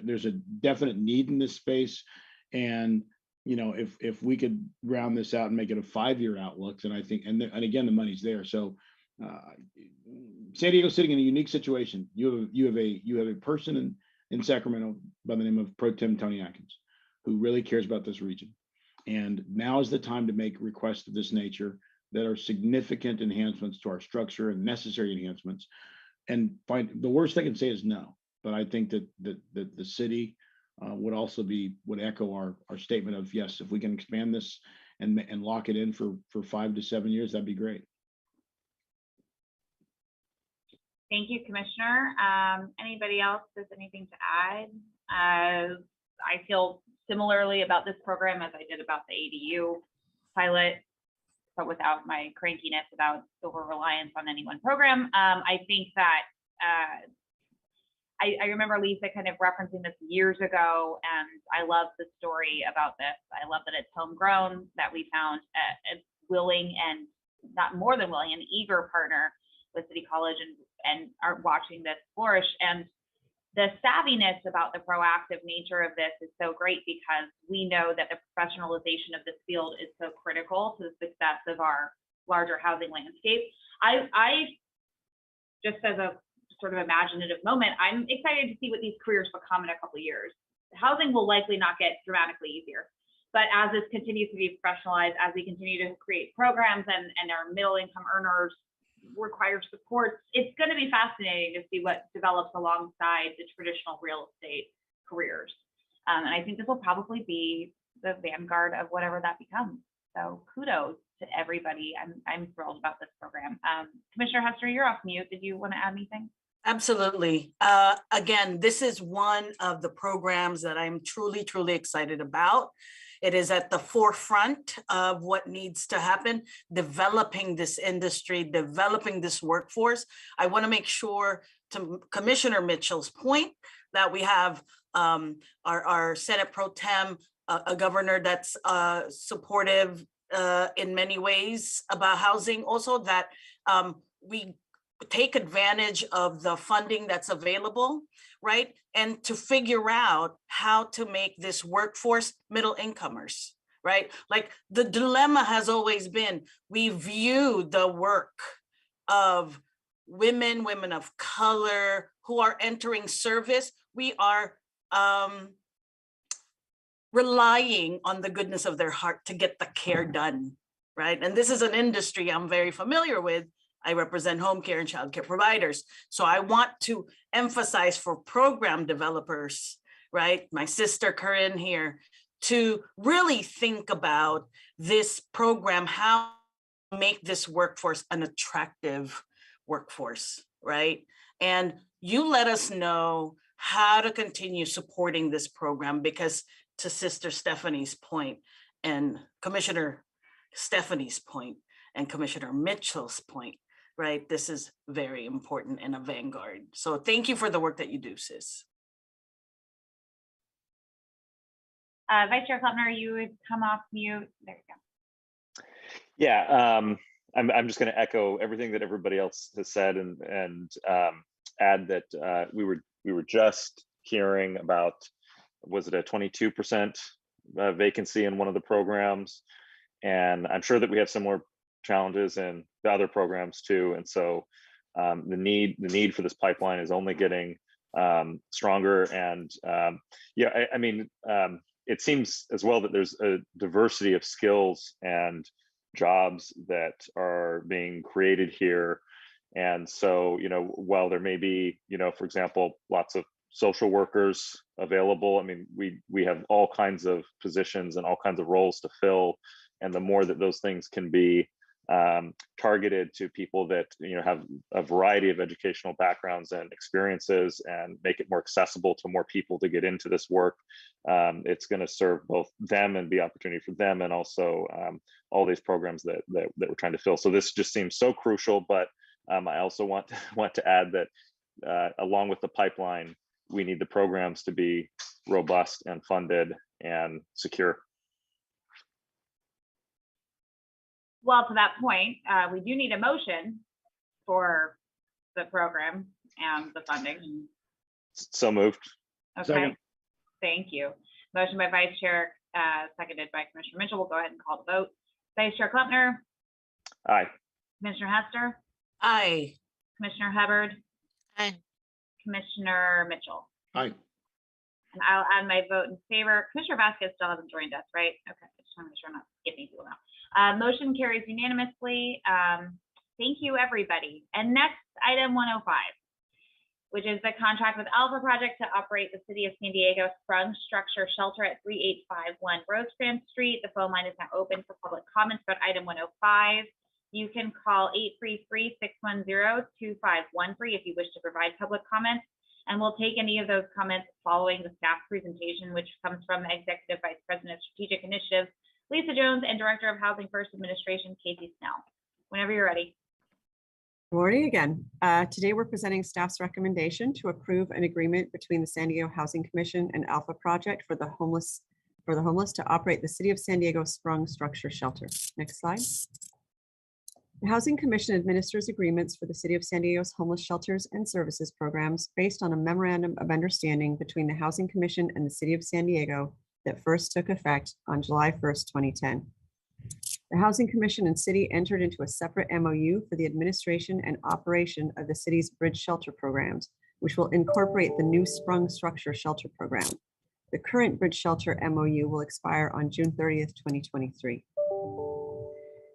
there's a definite need in this space. And, if we could round this out and make it a 5-year outlook, then I think, and again, the money's there. So San Diego's sitting in a unique situation. You have a person in Sacramento by the name of Pro Tem Tony Atkins, who really cares about this region. And now is the time to make requests of this nature that are significant enhancements to our structure and necessary enhancements. And the worst I can say is no. But I think that the city would echo our statement of, yes, if we can expand this and lock it in for 5 to 7 years, that'd be great. Thank you, Commissioner. Anybody else has anything to add? I feel similarly about this program as I did about the ADU pilot, but without my crankiness about over-reliance on any one program. I think that I remember Lisa kind of referencing this years ago, and I love the story about this. I love that it's homegrown, that we found a willing and not more than willing, an eager partner with City College and are watching this flourish. And the savviness about the proactive nature of this is so great, because we know that the professionalization of this field is so critical to the success of our larger housing landscape. I just, as a sort of imaginative moment, I'm excited to see what these careers become in a couple of years. Housing will likely not get dramatically easier, but as this continues to be professionalized, as we continue to create programs and our middle income earners require support, it's going to be fascinating to see what develops alongside the traditional real estate careers. And I think this will probably be the vanguard of whatever that becomes. So kudos to everybody. I'm thrilled about this program. Commissioner Hester, you're off mute. Did you want to add anything? Absolutely. Again, this is one of the programs that I'm truly, truly excited about. It is at the forefront of what needs to happen, developing this industry, developing this workforce. I want to make sure to Commissioner Mitchell's point, that we have our Senate Pro Tem, a governor that's supportive in many ways about housing, also that we take advantage of the funding that's available, right? And to figure out how to make this workforce middle incomers, right? Like the dilemma has always been, we view the work of women of color who are entering service, we are relying on the goodness of their heart to get the care done, right? And this is an industry I'm very familiar with. I represent home care and childcare providers. So I want to emphasize for program developers, right? My sister Corinne here, to really think about this program, how to make this workforce an attractive workforce, right? And you let us know how to continue supporting this program, because to Sister Stephanie's point and Commissioner Stephanie's point and Commissioner Mitchell's point, right? This is very important and a vanguard. So thank you for the work that you do, sis. Vice Chair Klempner, you would come off mute. There you go. Yeah, I'm just going to echo everything that everybody else has said, and add that we were just hearing about, was it a 22% vacancy in one of the programs, and I'm sure that we have similar challenges in the other programs too. And so the need for this pipeline is only getting stronger. And yeah, I mean, it seems as well that there's a diversity of skills and jobs that are being created here. And so, you know, while there may be, you know, for example, lots of social workers available, I mean, we have all kinds of positions and all kinds of roles to fill. And the more that those things can be targeted to people that, you know, have a variety of educational backgrounds and experiences, and make it more accessible to more people to get into this work, it's going to serve both them and be opportunity for them, and also all these programs that we're trying to fill. So this just seems so crucial. But I also want to add that along with the pipeline, we need the programs to be robust and funded and secure. Well, to that point, we do need a motion for the program and the funding. So moved. Okay. Second. Thank you. Motion by Vice Chair, seconded by Commissioner Mitchell. We'll go ahead and call the vote. Vice Chair Klempner. Aye. Commissioner Hester. Aye. Commissioner Hubbard. Aye. Commissioner Mitchell. Aye. And I'll add my vote in favor. Commissioner Vasquez still hasn't joined us, right? Okay, I just want to make sure I'm not skipping people now. Motion carries unanimously. Thank you, everybody. And next, item 105, which is the contract with Alpha Project to operate the City of San Diego sprung structure shelter at 3851 Rosecrans Street. The phone line is now open for public comments about item 105. You can call 833-610-2513 if you wish to provide public comments, and we'll take any of those comments following the staff presentation, which comes from Executive Vice President of Strategic Initiatives, Lisa Jones, and Director of Housing First Administration, Casey Snell. Whenever you're ready. Good morning again. Today we're presenting staff's recommendation to approve an agreement between the San Diego Housing Commission and Alpha Project for the homeless to operate the City of San Diego sprung structure shelter. Next slide. The Housing Commission administers agreements for the City of San Diego's homeless shelters and services programs based on a memorandum of understanding between the Housing Commission and the City of San Diego that first took effect on July 1st, 2010. The Housing Commission and City entered into a separate MOU for the administration and operation of the city's bridge shelter programs, which will incorporate the new sprung structure shelter program. The current bridge shelter MOU will expire on June 30th, 2023.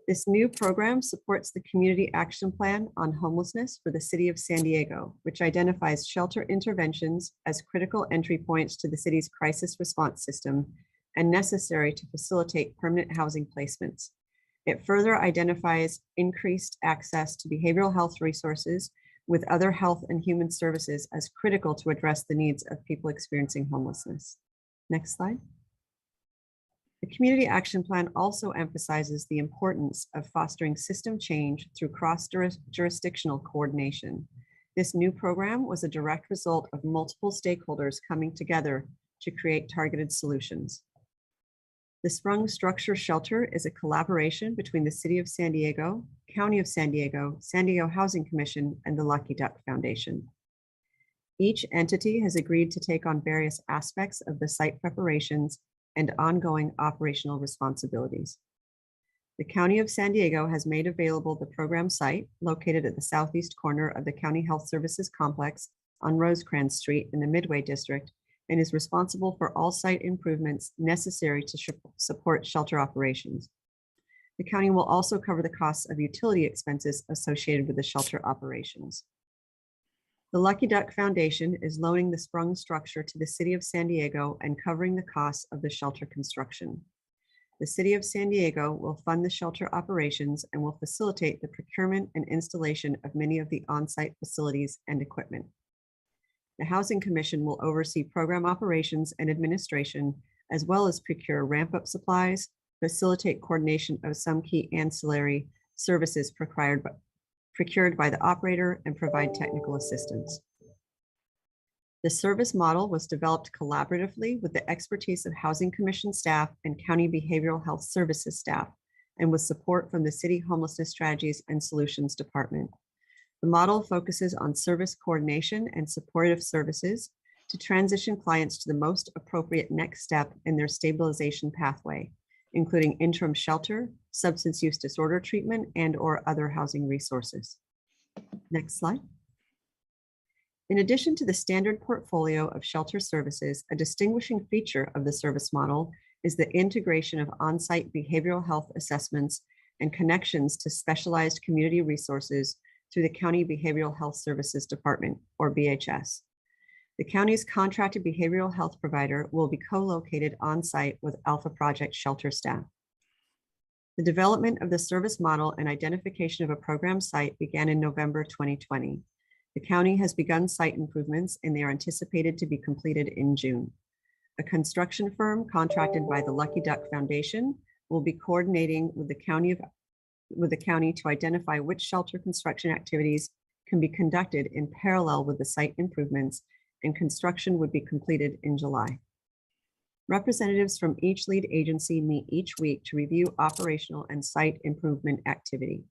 This new program supports the Community Action Plan on Homelessness for the City of San Diego, which identifies shelter interventions as critical entry points to the city's crisis response system and necessary to facilitate permanent housing placements. It further identifies increased access to behavioral health resources with other health and human services as critical to address the needs of people experiencing homelessness. Next slide. The Community Action Plan also emphasizes the importance of fostering system change through cross-jurisdictional coordination. This new program was a direct result of multiple stakeholders coming together to create targeted solutions. The Sprung Structure Shelter is a collaboration between the City of San Diego, County of San Diego Housing Commission, and the Lucky Duck Foundation. Each entity has agreed to take on various aspects of the site preparations and ongoing operational responsibilities. The County of San Diego has made available the program site located at the southeast corner of the County Health Services Complex on Rosecrans Street in the Midway District and is responsible for all site improvements necessary to support shelter operations. The county will also cover the costs of utility expenses associated with the shelter operations. The Lucky Duck Foundation is loaning the sprung structure to the City of San Diego and covering the costs of the shelter construction. The City of San Diego will fund the shelter operations and will facilitate the procurement and installation of many of the on-site facilities and equipment. The Housing Commission will oversee program operations and administration, as well as procure ramp-up supplies, facilitate coordination of some key ancillary services procured by the operator, and provide technical assistance. The service model was developed collaboratively with the expertise of Housing Commission staff and County Behavioral Health Services staff, and with support from the City Homelessness Strategies and Solutions Department. The model focuses on service coordination and supportive services to transition clients to the most appropriate next step in their stabilization pathway, including interim shelter, substance use disorder treatment, and/or other housing resources. Next slide. In addition to the standard portfolio of shelter services, a distinguishing feature of the service model is the integration of on-site behavioral health assessments and connections to specialized community resources through the County Behavioral Health Services Department, or BHS. The county's contracted behavioral health provider will be co-located on-site with Alpha Project shelter staff. The development of the service model and identification of a program site began in November 2020. The county has begun site improvements and they are anticipated to be completed in June. A construction firm contracted by the Lucky Duck Foundation will be coordinating with the county to identify which shelter construction activities can be conducted in parallel with the site improvements, and construction would be completed in July. Representatives from each lead agency meet each week to review operational and site improvement activity.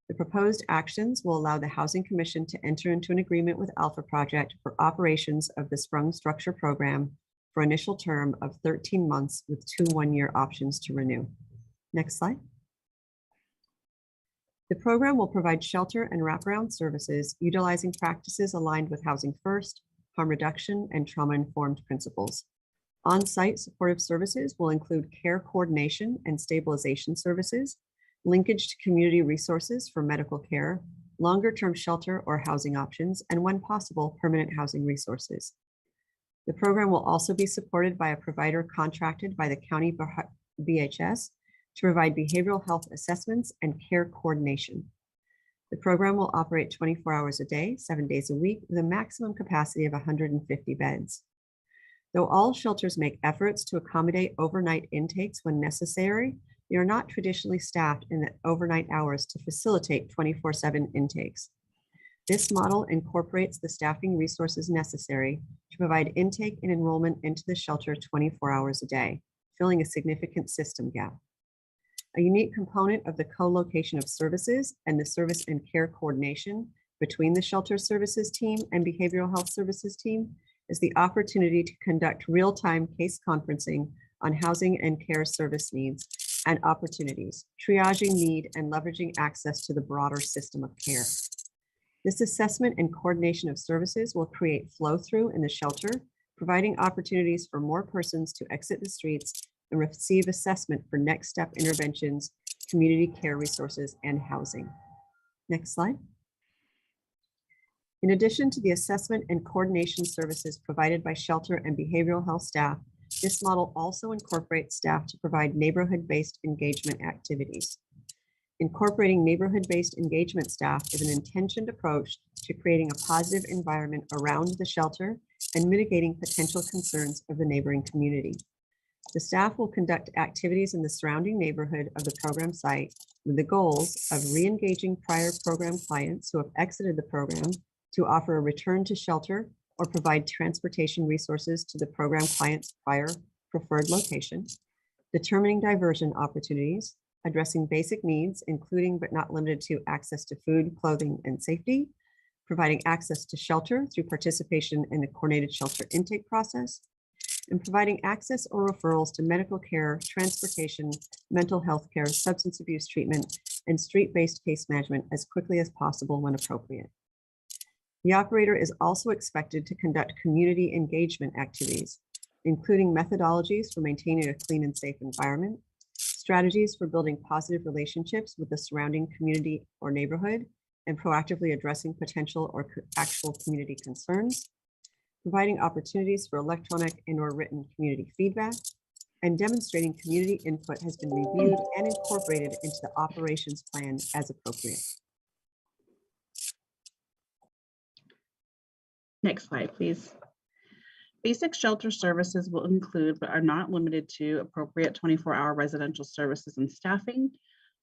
The proposed actions will allow the Housing Commission to enter into an agreement with Alpha Project for operations of the Sprung Structure Program for initial term of 13 months with 2 one-year options to renew. Next slide. The program will provide shelter and wraparound services utilizing practices aligned with Housing First, harm reduction, and trauma-informed principles. On-site supportive services will include care coordination and stabilization services, linkage to community resources for medical care, longer-term shelter or housing options, and when possible, permanent housing resources. The program will also be supported by a provider contracted by the county BHS to provide behavioral health assessments and care coordination. The program will operate 24 hours a day, 7 days a week, with a maximum capacity of 150 beds. Though all shelters make efforts to accommodate overnight intakes when necessary, they are not traditionally staffed in the overnight hours to facilitate 24/7 intakes. This model incorporates the staffing resources necessary to provide intake and enrollment into the shelter 24 hours a day, filling a significant system gap. A unique component of the co-location of services and the service and care coordination between the shelter services team and behavioral health services team is the opportunity to conduct real-time case conferencing on housing and care service needs and opportunities, triaging need and leveraging access to the broader system of care. This assessment and coordination of services will create flow-through in the shelter, providing opportunities for more persons to exit the streets and receive assessment for next step interventions, community care resources, and housing. Next slide. In addition to the assessment and coordination services provided by shelter and behavioral health staff, this model also incorporates staff to provide neighborhood-based engagement activities. Incorporating neighborhood-based engagement staff is an intentioned approach to creating a positive environment around the shelter and mitigating potential concerns of the neighboring community. The staff will conduct activities in the surrounding neighborhood of the program site with the goals of re-engaging prior program clients who have exited the program, to offer a return to shelter or provide transportation resources to the program client's prior preferred location, determining diversion opportunities, addressing basic needs, including but not limited to access to food, clothing, and safety, providing access to shelter through participation in the coordinated shelter intake process, and providing access or referrals to medical care, transportation, mental health care, substance abuse treatment, and street-based case management as quickly as possible when appropriate. The operator is also expected to conduct community engagement activities, including methodologies for maintaining a clean and safe environment, strategies for building positive relationships with the surrounding community or neighborhood, and proactively addressing potential or actual community concerns, providing opportunities for electronic and/or written community feedback, and demonstrating community input has been reviewed and incorporated into the operations plan as appropriate. Next slide, please. Basic shelter services will include, but are not limited to, appropriate 24-hour residential services and staffing,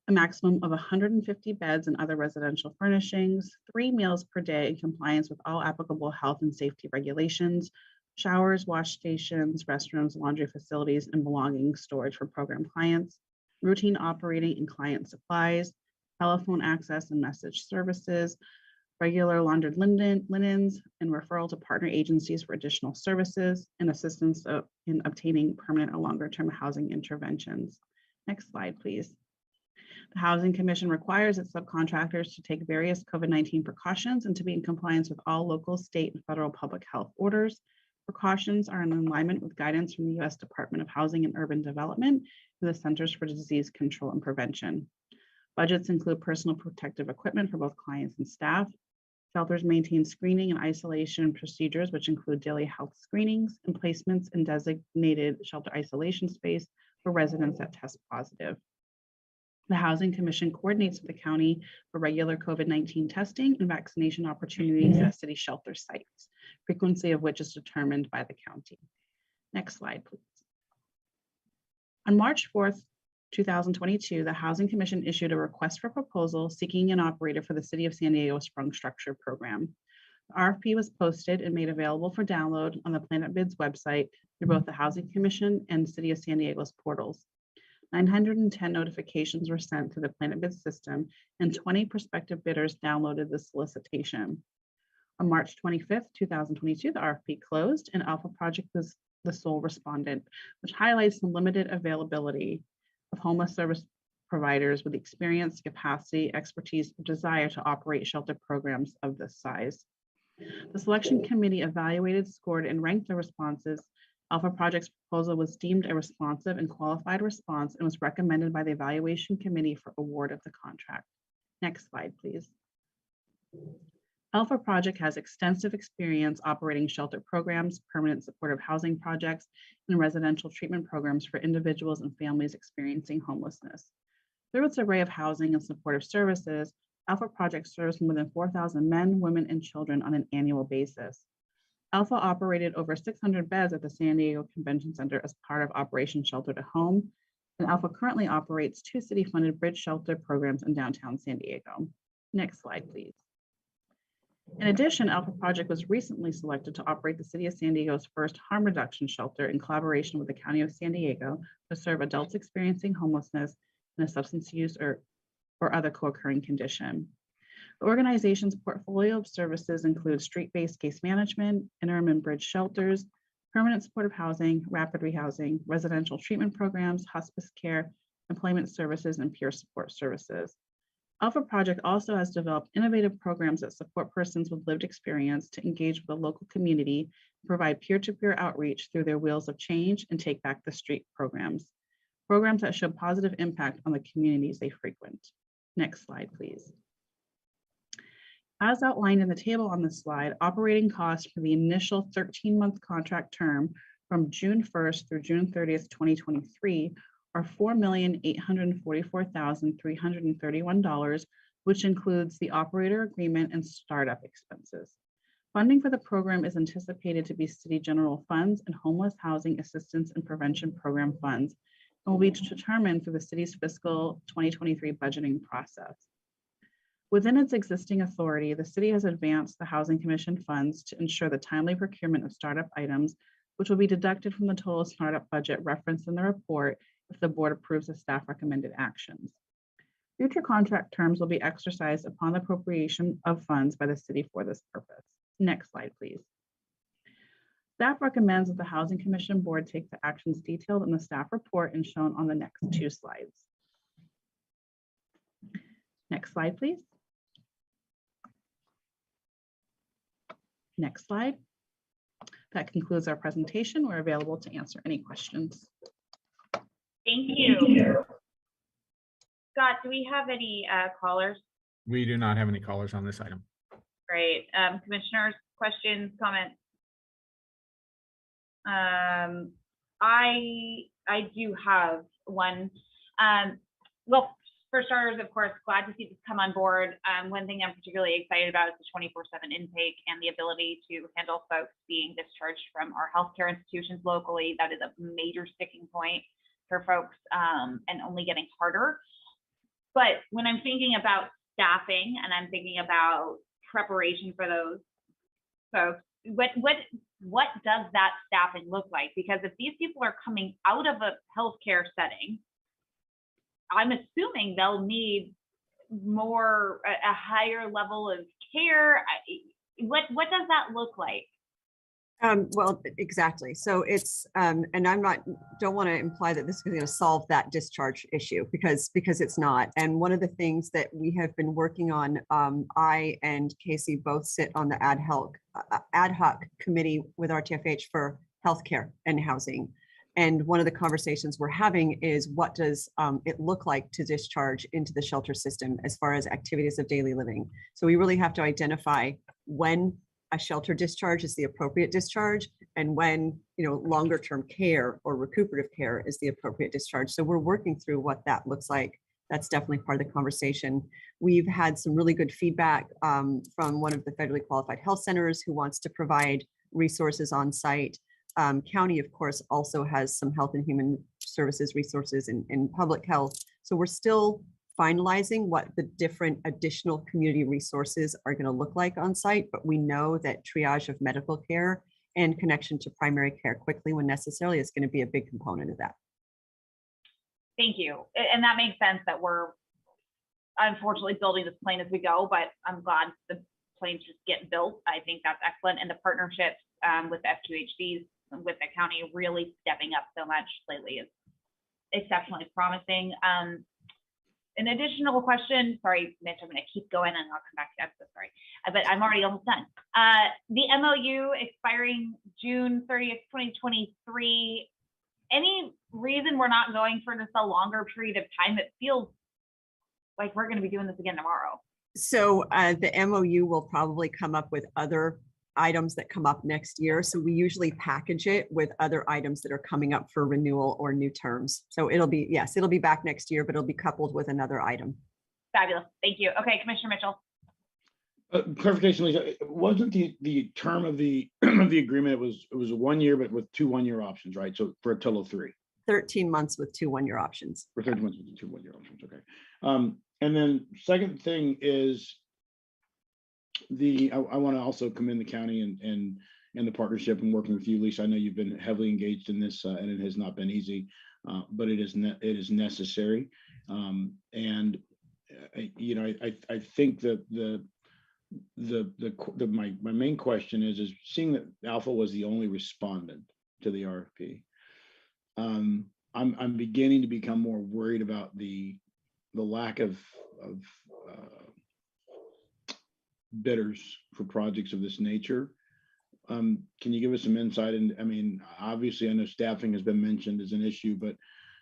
a maximum of 150 beds and other residential furnishings, 3 meals per day in compliance with all applicable health and safety regulations, showers, wash stations, restrooms, laundry facilities, and belongings storage for program clients, routine operating and client supplies, telephone access and message services, regular laundered linens, and referral to partner agencies for additional services, and assistance in obtaining permanent or longer-term housing interventions. Next slide, please. The Housing Commission requires its subcontractors to take various COVID-19 precautions and to be in compliance with all local, state, and federal public health orders. Precautions are in alignment with guidance from the U.S. Department of Housing and Urban Development and the Centers for Disease Control and Prevention. Budgets include personal protective equipment for both clients and staff. Shelters maintain screening and isolation procedures, which include daily health screenings and placements in designated shelter isolation space for residents that test positive. The Housing Commission coordinates with the county for regular COVID-19 testing and vaccination opportunities at city shelter sites, frequency of which is determined by the county. Next slide, please. On March 4th, 2022, the Housing Commission issued a request for proposal seeking an operator for the City of San Diego Sprung Structure Program. The RFP was posted and made available for download on the Planet Bids website through both the Housing Commission and City of San Diego's portals. 910 notifications were sent to the Planet Bids system, and 20 prospective bidders downloaded the solicitation. On March 25th, 2022, the RFP closed and Alpha Project was the sole respondent, which highlights the limited availability of homeless service providers with experience, capacity, expertise, or desire to operate shelter programs of this size. The selection committee evaluated, scored, and ranked the responses. Alpha Project's proposal was deemed a responsive and qualified response and was recommended by the evaluation committee for award of the contract. Next slide, please. Alpha Project has extensive experience operating shelter programs, permanent supportive housing projects, and residential treatment programs for individuals and families experiencing homelessness. Through its array of housing and supportive services, Alpha Project serves more than 4,000 men, women, and children on an annual basis. Alpha operated over 600 beds at the San Diego Convention Center as part of Operation Shelter to Home, and Alpha currently operates 2 city-funded bridge shelter programs in downtown San Diego. Next slide, please. In addition, Alpha Project was recently selected to operate the City of San Diego's first harm reduction shelter in collaboration with the County of San Diego to serve adults experiencing homelessness and a substance use or other co-occurring condition. The organization's portfolio of services includes street-based case management, interim and bridge shelters, permanent supportive housing, rapid rehousing, residential treatment programs, hospice care, employment services, and peer support services. Alpha Project also has developed innovative programs that support persons with lived experience to engage with the local community and provide peer-to-peer outreach through their Wheels of Change and Take Back the Street programs that show positive impact on the communities they frequent. Next slide, please. As outlined in the table on this slide, operating costs for the initial 13-month contract term from June 1st through June 30th, 2023 are $4,844,331, which includes the operator agreement and startup expenses. Funding for the program is anticipated to be city general funds and homeless housing assistance and prevention program funds, and will be determined through the city's fiscal 2023 budgeting process. Within its existing authority, the city has advanced the Housing Commission funds to ensure the timely procurement of startup items, which will be deducted from the total startup budget referenced in the report if the board approves the staff recommended actions. Future contract terms will be exercised upon the appropriation of funds by the city for this purpose. Next slide, please. Staff recommends that the Housing Commission Board take the actions detailed in the staff report and shown on the next 2 slides. Next slide, please. Next slide. That concludes our presentation. We're available to answer any questions. Thank you. Scott, do we have any callers? We do not have any callers on this item. Great. Commissioners, questions, comments? I do have one. Well, for starters, of course, glad to see this come on board. One thing I'm particularly excited about is the 24/7 intake and the ability to handle folks being discharged from our healthcare institutions locally. That is a major sticking point for folks and only getting harder. But when I'm thinking about staffing and I'm thinking about preparation for those folks, what does that staffing look like? Because if these people are coming out of a healthcare setting, I'm assuming they'll need more, a higher level of care. What does that look like? Well, exactly. So it's, and don't want to imply that this is going to solve that discharge issue because it's not. And one of the things that we have been working on, I and Casey both sit on the ad hoc committee with RTFH for healthcare and housing. And one of the conversations we're having is what does it look like to discharge into the shelter system as far as activities of daily living. So we really have to identify when a shelter discharge is the appropriate discharge and when, longer term care or recuperative care is the appropriate discharge. So we're working through what that looks like. That's definitely part of the conversation. We've had some really good feedback from one of the federally qualified health centers who wants to provide resources on site. County, of course, also has some health and human services resources in public health. So we're still finalizing what the different additional community resources are going to look like on site, but we know that triage of medical care and connection to primary care quickly when necessary is going to be a big component of that. Thank you. And that makes sense that we're unfortunately building this plane as we go, but I'm glad the plane's just getting built. I think that's excellent. And the partnerships with FQHCs, with the county really stepping up so much lately is exceptionally promising. An additional question, sorry, Mitch, I'm going to keep going and I'll come back to that. So sorry, but I'm already almost done. The MOU expiring June 30th, 2023. Any reason we're not going for just a longer period of time? It feels like we're going to be doing this again tomorrow. So the MOU will probably come up with other items that come up next year. So we usually package it with other items that are coming up for renewal or new terms. So it'll be, yes, it'll be back next year, but it'll be coupled with another item. Fabulous. Thank you. Okay, Commissioner Mitchell. Clarification, Lisa, wasn't the term of the the agreement, it was a 1 year, but with 2 1-year options, right? So for a total of 3. 13 months with 2 1-year options. For 13 months with 2 1-year options, okay. And then second thing is I want to also commend the county and the partnership and working with you, Lisa. I know you've been heavily engaged in this and it has not been easy, but it is necessary. And I think that my main question is seeing that Alpha was the only respondent to the RFP. I'm beginning to become more worried about the lack of bidders for projects of this nature. Can you give us some insight? And I mean, obviously, I know staffing has been mentioned as an issue, but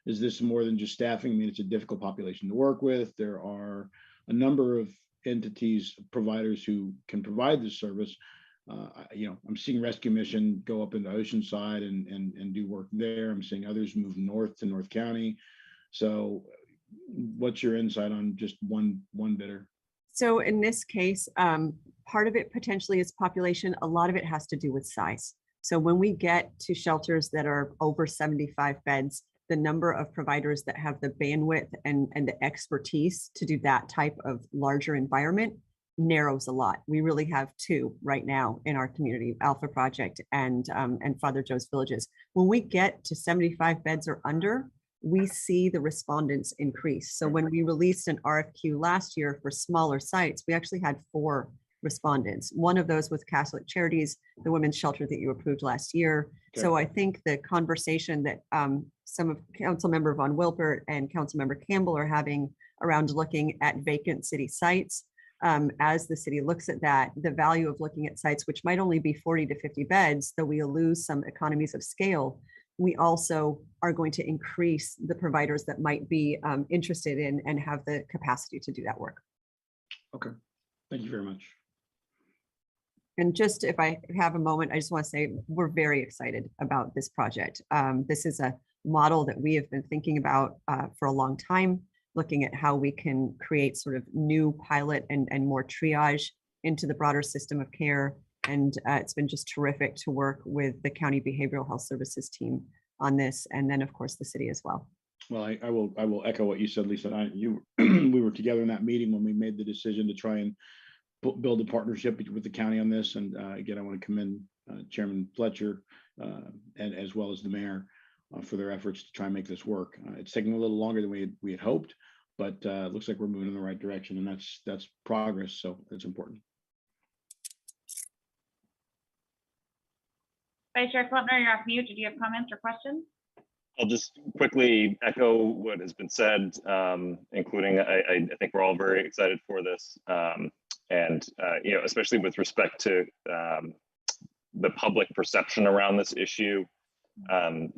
is this more than just staffing? I mean, it's a difficult population to work with. There are a number of entities, providers who can provide this service. I'm seeing Rescue Mission go up into Oceanside and do work there. I'm seeing others move north to North County. So what's your insight on just one bidder? So in this case, part of it potentially is population. A lot of it has to do with size. So when we get to shelters that are over 75 beds, the number of providers that have the bandwidth and the expertise to do that type of larger environment narrows a lot. We really have two right now in our community, Alpha Project and Father Joe's Villages. When we get to 75 beds or under, we see the respondents increase. So when we released an RFQ last year for smaller sites, we actually had 4 respondents. One of those was Catholic Charities, the women's shelter that you approved last year. Okay. So I think the conversation that some of Councilmember Von Wilpert and Councilmember Campbell are having around looking at vacant city sites, as the city looks at that, the value of looking at sites which might only be 40 to 50 beds, though we lose some economies of scale, we also are going to increase the providers that might be interested in and have the capacity to do that work. Okay, thank you very much. And just if I have a moment, I just want to say we're very excited about this project. This is a model that we have been thinking about for a long time, looking at how we can create sort of new pilot and more triage into the broader system of care. And it's been just terrific to work with the County Behavioral Health Services team on this, and then of course the city as well. Well, I will echo what you said, Lisa. We were together in that meeting when we made the decision to try and build a partnership with the county on this. And again, I want to commend Chairman Fletcher and as well as the mayor for their efforts to try and make this work. It's taking a little longer than we had hoped, but it looks like we're moving in the right direction, and that's progress. So it's important. Vice Chair Klempner, you're off mute. Did you have comments or questions? I'll just quickly echo what has been said, including I think we're all very excited for this. And especially with respect to the public perception around this issue, I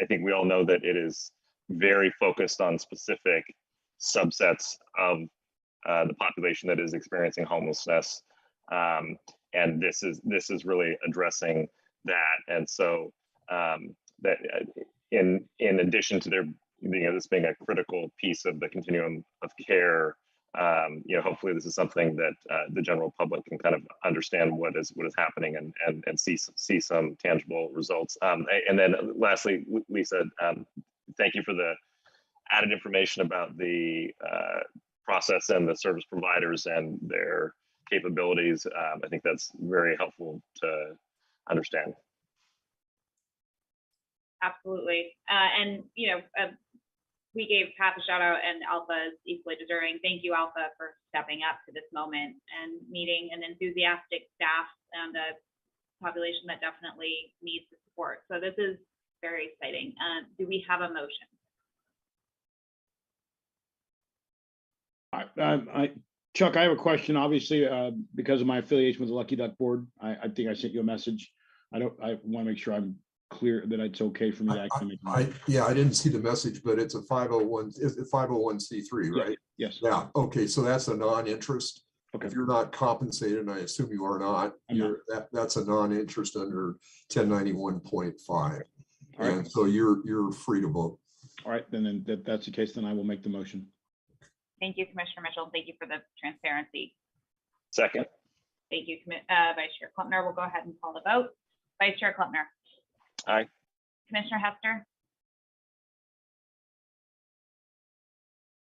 think we all know that it is very focused on specific subsets of the population that is experiencing homelessness, and this is really addressing that. And so that in addition to there, this being a critical piece of the continuum of care. Hopefully this is something that the general public can kind of understand what is happening and see some tangible results. And then lastly, Lisa, thank you for the added information about the process and the service providers and their capabilities. I think that's very helpful to understand. Absolutely. And we gave Pat a shout out, and Alpha is equally deserving. Thank you, Alpha, for stepping up to this moment and meeting an enthusiastic staff and a population that definitely needs the support. So this is very exciting. Do we have a motion? Chuck, I have a question. Obviously, because of my affiliation with the Lucky Duck Board, I think I sent you a message. I want to make sure I'm clear that it's okay for me to actually make. I didn't see the message, but it's a 501c3, right? Yes. Yeah. Okay. So that's a non-interest. Okay. If you're not compensated, and I assume you are not, that's a non-interest under 1091.5. And so you're free to vote. All right. Then that's the case. Then I will make the motion. Thank you, Commissioner Mitchell. Thank you for the transparency. Second. Thank you, Vice Chair Klempner. We'll go ahead and call the vote. Vice Chair Klempner. Aye. Commissioner Hester.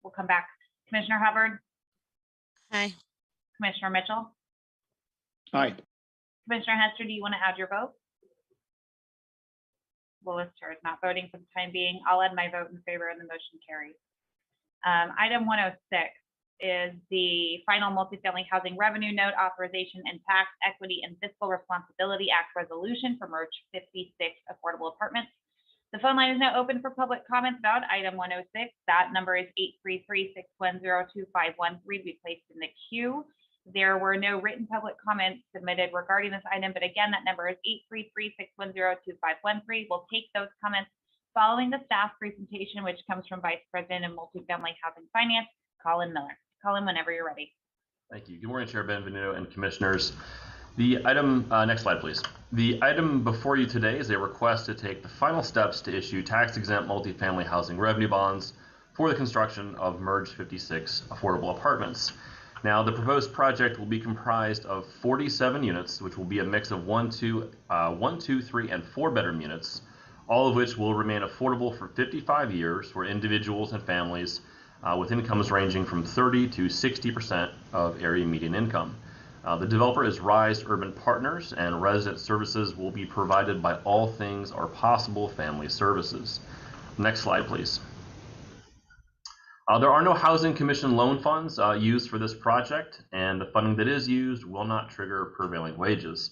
We'll come back. Commissioner Hubbard. Aye. Commissioner Mitchell. Aye. Commissioner Hester, do you want to add your vote? Willis Chair is not voting for the time being. I'll add my vote in favor and the motion carries. Item 106 is the final multifamily housing revenue note authorization and tax equity and fiscal responsibility act resolution for merge 56 affordable apartments. The phone line is now open for public comments about item 106. That number is 833-610-2513 to be placed in the queue. There were no written public comments submitted regarding this item, but again, that number is 833-610-2513. We'll take those comments following the staff presentation, which comes from Vice President of Multifamily Housing Finance, Colin Miller. Colin, whenever you're ready. Thank you. Good morning, Chair Benvenuto and commissioners. The item, next slide, please. The item before you today is a request to take the final steps to issue tax-exempt multifamily housing revenue bonds for the construction of merged 56 affordable apartments. Now, the proposed project will be comprised of 47 units, which will be a mix of 1, 2, 3, and 4 bedroom units, all of which will remain affordable for 55 years for individuals and families with incomes ranging from 30 to 60% of area median income. The developer is Rise Urban Partners, and resident services will be provided by All Things Are Possible Family Services. Next slide, please. There are no Housing Commission loan funds used for this project, and the funding that is used will not trigger prevailing wages.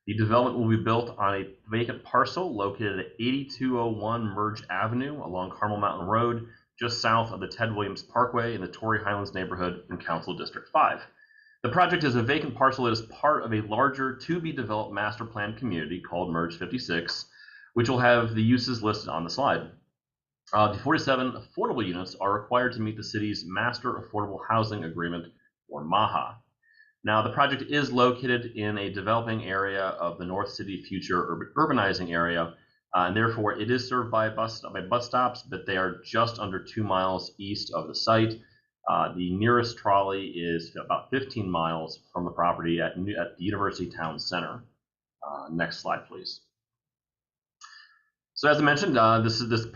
The development will be built on a vacant parcel located at 8201 Merge Avenue along Carmel Mountain Road, just south of the Ted Williams Parkway in the Torrey Highlands neighborhood in Council District 5. The project is a vacant parcel that is part of a larger to-be-developed master plan community called Merge 56, which will have the uses listed on the slide. The 47 affordable units are required to meet the city's Master Affordable Housing Agreement, or MAHA. Now, the project is located in a developing area of the North City Future urbanizing area, and therefore it is served by bus stops, but they are just under 2 miles east of the site. The nearest trolley is about 15 miles from the property at the University Town Center. Next slide, please. So as I mentioned, this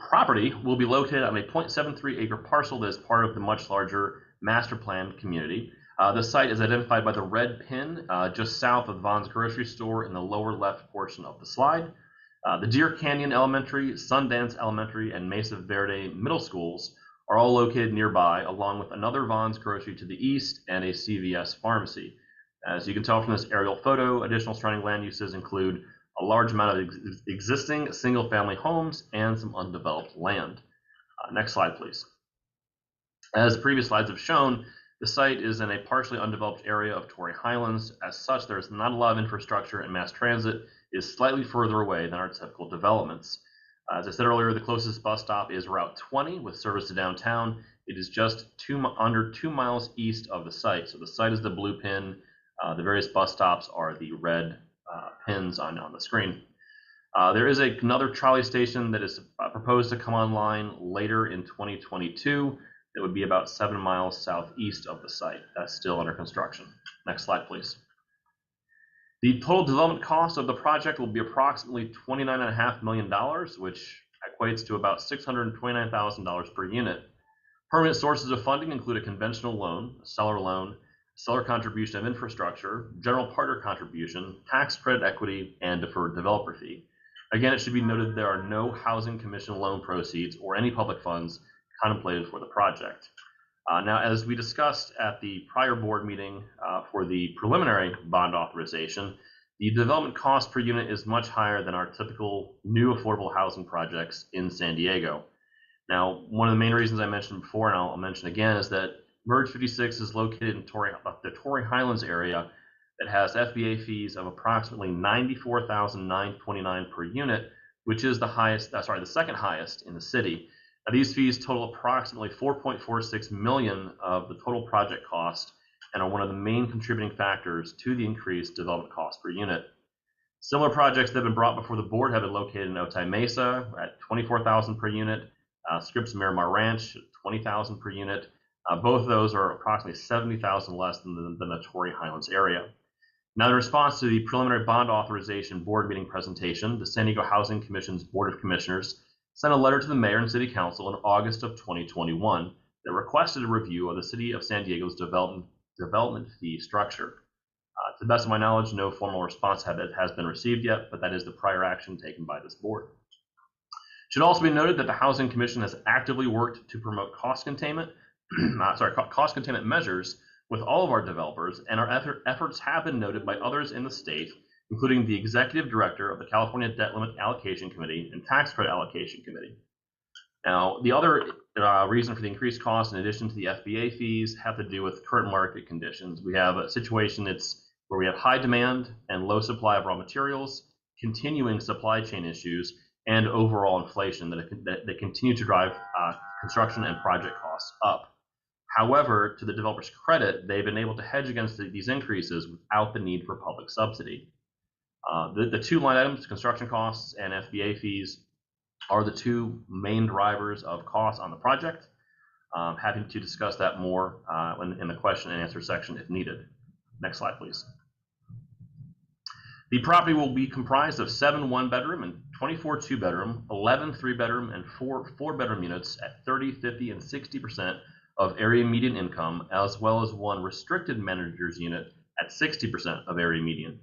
property will be located on a 0.73 acre parcel that is part of the much larger master plan community. The site is identified by the red pin just south of Vaughn's grocery store in the lower left portion of the slide. The Deer Canyon Elementary, Sundance Elementary, and Mesa Verde middle schools are all located nearby, along with another Vaughn's grocery to the east and a CVS pharmacy. As you can tell from this aerial photo, additional surrounding land uses include a large amount of existing single-family homes and some undeveloped land. Next slide, please. As the previous slides have shown, the site is in a partially undeveloped area of Torrey Highlands. As such, there's not a lot of infrastructure, and mass transit is slightly further away than our typical developments. As I said earlier, the closest bus stop is Route 20 with service to downtown. It is just under 2 miles east of the site. So the site is the blue pin. The various bus stops are the red pins on the screen. There is another trolley station that is proposed to come online later in 2022. That would be about 7 miles southeast of the site. That's still under construction. Next slide, please. The total development cost of the project will be approximately $29.5 million, which equates to about $629,000 per unit. Permanent sources of funding include a conventional loan, seller contribution of infrastructure, general partner contribution, tax credit equity, and deferred developer fee. Again, it should be noted there are no Housing Commission loan proceeds or any public funds contemplated for the project. Now, as we discussed at the prior board meeting for the preliminary bond authorization, the development cost per unit is much higher than our typical new affordable housing projects in San Diego. Now, one of the main reasons I mentioned before, and I'll mention again, is that Merge 56 is located in the Torrey Highlands area that has FBA fees of approximately $94,929 per unit, which is the second highest in the city. Now, these fees total approximately $4.46 million of the total project cost and are one of the main contributing factors to the increased development cost per unit. Similar projects that have been brought before the board have been located in Otay Mesa at $24,000 per unit, Scripps Miramar Ranch at $20,000 per unit. Both of those are approximately $70,000 less than the Torrey Highlands area. Now, in response to the preliminary bond authorization board meeting presentation, the San Diego Housing Commission's Board of Commissioners sent a letter to the mayor and city council in August of 2021 that requested a review of the city of San Diego's development fee structure. To the best of my knowledge, no formal response has been received yet, but that is the prior action taken by this board. It should also be noted that the Housing Commission has actively worked to promote cost containment measures with all of our developers, and our efforts have been noted by others in the state, including the executive director of the California Debt Limit Allocation Committee and Tax Credit Allocation Committee. Now, the other reason for the increased cost, in addition to the FBA fees, have to do with current market conditions. We have a situation where we have high demand and low supply of raw materials, continuing supply chain issues, and overall inflation that continue to drive construction and project costs up. However, to the developer's credit, they've been able to hedge against these increases without the need for public subsidy. The two line items, construction costs and FBA fees, are the two main drivers of costs on the project. Happy to discuss that more in the question and answer section if needed. Next slide, please. The property will be comprised of 7 one-bedroom and 24 two-bedroom, 11 three-bedroom, and 4 four-bedroom units at 30, 50, and 60% of area median income, as well as 1 restricted manager's unit at 60% of area median.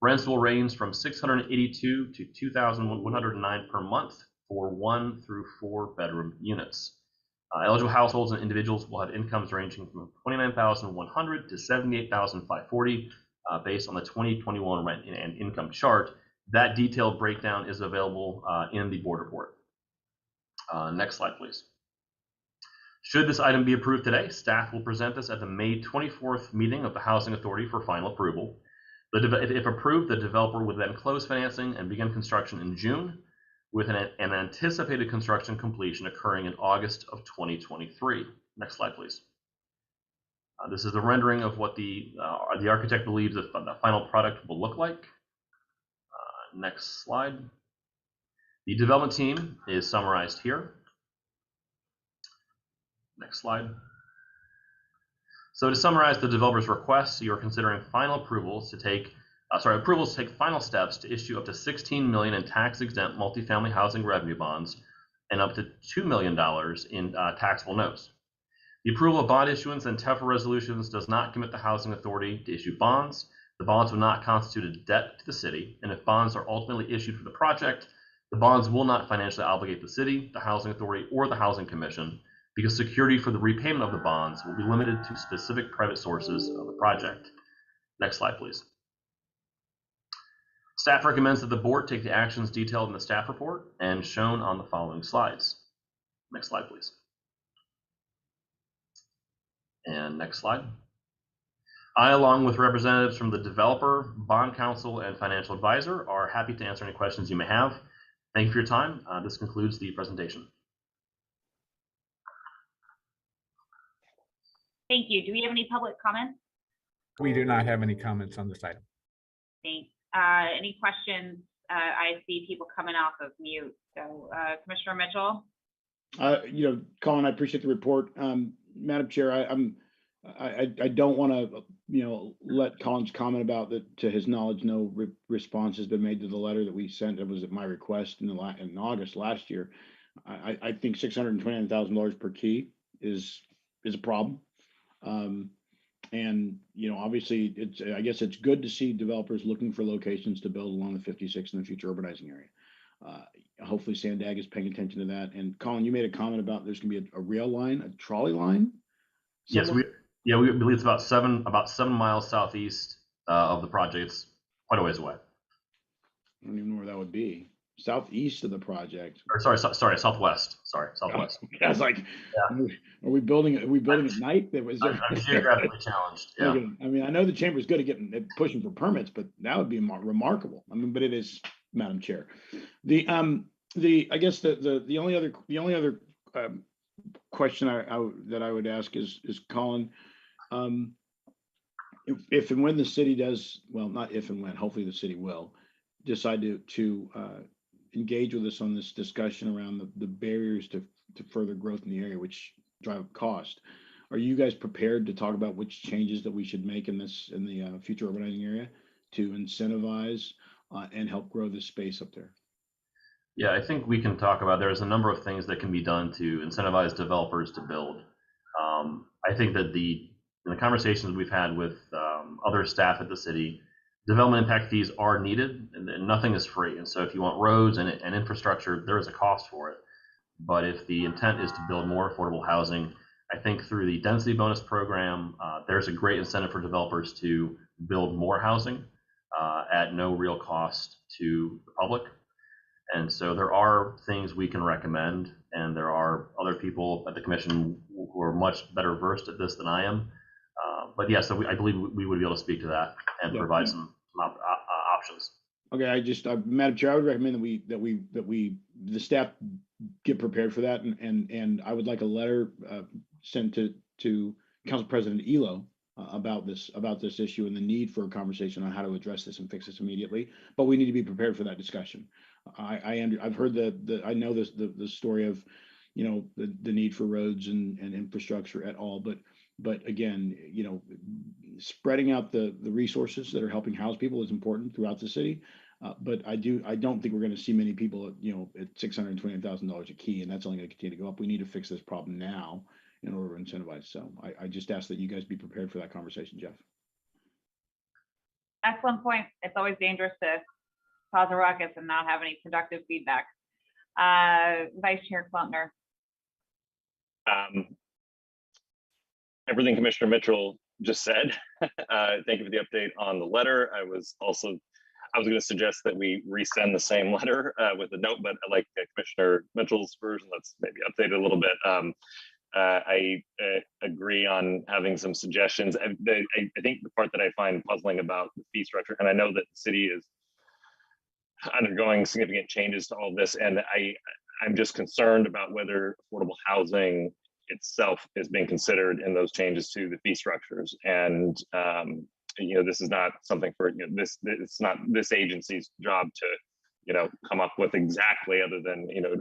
Rents will range from $682 to $2,109 per month for 1 through 4 bedroom units. Eligible households and individuals will have incomes ranging from $29,100 to $78,540 based on the 2021 rent and income chart. That detailed breakdown is available in the board report. Next slide, please. Should this item be approved today, staff will present this at the May 24th meeting of the Housing Authority for final approval. If approved, the developer would then close financing and begin construction in June, with an anticipated construction completion occurring in August of 2023. Next slide, please. This is the rendering of what the architect believes the final product will look like. Next slide. The development team is summarized here. Next slide. So to summarize the developer's request, you are considering final approvals to take final steps to issue up to $16 million in tax-exempt multifamily housing revenue bonds and up to $2 million in taxable notes. The approval of bond issuance and TEFRA resolutions does not commit the Housing Authority to issue bonds. The bonds will not constitute a debt to the city, and if bonds are ultimately issued for the project, the bonds will not financially obligate the city, the Housing Authority, or the Housing Commission, because security for the repayment of the bonds will be limited to specific private sources of the project. Next slide, please. Staff recommends that the board take the actions detailed in the staff report and shown on the following slides. Next slide, please. And next slide. I, along with representatives from the developer, bond counsel, and financial advisor, are happy to answer any questions you may have. Thank you for your time. This concludes the presentation. Thank you. Do we have any public comments? We do not have any comments on this item. Thanks. Any questions? I see people coming off of mute. So Commissioner Mitchell. Colin, I appreciate the report. Madam Chair, I don't want to, let Colin's comment about that. To his knowledge, no response has been made to the letter that we sent. It was at my request in August last year. I think $629,000 per key is a problem. And obviously I guess it's good to see developers looking for locations to build along the 56 in the future urbanizing area. Hopefully Sandag is paying attention to that. And Colin, you made a comment about there's gonna be a rail line, a trolley line. Yes, we believe it's about seven miles southeast of the project. It's quite a ways away. I don't even know where that would be. Southeast of the project. Or sorry, southwest. Sorry, southwest. I was like, yeah. Are we building at night? I'm geographically challenged. Yeah. I mean, I know the chamber's good at pushing for permits, but that would be remarkable. I mean, but it is, Madam Chair. I guess the only other question that I would ask is Colin, if and when the city does, well, not if and when, hopefully the city will decide to engage with us on this discussion around the barriers to further growth in the area, which drive up cost. Are you guys prepared to talk about which changes that we should make in the future urbanizing area to incentivize and help grow this space up there? Yeah, I think we can talk about, there's a number of things that can be done to incentivize developers to build. I think that in the conversations we've had with other staff at the city, development impact fees are needed, and nothing is free. And so if you want roads and infrastructure, there is a cost for it. But if the intent is to build more affordable housing, I think through the density bonus program, there's a great incentive for developers to build more housing at no real cost to the public. And so there are things we can recommend, and there are other people at the commission who are much better versed at this than I am. But yeah, so I believe we would be able to speak to that and provide some options. Okay, Madam Chair, I would recommend that the staff get prepared for that, and I would like a letter sent to Council President Elo about this issue and the need for a conversation on how to address this and fix this immediately. But we need to be prepared for that discussion. I've heard I know the story of you know, the need for roads and infrastructure at all. But again, you know, spreading out the resources that are helping house people is important throughout the city. But I don't think we're going to see many people at, you know, at $620,000 a key, and that's only going to continue to go up. We need to fix this problem now in order to incentivize. So I just ask that you guys be prepared for that conversation, Jeff. Excellent point. It's always dangerous to cause a ruckus and not have any productive feedback. Vice Chair Klempner. Everything Commissioner Mitchell just said. Thank you for the update on the letter. I was going to suggest that we resend the same letter with a note, but I like Commissioner Mitchell's version. Let's maybe update it a little bit. I agree on having some suggestions. I think the part that I find puzzling about the fee structure, and I know that the city is undergoing significant changes to all of this, and I'm just concerned about whether affordable housing itself is being considered in those changes to the fee structures. And you know, this is not something for, you know, it's not this agency's job to, you know, come up with exactly, other than, you know,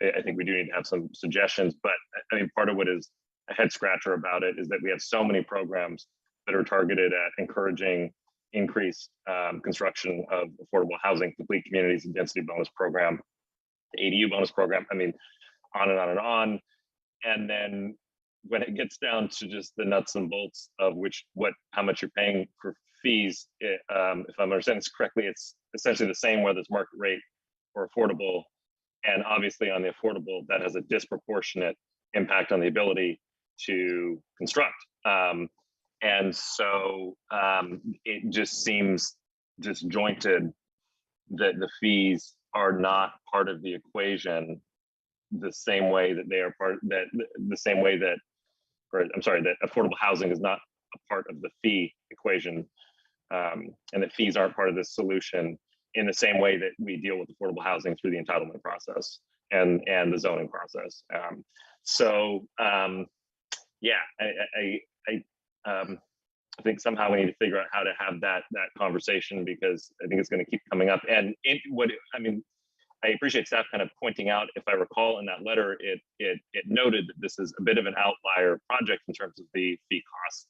I think we do need to have some suggestions. But I mean, part of what is a head scratcher about it is that we have so many programs that are targeted at encouraging increased construction of affordable housing, complete communities and density bonus program, the ADU bonus program. I mean, on and on and on. And then when it gets down to just the nuts and bolts of how much you're paying for fees, if I'm understanding this correctly, it's essentially the same whether it's market rate or affordable. And obviously on the affordable, that has a disproportionate impact on the ability to construct. And so it just seems disjointed that the fees are not part of the equation the same way that they are that affordable housing is not a part of the fee equation, and that fees aren't part of this solution in the same way that we deal with affordable housing through the entitlement process and the zoning process. Yeah, I think somehow we need to figure out how to have that conversation, because I think it's going to keep coming up. And I appreciate staff kind of pointing out, if I recall in that letter, it noted that this is a bit of an outlier project in terms of the fee costs.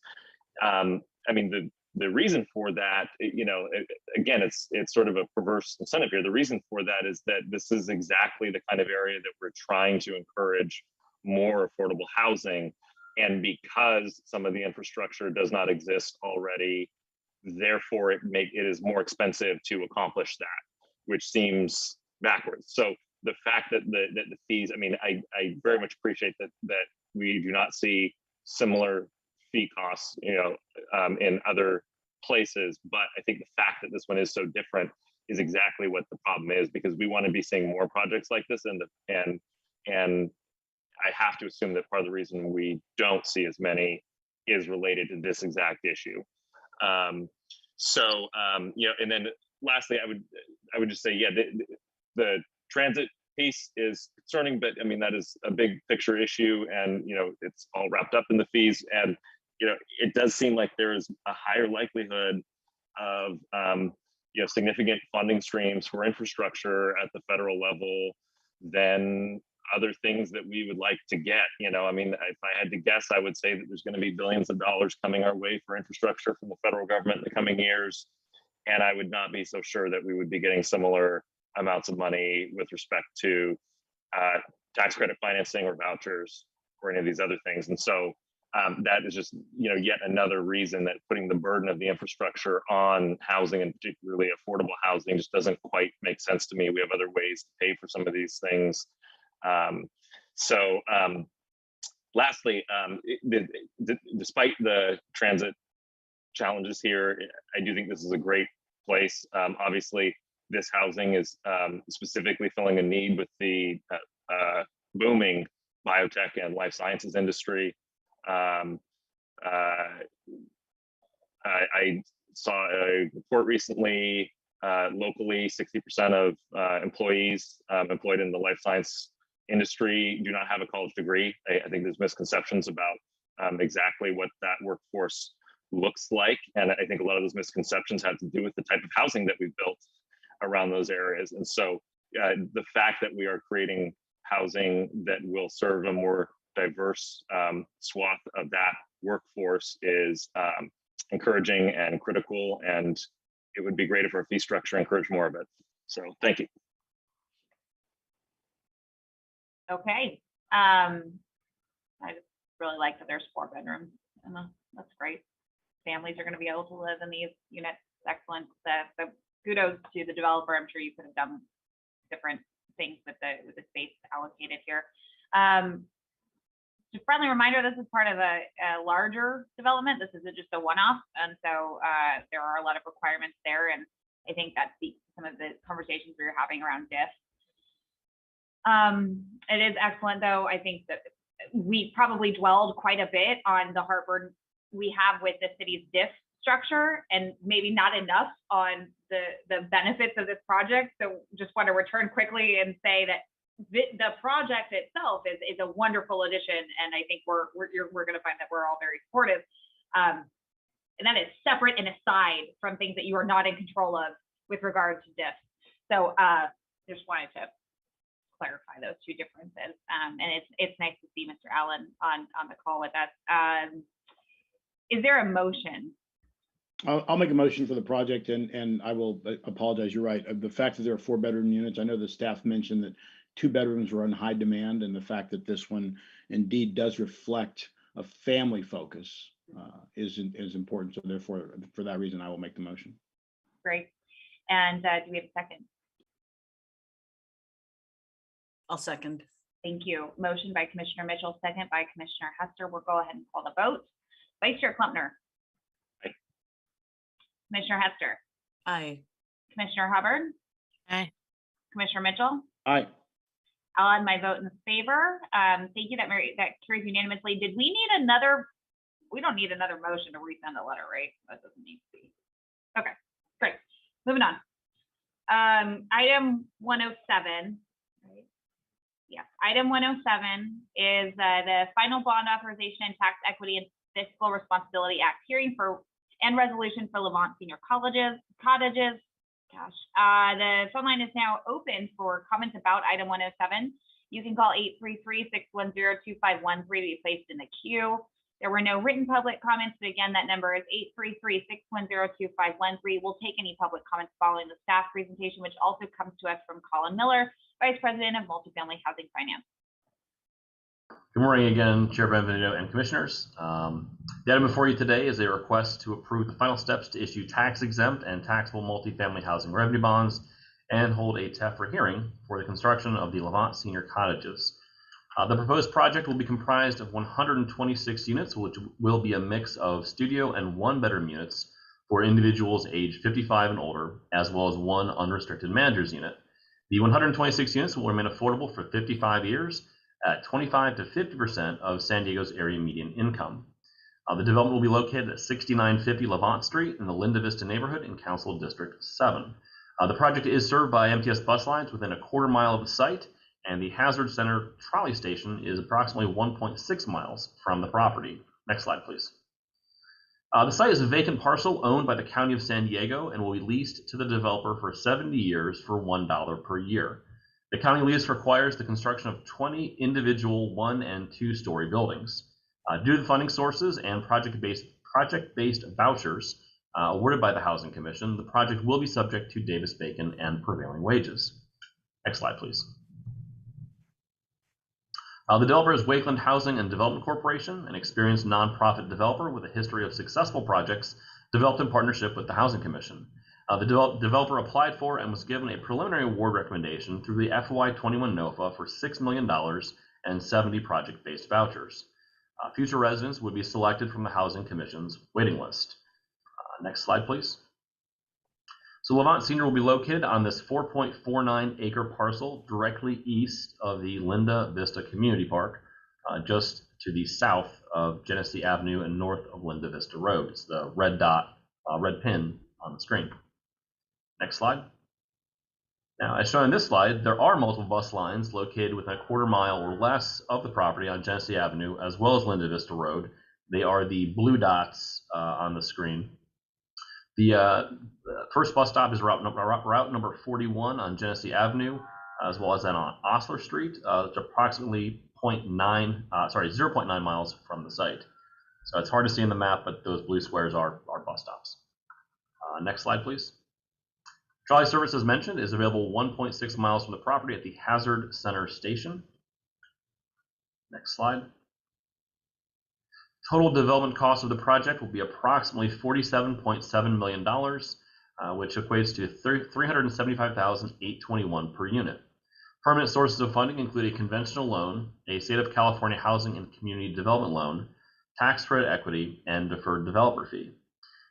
I mean, the reason for that, you know, again, it's sort of a perverse incentive here. The reason for that is that this is exactly the kind of area that we're trying to encourage more affordable housing. And because some of the infrastructure does not exist already, therefore it is more expensive to accomplish that, which seems backwards. So the fact that the fees, I mean, I very much appreciate that we do not see similar fee costs, you know, in other places, but I think the fact that this one is so different is exactly what the problem is, because we want to be seeing more projects like this, and I have to assume that part of the reason we don't see as many is related to this exact issue. You know, and then lastly, I would just say, yeah, the transit piece is concerning, but I mean, that is a big picture issue, and, you know, it's all wrapped up in the fees. And, you know, it does seem like there is a higher likelihood of, you know, significant funding streams for infrastructure at the federal level than other things that we would like to get. You know, I mean, if I had to guess, I would say that there's going to be billions of dollars coming our way for infrastructure from the federal government in the coming years. And I would not be so sure that we would be getting similar amounts of money with respect to tax credit financing or vouchers or any of these other things. And so that is just, you know, yet another reason that putting the burden of the infrastructure on housing, and particularly affordable housing, just doesn't quite make sense to me. We have other ways to pay for some of these things. Lastly, despite the transit challenges here, I do think this is a great place. Obviously, this housing is specifically filling a need with the booming biotech and life sciences industry. I saw a report recently, locally, 60% of employees employed in the life science industry do not have a college degree. I think there's misconceptions about exactly what that workforce looks like. And I think a lot of those misconceptions have to do with the type of housing that we've built around those areas. And so the fact that we are creating housing that will serve a more diverse swath of that workforce is encouraging and critical, and it would be great if our fee structure encouraged more of it. So thank you. Okay. I just really like that there's 4 bedrooms, and that's great. Families are going to be able to live in these units. Excellent. The kudos to the developer. I'm sure you could have done different things with the space allocated here. Just a friendly reminder, this is part of a larger development. This isn't just a one-off, and so there are a lot of requirements there, and I think that speaks to some of the conversations we were having around DIF. It is excellent, though. I think that we probably dwelled quite a bit on the heartburn we have with the city's DIF structure, and maybe not enough on the benefits of this project. So just want to return quickly and say that the project itself is a wonderful addition, and I think we're going to find that we're all very supportive. And that is separate and aside from things that you are not in control of with regard to DIF. So just wanted to clarify those two differences. And it's nice to see Mr. Allen on the call with us. Is there a motion? I'll make a motion for the project, and I will apologize. You're right. The fact that there are 4 bedroom units, I know the staff mentioned that 2 bedrooms were in high demand, and the fact that this one indeed does reflect a family focus is important. So therefore, for that reason, I will make the motion. Great. And do we have a second? I'll second. Thank you. Motion by Commissioner Mitchell, second by Commissioner Hester. We'll go ahead and call the vote. Vice Chair Klumpner. Aye. Commissioner Hester. Aye. Commissioner Hubbard. Aye. Commissioner Mitchell. Aye. I'll add my vote in favor. Thank you. That carries unanimously. Did we need another? We don't need another motion to resend the letter, right? That doesn't need to be. Okay, great. Moving on. Item 107. Right? Yeah, item 107 is the final bond authorization and tax equity and fiscal responsibility act hearing for and resolution for Levant Senior Cottages. Gosh, the phone line is now open for comments about item 107. You can call 833-610-2513 to be placed in the queue. There were no written public comments, but again, that number is 833-610-2513. We'll take any public comments following the staff presentation, which also comes to us from Colin Miller, Vice President of Multifamily Housing Finance. Good morning again, Chair Benvenuto and Commissioners. The item before you today is a request to approve the final steps to issue tax-exempt and taxable multifamily housing revenue bonds and hold a TEFRA hearing for the construction of the Levant Senior Cottages. The proposed project will be comprised of 126 units, which will be a mix of studio and 1-bedroom units for individuals aged 55 and older, as well as 1 unrestricted manager's unit. The 126 units will remain affordable for 55 years at 25 to 50% of San Diego's area median income. The development will be located at 6950 Levant Street in the Linda Vista neighborhood in Council District 7. The project is served by MTS bus lines within a quarter mile of the site, and the Hazard Center trolley station is approximately 1.6 miles from the property. Next slide, please. The site is a vacant parcel owned by the County of San Diego and will be leased to the developer for 70 years for $1 per year. The county lease requires the construction of 20 individual 1- and 2-story buildings. Due to the funding sources and project-based vouchers awarded by the Housing Commission, the project will be subject to Davis-Bacon and prevailing wages. Next slide, please. The developer is Wakeland Housing and Development Corporation, an experienced nonprofit developer with a history of successful projects developed in partnership with the Housing Commission. The developer applied for and was given a preliminary award recommendation through the FY21 NOFA for $6 million and 70 project-based vouchers. Future residents would be selected from the Housing Commission's waiting list. Next slide, please. So Levant Senior will be located on this 4.49 acre parcel directly east of the Linda Vista Community Park, just to the south of Genesee Avenue and north of Linda Vista Road. It's the red dot, red pin on the screen. Next slide. Now, as shown in this slide, there are multiple bus lines located within a quarter mile or less of the property on Genesee Avenue, as well as Linda Vista Road. They are the blue dots on the screen. The first bus stop is route number 41 on Genesee Avenue. as well as then on Osler Street. It's approximately 0.9 miles from the site. So it's hard to see in the map, but those blue squares are bus stops. Next slide, please. Trolley service, as mentioned, is available 1.6 miles from the property at the Hazard Center Station. Next slide. Total development cost of the project will be approximately $47.7 million, which equates to $375,821 per unit. Permanent sources of funding include a conventional loan, a state of California housing and community development loan, tax credit equity, and deferred developer fee.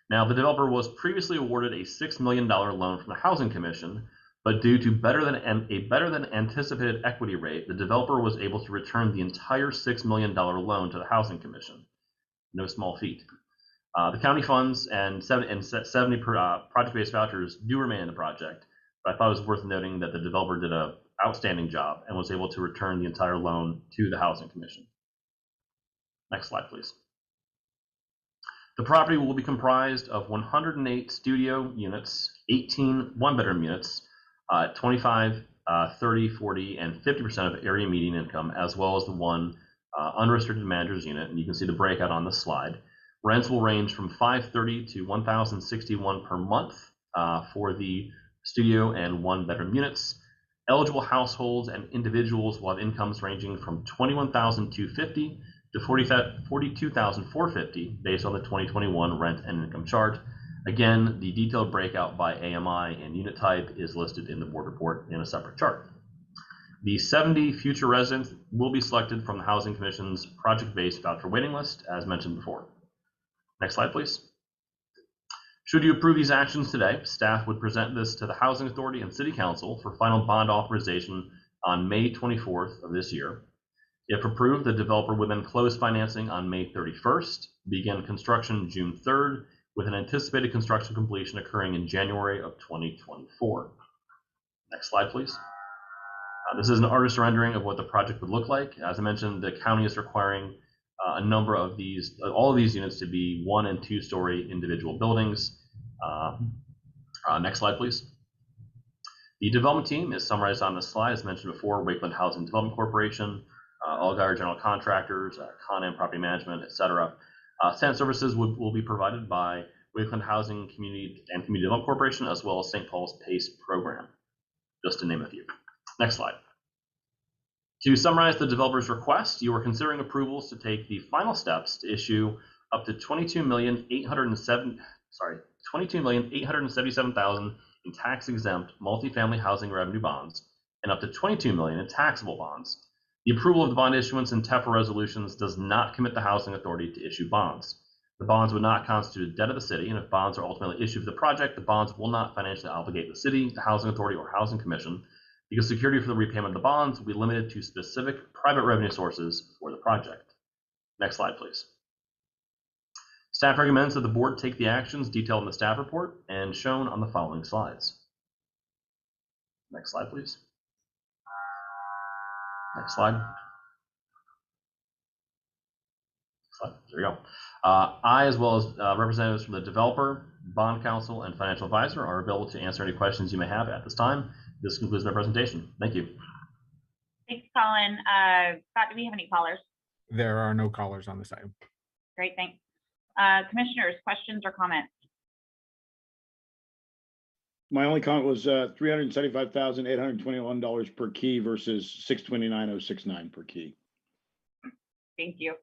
Now, the developer was previously awarded a $6 million loan from the Housing Commission, but due to a better than anticipated equity rate, the developer was able to return the entire $6 million loan to the Housing Commission. No small feat. The county funds and 70 project-based vouchers do remain in the project, but I thought it was worth noting that the developer did an outstanding job and was able to return the entire loan to the Housing Commission. Next slide, please. The property will be comprised of 108 studio units, 18 one-bedroom units, 25, 30, 40, and 50% of area median income, as well as the one unrestricted manager's unit, and you can see the breakout on the slide. Rents will range from $530 to $1,061 per month for the studio and one-bedroom units. Eligible households and individuals will have incomes ranging from $21,250 to $42,450 based on the 2021 rent and income chart. Again, the detailed breakout by AMI and unit type is listed in the board report in a separate chart. The 70 future residents will be selected from the Housing Commission's project-based voucher waiting list, as mentioned before. Next slide, please. Should you approve these actions today, staff would present this to the Housing Authority and City Council for final bond authorization on May 24th of this year. If approved, the developer would then close financing on May 31st, begin construction June 3rd, with an anticipated construction completion occurring in January of 2024. Next slide, please. This is an artist rendering of what the project would look like. As I mentioned, the county is requiring a number of these, all of these units to be 1- and 2-story individual buildings. Next slide, please. The development team is summarized on this slide. As mentioned before, Wakeland Housing Development Corporation, Allgaier General Contractors, Con-Am Property Management, etc. Tenant services will be provided by Wakeland Housing Community Development Corporation, as well as St. Paul's PACE program, just to name a few. Next slide. To summarize the developer's request, you are considering approvals to take the final steps to issue up to $22,877,000 in tax-exempt multifamily housing revenue bonds and up to $22 million in taxable bonds. The approval of the bond issuance and TEFRA resolutions does not commit the Housing Authority to issue bonds. The bonds would not constitute a debt of the city, and if bonds are ultimately issued for the project, the bonds will not financially obligate the city, the Housing Authority, or Housing Commission, because security for the repayment of the bonds will be limited to specific private revenue sources for the project. Next slide, please. Staff recommends that the board take the actions detailed in the staff report and shown on the following slides. Next slide, please. Next slide. There we go. I, as well as representatives from the developer, bond counsel, and financial advisor, are available to answer any questions you may have at this time. This concludes my presentation. Thank you. Thanks, Colin. Scott, do we have any callers? There are no callers on this item. Great, thanks. Commissioners, questions or comments? My only comment was $375,821 per key versus $629,069 per key. Thank you.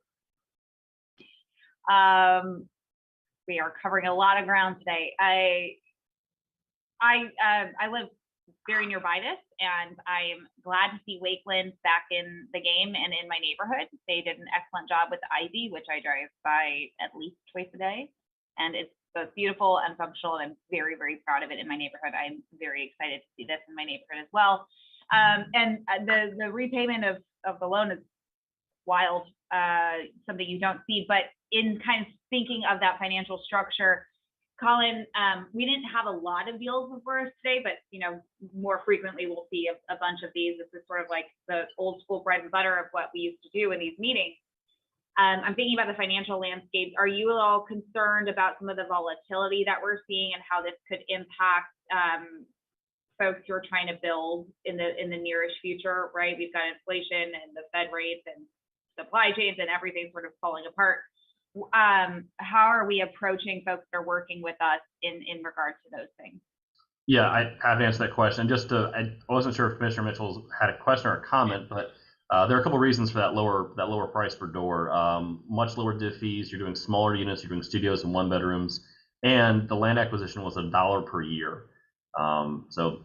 We are covering a lot of ground today. I live very nearby this, and I'm glad to see Wakeland back in the game and in my neighborhood. They did an excellent job with the Ivy, which I drive by at least twice a day, and it's beautiful and functional, and I'm very, very proud of it in my neighborhood. I'm very excited to see this in my neighborhood as well. And the repayment of the loan is wild, something you don't see, but in kind of thinking of that financial structure, Colin, we didn't have a lot of deals before us today, but more frequently we'll see a bunch of these. This is sort of like the old school bread and butter of what we used to do in these meetings. I'm thinking about the financial landscape. Are you at all concerned about some of the volatility that we're seeing and how this could impact folks who are trying to build in the nearest future, right? We've got inflation and the Fed rates and supply chains and everything sort of falling apart. How are we approaching folks that are working with us in regard to those things? Yeah, I have to answer that question. I wasn't sure if Commissioner Mitchell had a question or a comment, but there are a couple of reasons for that lower price per door. Much lower div fees. You're doing smaller units. You're doing studios and 1-bedrooms, and the land acquisition was $1 per year. So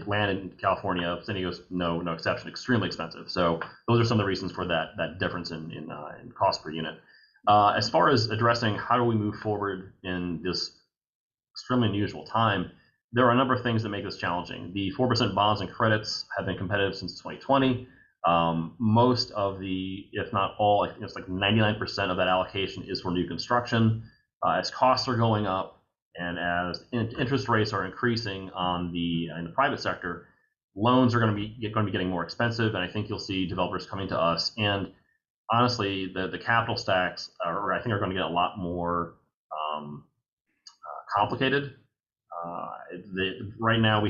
land in California, San Diego's no exception, extremely expensive. So those are some of the reasons for that difference in cost per unit. As far as addressing how do we move forward in this extremely unusual time, there are a number of things that make this challenging. The 4% bonds and credits have been competitive since 2020. Most of the, if not all, I think it's like 99% of that allocation is for new construction. As costs are going up and as interest rates are increasing in the private sector, loans are going to be getting more expensive, and I think you'll see developers coming to us. And honestly, the capital stacks I think are going to get a lot more complicated. Right now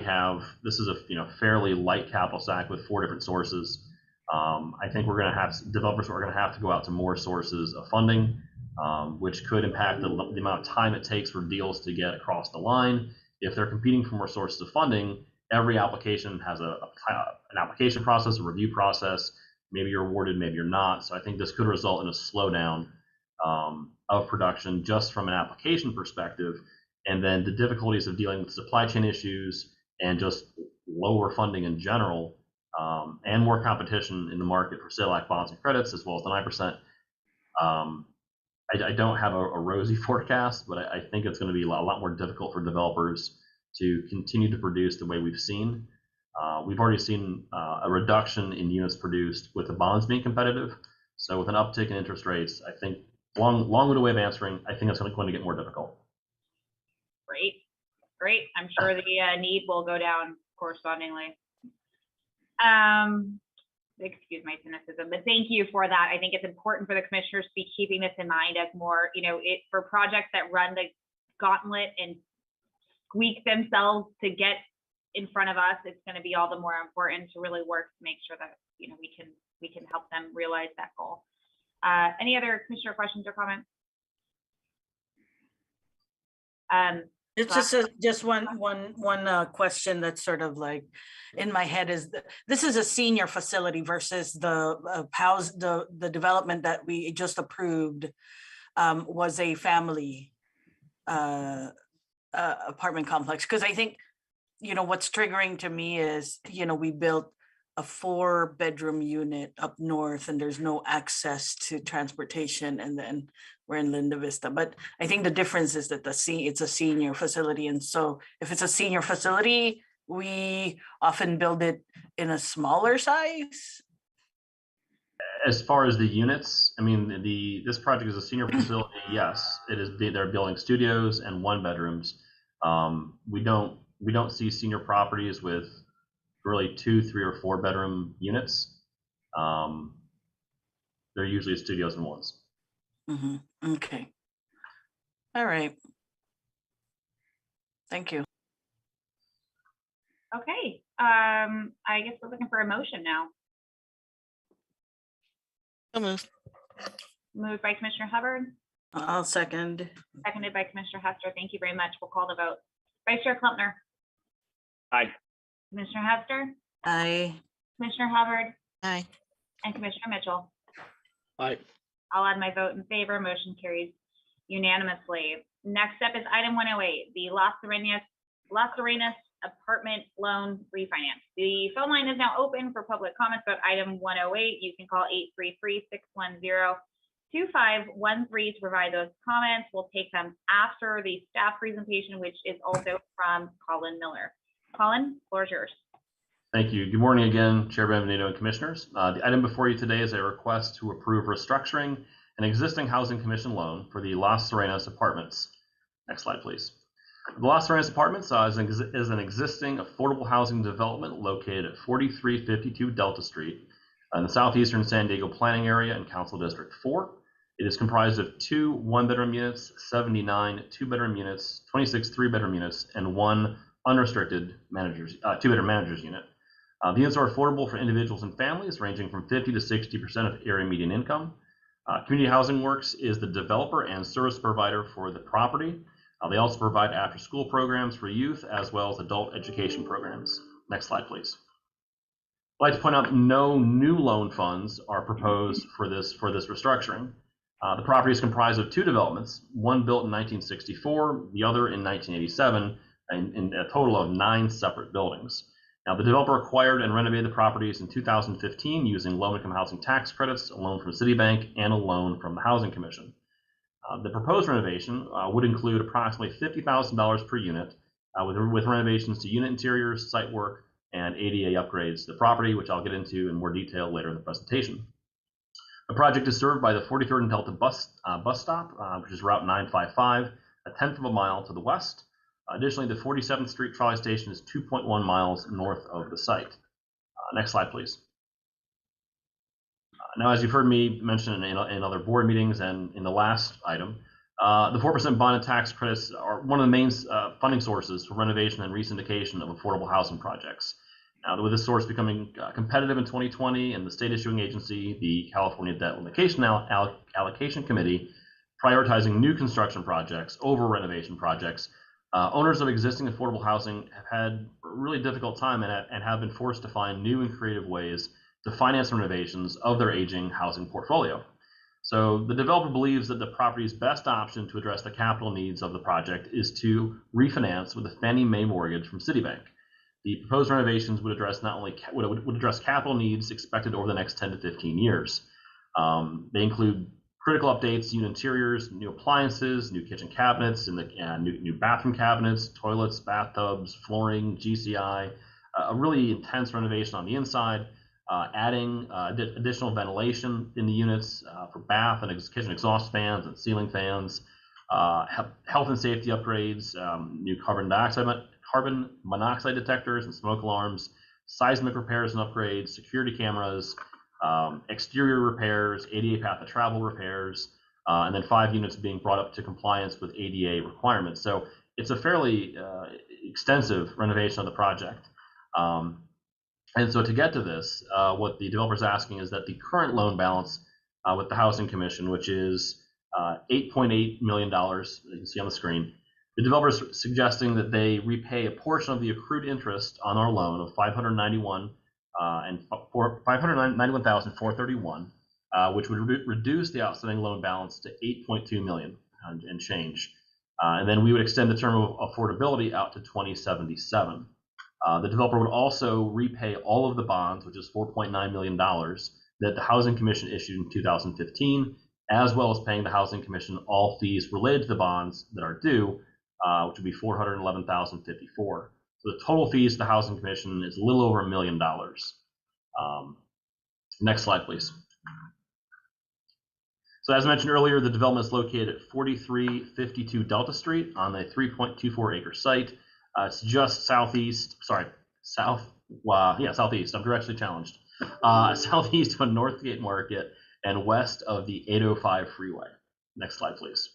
this is a fairly light capital stack with 4 different sources. I think we're going to have developers are going to have to go out to more sources of funding, which could impact the amount of time it takes for deals to get across the line. If they're competing for more sources of funding, every application has an application process, a review process. Maybe you're awarded, maybe you're not. So I think this could result in a slowdown of production just from an application perspective. And then the difficulties of dealing with supply chain issues and just lower funding in general, and more competition in the market for sale-act bonds and credits, as well as the 9%. I don't have a rosy forecast, but I think it's going to be a lot more difficult for developers to continue to produce the way we've seen. We've already seen a reduction in units produced with the bonds being competitive. So with an uptick in interest rates, I think long-winded way of answering, I think it's going to get more difficult. Great. I'm sure the need will go down correspondingly. Excuse my cynicism, but thank you for that. I think it's important for the commissioners to be keeping this in mind as more, for projects that run the gauntlet and squeak themselves to get in front of us. It's going to be all the more important to really work to make sure that we can help them realize that goal. Any other commissioner questions or comments? It's just one question that's sort of like in my head is this is a senior facility versus the development that we just approved was a family apartment complex. Because I think what's triggering to me is we built a 4-bedroom unit up north and there's no access to transportation, and then we're in Linda Vista. But I think the difference is that it's a senior facility, and so if it's a senior facility, we often build it in a smaller size. As far as the units, I mean, this project is a senior facility. Yes, it is. They're building studios and 1-bedrooms. We don't see senior properties with really 2, 3, or 4-bedroom units. They're usually studios and 1s. Mm-hmm. Okay. All right. Thank you. Okay. I guess we're looking for a motion now. So moved. Moved by Commissioner Hubbard. I'll second. Seconded by Commissioner Hester. Thank you very much. We'll call the vote. Vice Chair Klumpner. Aye. Commissioner Hester. Aye. Commissioner Hubbard. Aye. And Commissioner Mitchell. Aye. I'll add my vote in favor. Motion carries unanimously. Next up is item 108, the Las Serenas apartment loan refinance. The phone line is now open for public comments about item 108. You can call 833-610-2513 to provide those comments. We'll take them after the staff presentation, which is also from Colin Miller. Colin, floor is yours. Thank you. Good morning again, Chair Benvenuto and Commissioners. The item before you today is a request to approve restructuring an existing Housing Commission loan for the Las Serenas apartments. Next slide, please. The Las Serenas apartments is an existing affordable housing development located at 4352 Delta Street in the southeastern San Diego planning area in Council District 4. It is comprised of 2 1-bedroom units, 79 2-bedroom units, 26 3-bedroom units, and 1 unrestricted two-bedroom managers unit. The units are affordable for individuals and families ranging from 50 to 60% of area median income. Community Housing Works is the developer and service provider for the property. They also provide after-school programs for youth as well as adult education programs. Next slide, please. I'd like to point out no new loan funds are proposed for this restructuring. The property is comprised of two developments, one built in 1964, the other in 1987, in a total of 9 separate buildings. Now, the developer acquired and renovated the properties in 2015 using low-income housing tax credits, a loan from Citibank, and a loan from the Housing Commission. The proposed renovation would include approximately $50,000 per unit, with renovations to unit interiors, site work, and ADA upgrades to the property, which I'll get into in more detail later in the presentation. The project is served by the 43rd and Delta bus stop, which is Route 955, a 1/10 of a mile to the west. Additionally, the 47th Street trolley station is 2.1 miles north of the site. Next slide, please. Now, as you've heard me mention in other board meetings and in the last item, the 4% bond and tax credits are one of the main funding sources for renovation and re-syndication of affordable housing projects. Now, with this source becoming competitive in 2020 and the state issuing agency, the California Debt Limitation Allocation Committee, prioritizing new construction projects over renovation projects, owners of existing affordable housing have had a really difficult time and have been forced to find new and creative ways to finance renovations of their aging housing portfolio. So the developer believes that the property's best option to address the capital needs of the project is to refinance with a Fannie Mae mortgage from Citibank. The proposed renovations would address would address capital needs expected over the next 10 to 15 years. They include critical updates, unit interiors, new appliances, new kitchen cabinets, and new bathroom cabinets, toilets, bathtubs, flooring, GCI, a really intense renovation on the inside, adding additional ventilation in the units for bath and kitchen exhaust fans and ceiling fans, health and safety upgrades, new carbon monoxide detectors and smoke alarms, seismic repairs and upgrades, security cameras, exterior repairs, ADA path of travel repairs, and then 5 units being brought up to compliance with ADA requirements. So it's a fairly extensive renovation of the project. And so to get to this, what the developer is asking is that the current loan balance with the Housing Commission, which is $8.8 million, you can see on the screen, the developer is suggesting that they repay a portion of the accrued interest on our loan of $591,431, which would reduce the outstanding loan balance to $8.2 million and change. And then we would extend the term of affordability out to 2077. The developer would also repay all of the bonds, which is $4.9 million, that the Housing Commission issued in 2015, as well as paying the Housing Commission all fees related to the bonds that are due, which would be $411,054. So the total fees to the Housing Commission is a little over $1 million. Next slide, please. So as mentioned earlier, the development is located at 4352 Delta Street on a 3.24 acre site. It's just southeast. I'm directionally challenged. Southeast of Northgate Market and west of the 805 freeway. Next slide, please.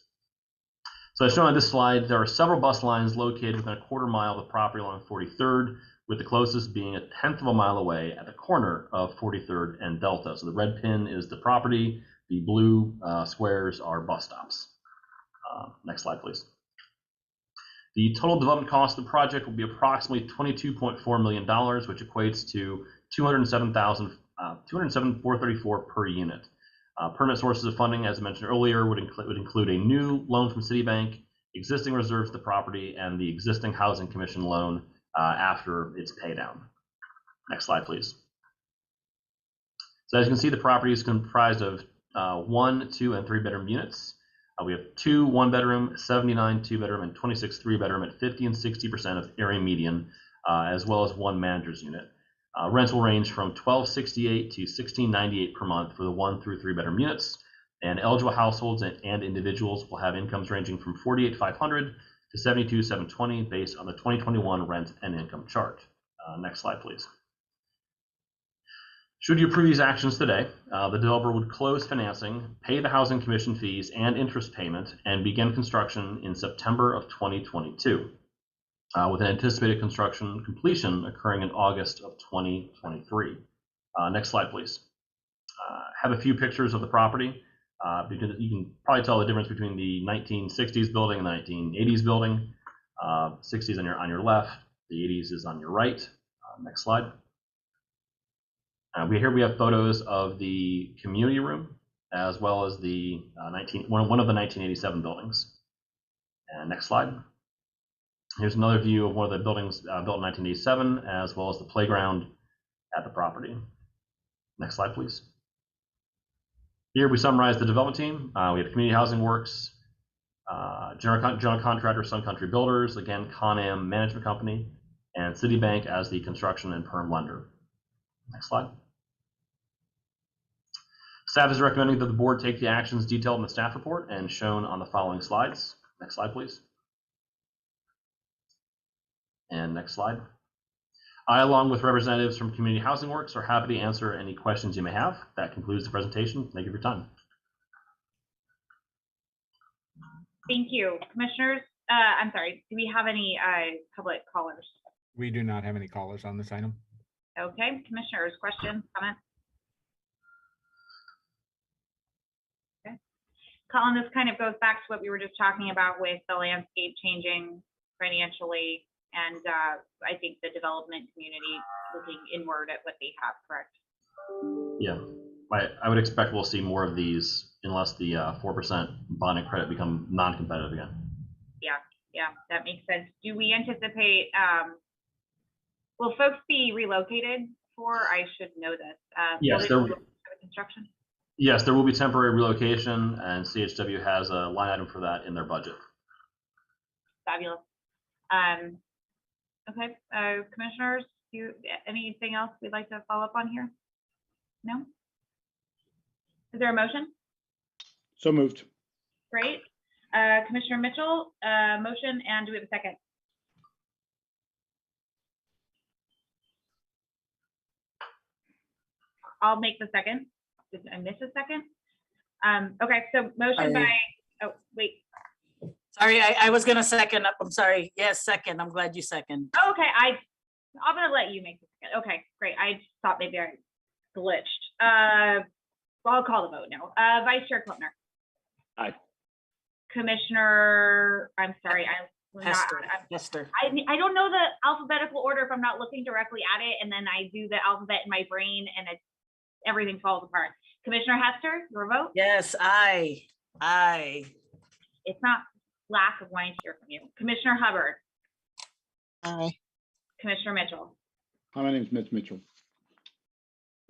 So as shown on this slide, there are several bus lines located within a quarter mile of the property along 43rd, with the closest being a 1/10 of a mile away at the corner of 43rd and Delta. So the red pin is the property, the blue squares are bus stops. Next slide, please. The total development cost of the project will be approximately $22.4 million, which equates to $207,434 per unit. Permanent sources of funding, as mentioned earlier, would include a new loan from Citibank, existing reserves to the property, and the existing Housing Commission loan after its pay down. Next slide, please. So as you can see, the property is comprised of 1, 2, and 3 bedroom units. We have 2 1-bedroom, 79 2-bedroom, and 26 3-bedroom at 50 and 60% of area median, as well as 1 manager's unit. Rents will range from $1,268 to $1,698 per month for the 1 through 3 bedroom units, and eligible households and individuals will have incomes ranging from $48,500 to $72,720 based on the 2021 rent and income chart. Next slide, please. Should you approve these actions today, the developer would close financing, pay the Housing Commission fees and interest payment, and begin construction in September of 2022. with an anticipated construction completion occurring in August of 2023. Next slide, please. Have a few pictures of the property because you can probably tell the difference between the 1960s building and the 1980s building. 60s on your left, the 80s is on your right. Next slide. Here we have photos of the community room as well as the one of the 1987 buildings. And next slide. Here's another view of one of the buildings built in 1987, as well as the playground at the property. Next slide, please. Here we summarize the development team. We have Community Housing Works, general contractor Sun Country Builders, again, Con-Am Management Company, and Citibank as the construction and perm lender. Next slide. Staff is recommending that the board take the actions detailed in the staff report and shown on the following slides. Next slide, please. And next slide. I, along with representatives from Community Housing Works, are happy to answer any questions you may have. That concludes the presentation. Thank you for your time. Thank you, commissioners. I'm sorry, do we have any public callers? We do not have any callers on this item. Okay, commissioners, questions, comments? Okay. Colin, this kind of goes back to what we were just talking about with the landscape changing financially, and I think the development community looking inward at what they have, correct? Yeah, I would expect we'll see more of these unless the 4% bond and credit become non-competitive again. Yeah, that makes sense. Do we anticipate, will folks be relocated for, I should know this. Yes, construction? Yes, there will be temporary relocation, and CHW has a line item for that in their budget. Fabulous. Okay, commissioners, anything else we'd like to follow up on here? No? Is there a motion? So moved. Great. Commissioner Mitchell, motion, and do we have a second? I'll make the second. Did I miss a second? Okay, so motion by, oh, wait. Sorry, I was gonna second up. I'm sorry. Yes, second. I'm glad you second. Okay, I'm gonna let you make the second. Okay, great. I just thought maybe I glitched. Well, I'll call the vote now. Vice Chair Klopner. Aye. Commissioner, I'm sorry, Hester. I don't know the alphabetical order if I'm not looking directly at it, and then I do the alphabet in my brain, and everything falls apart. Commissioner Hester, your vote? Yes, aye. It's not lack of wanting to hear from you. Commissioner Hubbard. Aye. Commissioner Mitchell. Hi, my name is Mitch Mitchell.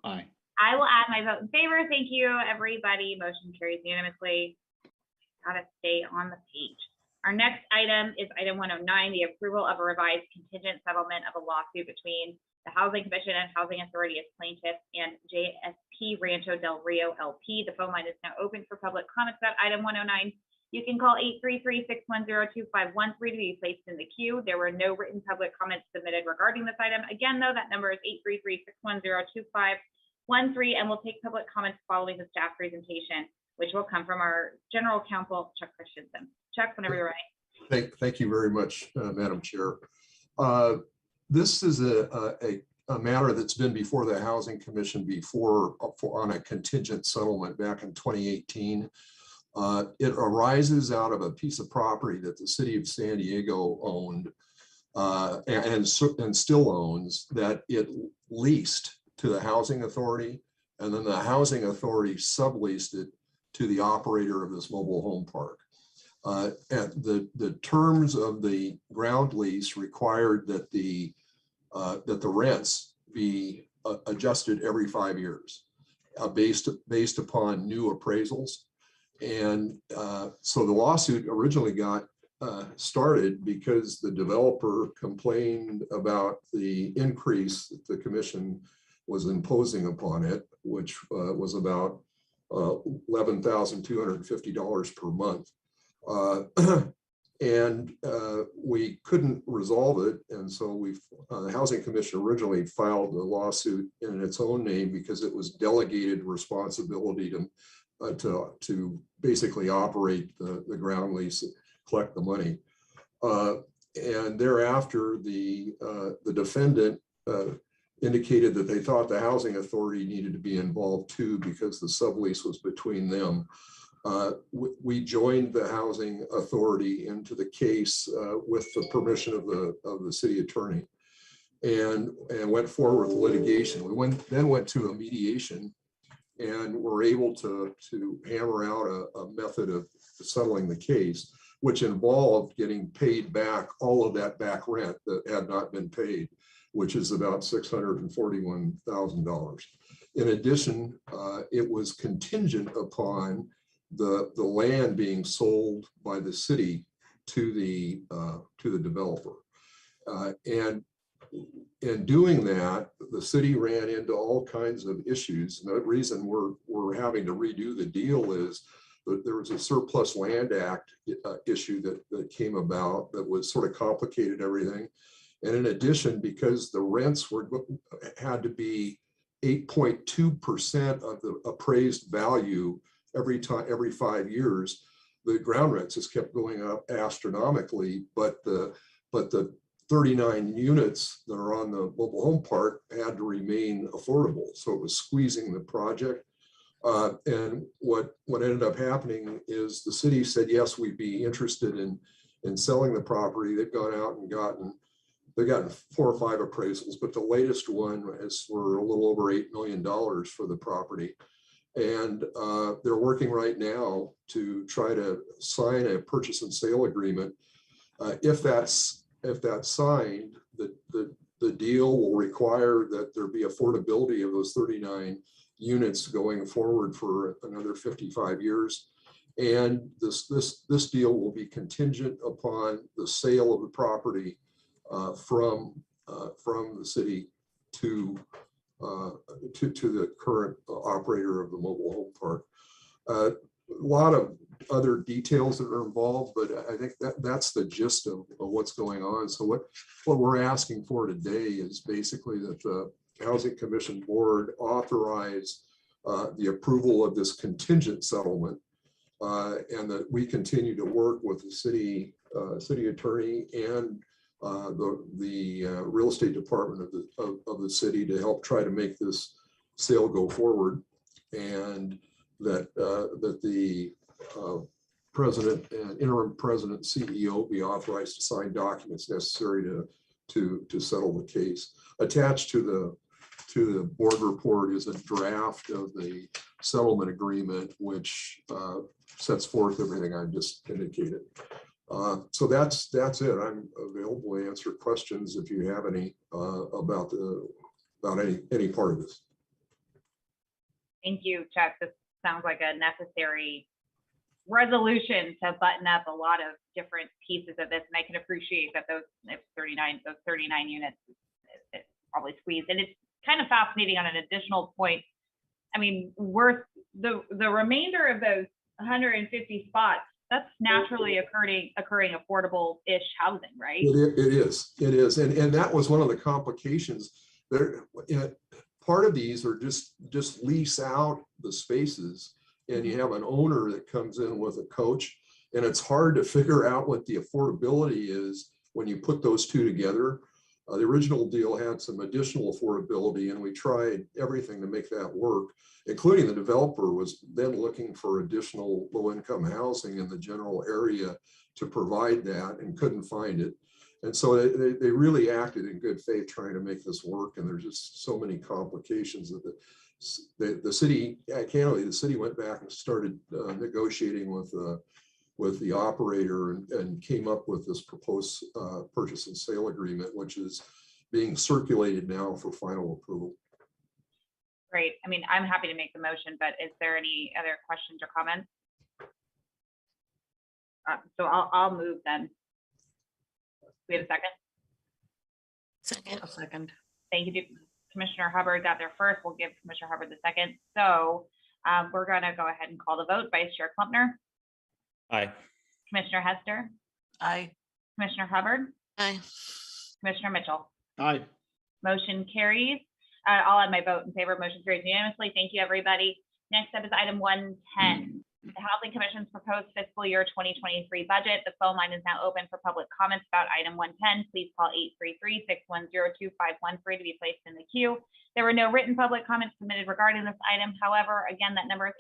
Aye. I will add my vote in favor. Thank you, everybody. Motion carries unanimously. Gotta stay on the page. Our next item is item 109, the approval of a revised contingent settlement of a lawsuit between the Housing Commission and Housing Authority as plaintiffs and JSP Rancho Del Rio LP. The phone line is now open for public comments about item 109. You can call 833-610-2513 to be placed in the queue. There were no written public comments submitted regarding this item. Again, though, that number is 833-610-2513, and we'll take public comments following the staff presentation, which will come from our General Counsel, Chuck Christensen. Chuck, whenever you're ready. Thank you very much, Madam Chair. This is a matter that's been before the Housing Commission before on a contingent settlement back in 2018. It arises out of a piece of property that the city of San Diego owned and still owns, that it leased to the Housing Authority, and then the Housing Authority subleased it to the operator of this mobile home park. And the terms of the ground lease required that the rents be adjusted every 5 years based upon new appraisals. And so the lawsuit originally got started because the developer complained about the increase that the commission was imposing upon it, which was about $11,250 per month. And we couldn't resolve it. And so the Housing Commission originally filed the lawsuit in its own name because it was delegated responsibility to basically operate the ground lease, collect the money. And thereafter, the defendant indicated that they thought the housing authority needed to be involved too, because the sublease was between them. We joined the housing authority into the case with the permission of the city attorney, and went forward with litigation. We then went to a mediation, and were able to hammer out a method of settling the case, which involved getting paid back all of that back rent that had not been paid, which is about $641,000. In addition, it was contingent upon the land being sold by the city to the developer. And in doing that, the city ran into all kinds of issues. And the reason we're having to redo the deal is that there was a Surplus Land Act issue that came about that was sort of complicated everything. And in addition, because the rents had to be 8.2% of the appraised value every 5 years, the ground rents just kept going up astronomically. But the 39 units that are on the mobile home park had to remain affordable. So it was squeezing the project. And what ended up happening is the city said, yes, we'd be interested in selling the property. They've gone out and they've gotten 4 or 5 appraisals, but the latest one is for a little over $8 million for the property. And they're working right now to try to sign a purchase and sale agreement. If that's signed, the deal will require that there be affordability of those 39 units going forward for another 55 years. And this deal will be contingent upon the sale of the property from the city to the current operator of the mobile home park. A lot of other details that are involved, but I think that's the gist of what's going on. So what we're asking for today is basically that the Housing Commission Board authorize the approval of this contingent settlement, and that we continue to work with the city attorney and the real estate department of the city to help try to make this sale go forward, and that the president and interim president CEO be authorized to sign documents necessary to settle the case. Attached to the board report is a draft of the settlement agreement, which sets forth everything I just indicated. So that's it. I'm available to answer questions if you have any about any part of this. Thank you, Chuck. This sounds like a necessary resolution to button up a lot of different pieces of this, and I can appreciate that those 39 units is probably squeezed. And it's kind of fascinating on an additional point. I mean, the remainder of those 150 spots, that's naturally occurring affordable-ish housing, right? It is, and that was one of the complications. Part of these are just lease out the spaces, and you have an owner that comes in with a coach, and it's hard to figure out what the affordability is when you put those two together. The original deal had some additional affordability, and we tried everything to make that work, including the developer was then looking for additional low-income housing in the general area to provide that and couldn't find it. And so they really acted in good faith trying to make this work, and there's just so many complications that the city, candidly, the city went back and started negotiating with the operator and came up with this proposed purchase and sale agreement, which is being circulated now for final approval. Great. I mean, I'm happy to make the motion, but is there any other questions or comments? So I'll move then. We have a second? A second. Thank you. Commissioner Hubbard got there first. We'll give Commissioner Hubbard the second. So we're going to go ahead and call the vote. Vice Chair Klumpner? Aye. Commissioner Hester? Aye. Commissioner Hubbard? Aye. Commissioner Mitchell? Aye. Motion carries. I'll add my vote in favor. Motion carries unanimously. Thank you, everybody. Next up is item 110. The Housing Commission's proposed fiscal year 2023 budget. The phone line is now open for public comments about item 110. Please call 833-610-2513 to be placed in the queue. There were no written public comments submitted regarding this item. However, again, that number is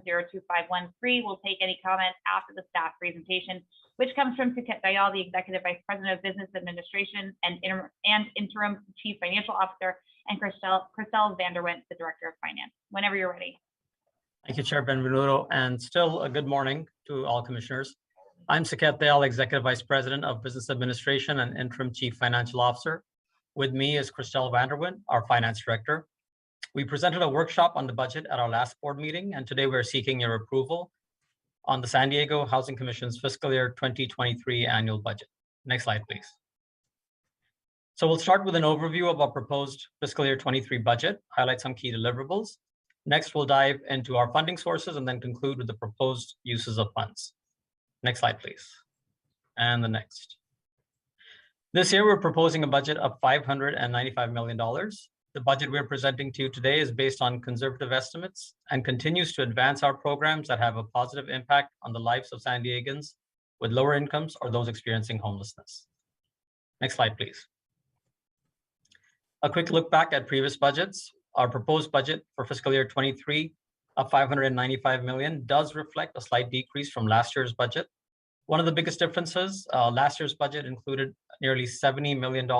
833-610-2513. We'll take any comments after the staff presentation, which comes from Suket Dayal, the Executive Vice President of Business Administration and Interim Chief Financial Officer, and Christelle Vanderwent, the Director of Finance. Whenever you're ready. Thank you, Chair Benvenuto, and still a good morning to all commissioners. I'm Suket Dayal, Executive Vice President of Business Administration and Interim Chief Financial Officer. With me is Christelle Vanderwent, our Finance Director. We presented a workshop on the budget at our last board meeting, and today we're seeking your approval on the San Diego Housing Commission's fiscal year 2023 annual budget. Next slide, please. So we'll start with an overview of our proposed fiscal year 23 budget, highlight some key deliverables. Next, we'll dive into our funding sources and then conclude with the proposed uses of funds. Next slide, please. And the next. This year, we're proposing a budget of $595 million. The budget we're presenting to you today is based on conservative estimates and continues to advance our programs that have a positive impact on the lives of San Diegans with lower incomes or those experiencing homelessness. Next slide, please. A quick look back at previous budgets. Our proposed budget for fiscal year 23 of $595 million does reflect a slight decrease from last year's budget. One of the biggest differences, last year's budget included nearly $70 million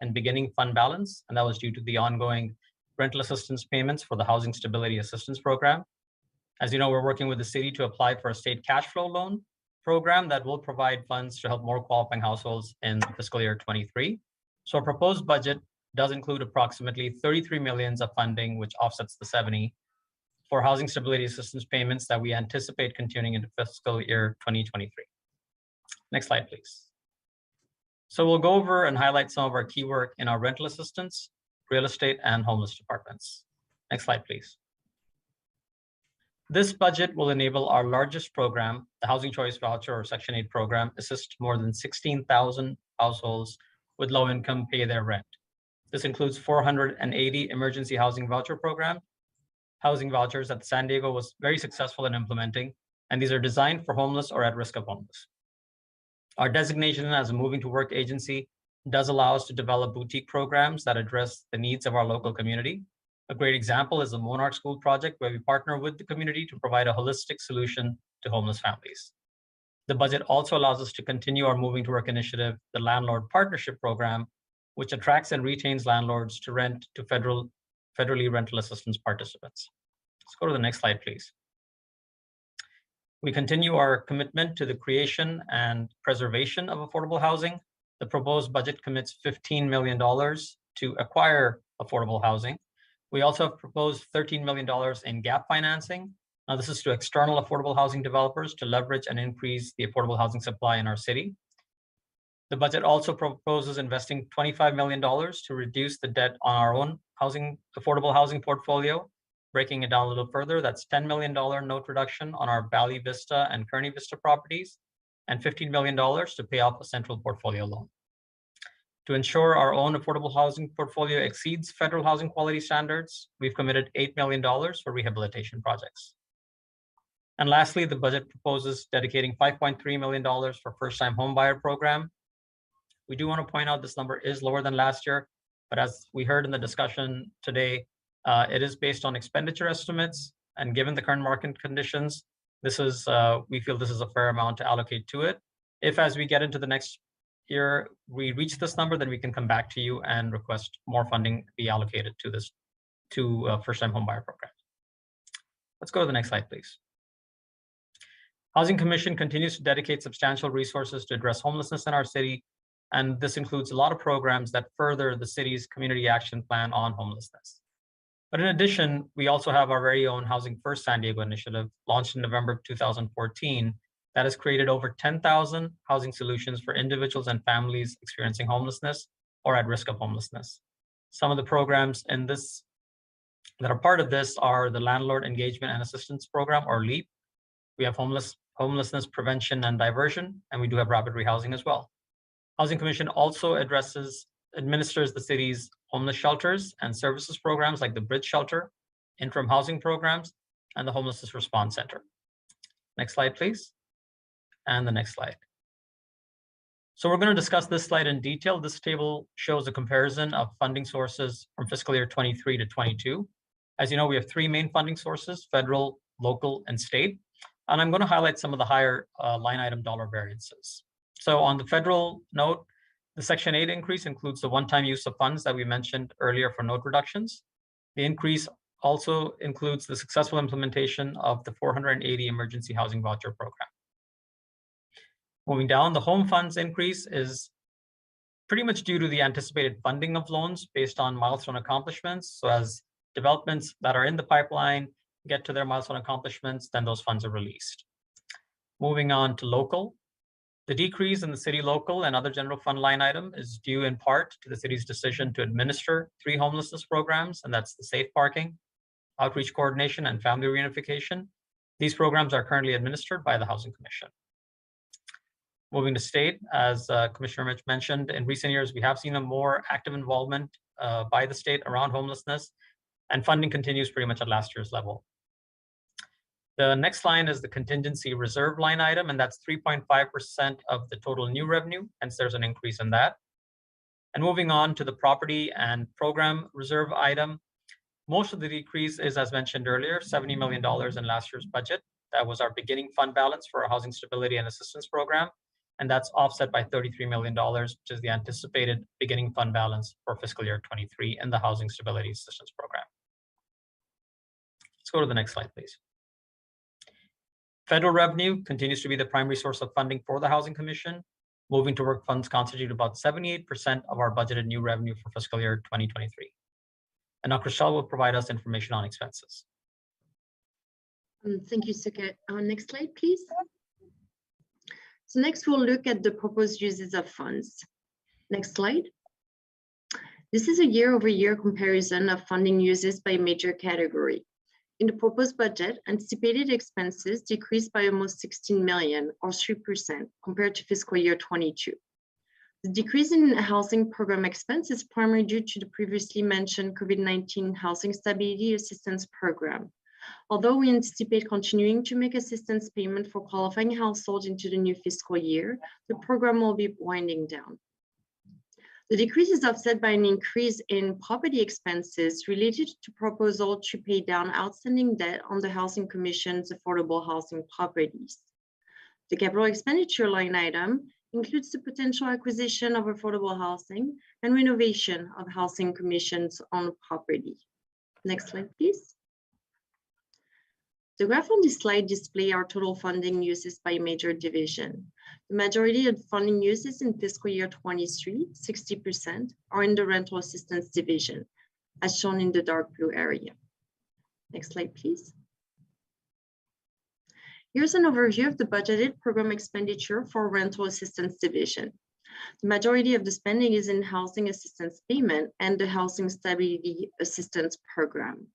in beginning fund balance, and that was due to the ongoing rental assistance payments for the Housing Stability Assistance Program. As you know, we're working with the city to apply for a state cash flow loan program that will provide funds to help more qualifying households in fiscal year 23. So our proposed budget does include approximately $33 million of funding, which offsets the 70 for housing stability assistance payments that we anticipate continuing into fiscal year 2023. Next slide, please. So we'll go over and highlight some of our key work in our rental assistance, real estate, and homeless departments. Next slide, please. This budget will enable our largest program, the Housing Choice Voucher or Section 8 program, assist more than 16,000 households with low income pay their rent. This includes 480 emergency housing voucher housing vouchers that San Diego was very successful in implementing, and these are designed for homeless or at risk of homeless. Our designation as a moving to work agency does allow us to develop boutique programs that address the needs of our local community. A great example is the Monarch School project, where we partner with the community to provide a holistic solution to homeless families. The budget also allows us to continue our moving to work initiative, the Landlord Partnership Program, which attracts and retains landlords to rent to federally rental assistance participants. Let's go to the next slide, please. We continue our commitment to the creation and preservation of affordable housing. The proposed budget commits $15 million to acquire affordable housing. We also have proposed $13 million in gap financing. Now, this is to external affordable housing developers to leverage and increase the affordable housing supply in our city. The budget also proposes investing $25 million to reduce the debt on our own affordable housing portfolio. Breaking it down a little further, that's $10 million note reduction on our Valley Vista and Kearney Vista properties, and $15 million to pay off a central portfolio loan. To ensure our own affordable housing portfolio exceeds federal housing quality standards, we've committed $8 million for rehabilitation projects. And lastly, the budget proposes dedicating $5.3 million for FirstTime Homebuyer program. We do want to point out this number is lower than last year, but as we heard in the discussion today, it is based on expenditure estimates, and given the current market conditions, this is we feel this is a fair amount to allocate to it. If as we get into the next year we reach this number, then we can come back to you and request more funding be allocated to this FirstTime Homebuyer program. Let's go to the next slide, please. Housing Commission continues to dedicate substantial resources to address homelessness in our city, and this includes a lot of programs that further the city's community action plan on homelessness. But in addition, we also have our very own Housing First San Diego initiative, launched in November 2014, that has created over 10,000 housing solutions for individuals and families experiencing homelessness or at risk of homelessness. Some of the programs in this that are part of this are the Landlord Engagement and Assistance Program, or LEAP. We have homelessness prevention and diversion, and we do have rapid rehousing as well. Housing Commission also administers the city's homeless shelters and services programs like the Bridge Shelter, interim housing programs, and the Homelessness Response Center. Next slide, please. And the next slide. So we're going to discuss this slide in detail. This table shows a comparison of funding sources from fiscal year 23 to 22. As you know, we have three main funding sources: federal, local, and state. And I'm going to highlight some of the higher line item dollar variances. So on the federal note, the Section 8 increase includes the one-time use of funds that we mentioned earlier for note reductions. The increase also includes the successful implementation of the 480 emergency housing voucher program. Moving down, the home funds increase is pretty much due to the anticipated funding of loans based on milestone accomplishments. So as developments that are in the pipeline get to their milestone accomplishments, then those funds are released. Moving on to local, the decrease in the city local and other general fund line item is due in part to the city's decision to administer 3 homelessness programs, and that's the safe parking, outreach coordination, and family reunification. These programs are currently administered by the Housing Commission. Moving to state, as Commissioner Mitch mentioned, in recent years, we have seen a more active involvement by the state around homelessness, and funding continues pretty much at last year's level. The next line is the contingency reserve line item, and that's 3.5% of the total new revenue, hence there's an increase in that. And moving on to the property and program reserve item, most of the decrease is, as mentioned earlier, $70 million in last year's budget. That was our beginning fund balance for our housing stability and assistance program, and that's offset by $33 million, which is the anticipated beginning fund balance for fiscal year 23 in the housing stability assistance program. Let's go to the next slide, please. Federal revenue continues to be the primary source of funding for the Housing Commission. Moving to work funds constitute about 78% of our budgeted new revenue for fiscal year 2023. And now Chriselle will provide us information on expenses. Thank you, Suket. Next slide, please. So next we'll look at the proposed uses of funds. Next slide. This is a year-over-year comparison of funding uses by major category. In the proposed budget, anticipated expenses decreased by almost 16 million or 3% compared to fiscal year 22. The decrease in housing program expense is primarily due to the previously mentioned COVID-19 Housing Stability Assistance Program. Although we anticipate continuing to make assistance payment for qualifying households into the new fiscal year, the program will be winding down. The decrease is offset by an increase in property expenses related to proposal to pay down outstanding debt on the Housing Commission's affordable housing properties. The capital expenditure line item includes the potential acquisition of affordable housing and renovation of Housing Commission's own property. Next slide, please. The graph on this slide displays our total funding uses by major division. The majority of funding uses in fiscal year 23, 60%, are in the rental assistance division, as shown in the dark blue area. Next slide, please. Here's an overview of the budgeted program expenditure for rental assistance division. The majority of the spending is in housing assistance payment and the Housing Stability Assistance Program.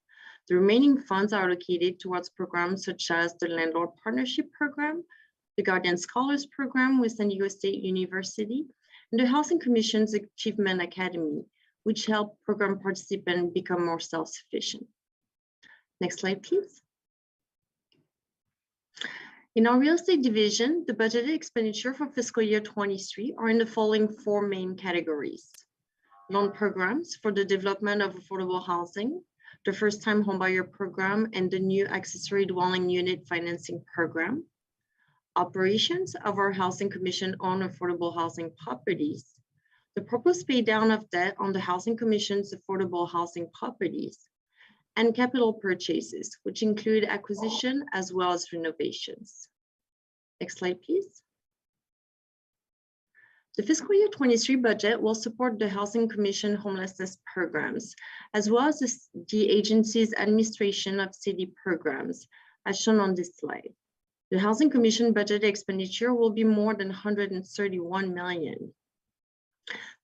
The remaining funds are allocated towards programs such as the Landlord Partnership Program, the Guardian Scholars Program with San Diego State University, and the Housing Commission's Achievement Academy, which help program participants become more self-sufficient. Next slide, please. In our real estate division, the budgeted expenditure for fiscal year 23 are in the following 4 main categories: loan programs for the development of affordable housing, the FirstTime Homebuyer program, and the new accessory dwelling unit financing program, operations of our Housing Commission owned affordable housing properties, the proposed pay down of debt on the Housing Commission's affordable housing properties, and capital purchases, which include acquisition as well as renovations. Next slide, please. The fiscal year 23 budget will support the Housing Commission homelessness programs, as well as the agency's administration of city programs, as shown on this slide. The Housing Commission budget expenditure will be more than 131 million.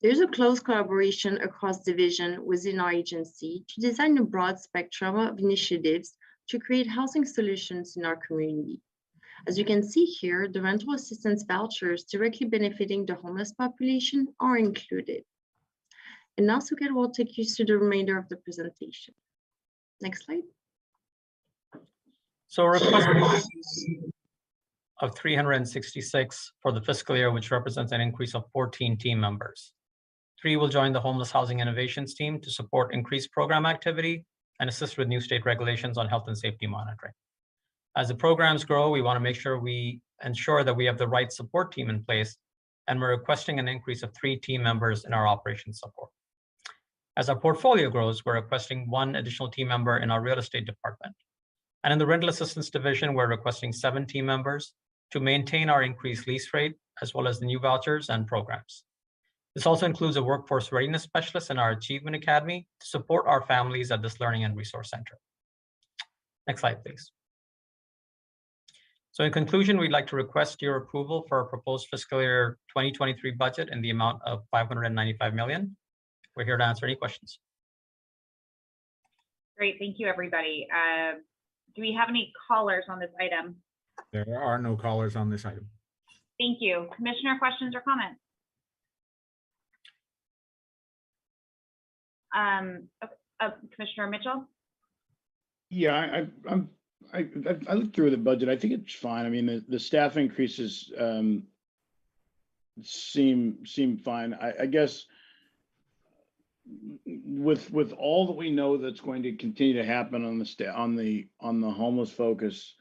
There's a close collaboration across division within our agency to design a broad spectrum of initiatives to create housing solutions in our community. As you can see here, the rental assistance vouchers directly benefiting the homeless population are included. And now Suket will take you through the remainder of the presentation. Next slide. So of 366 for the fiscal year, which represents an increase of 14 team members. 3 will join the Homeless Housing Innovations team to support increased program activity and assist with new state regulations on health and safety monitoring. As the programs grow, we want to make sure we ensure that we have the right support team in place, and we're requesting an increase of 3 team members in our operations support. As our portfolio grows, we're requesting 1 additional team member in our real estate department. And in the rental assistance division, we're requesting 7 team members to maintain our increased lease rate, as well as the new vouchers and programs. This also includes a workforce readiness specialist in our Achievement Academy to support our families at this Learning and Resource Center. Next slide, please. So in conclusion, we'd like to request your approval for our proposed fiscal year 2023 budget in the amount of $595 million. We're here to answer any questions. Great, thank you, everybody. Do we have any callers on this item? There are no callers on this item. Thank you. Commissioner questions or comments? Commissioner Mitchell? Yeah, I looked through the budget. I think it's fine. I mean, the staff increases seem fine. I guess with all that we know that's going to continue to happen on the homeless focus,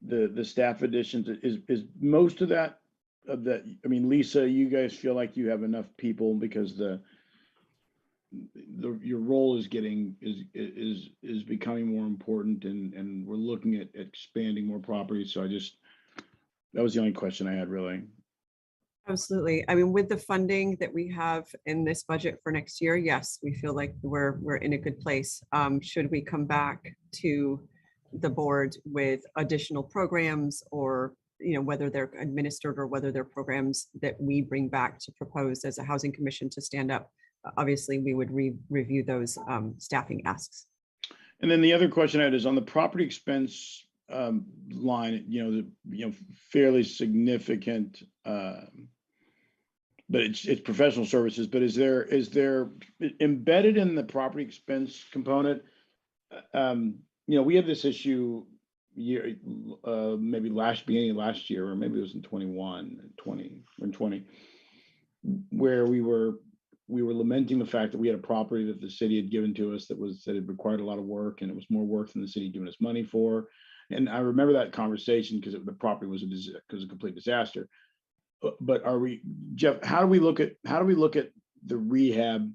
the staff additions is most of that. I mean, Lisa, you guys feel like you have enough people because your role is becoming more important, and we're looking at expanding more properties. So that was the only question I had, really. Absolutely. I mean, with the funding that we have in this budget for next year, yes, we feel like we're in a good place. Should we come back to the board with additional programs, or whether they're administered or whether they're programs that we bring back to propose as a housing commission to stand up, obviously we would review those staffing asks. And then the other question I had is on the property expense line, fairly significant, but it's professional services. But is there embedded in the property expense component? We had this issue maybe beginning of last year, or maybe it was in 2020, where we were lamenting the fact that we had a property that the city had given to us that had required a lot of work, and it was more work than the city giving us money for. And I remember that conversation because the property was a complete disaster. But Jeff, how do we look at the rehab?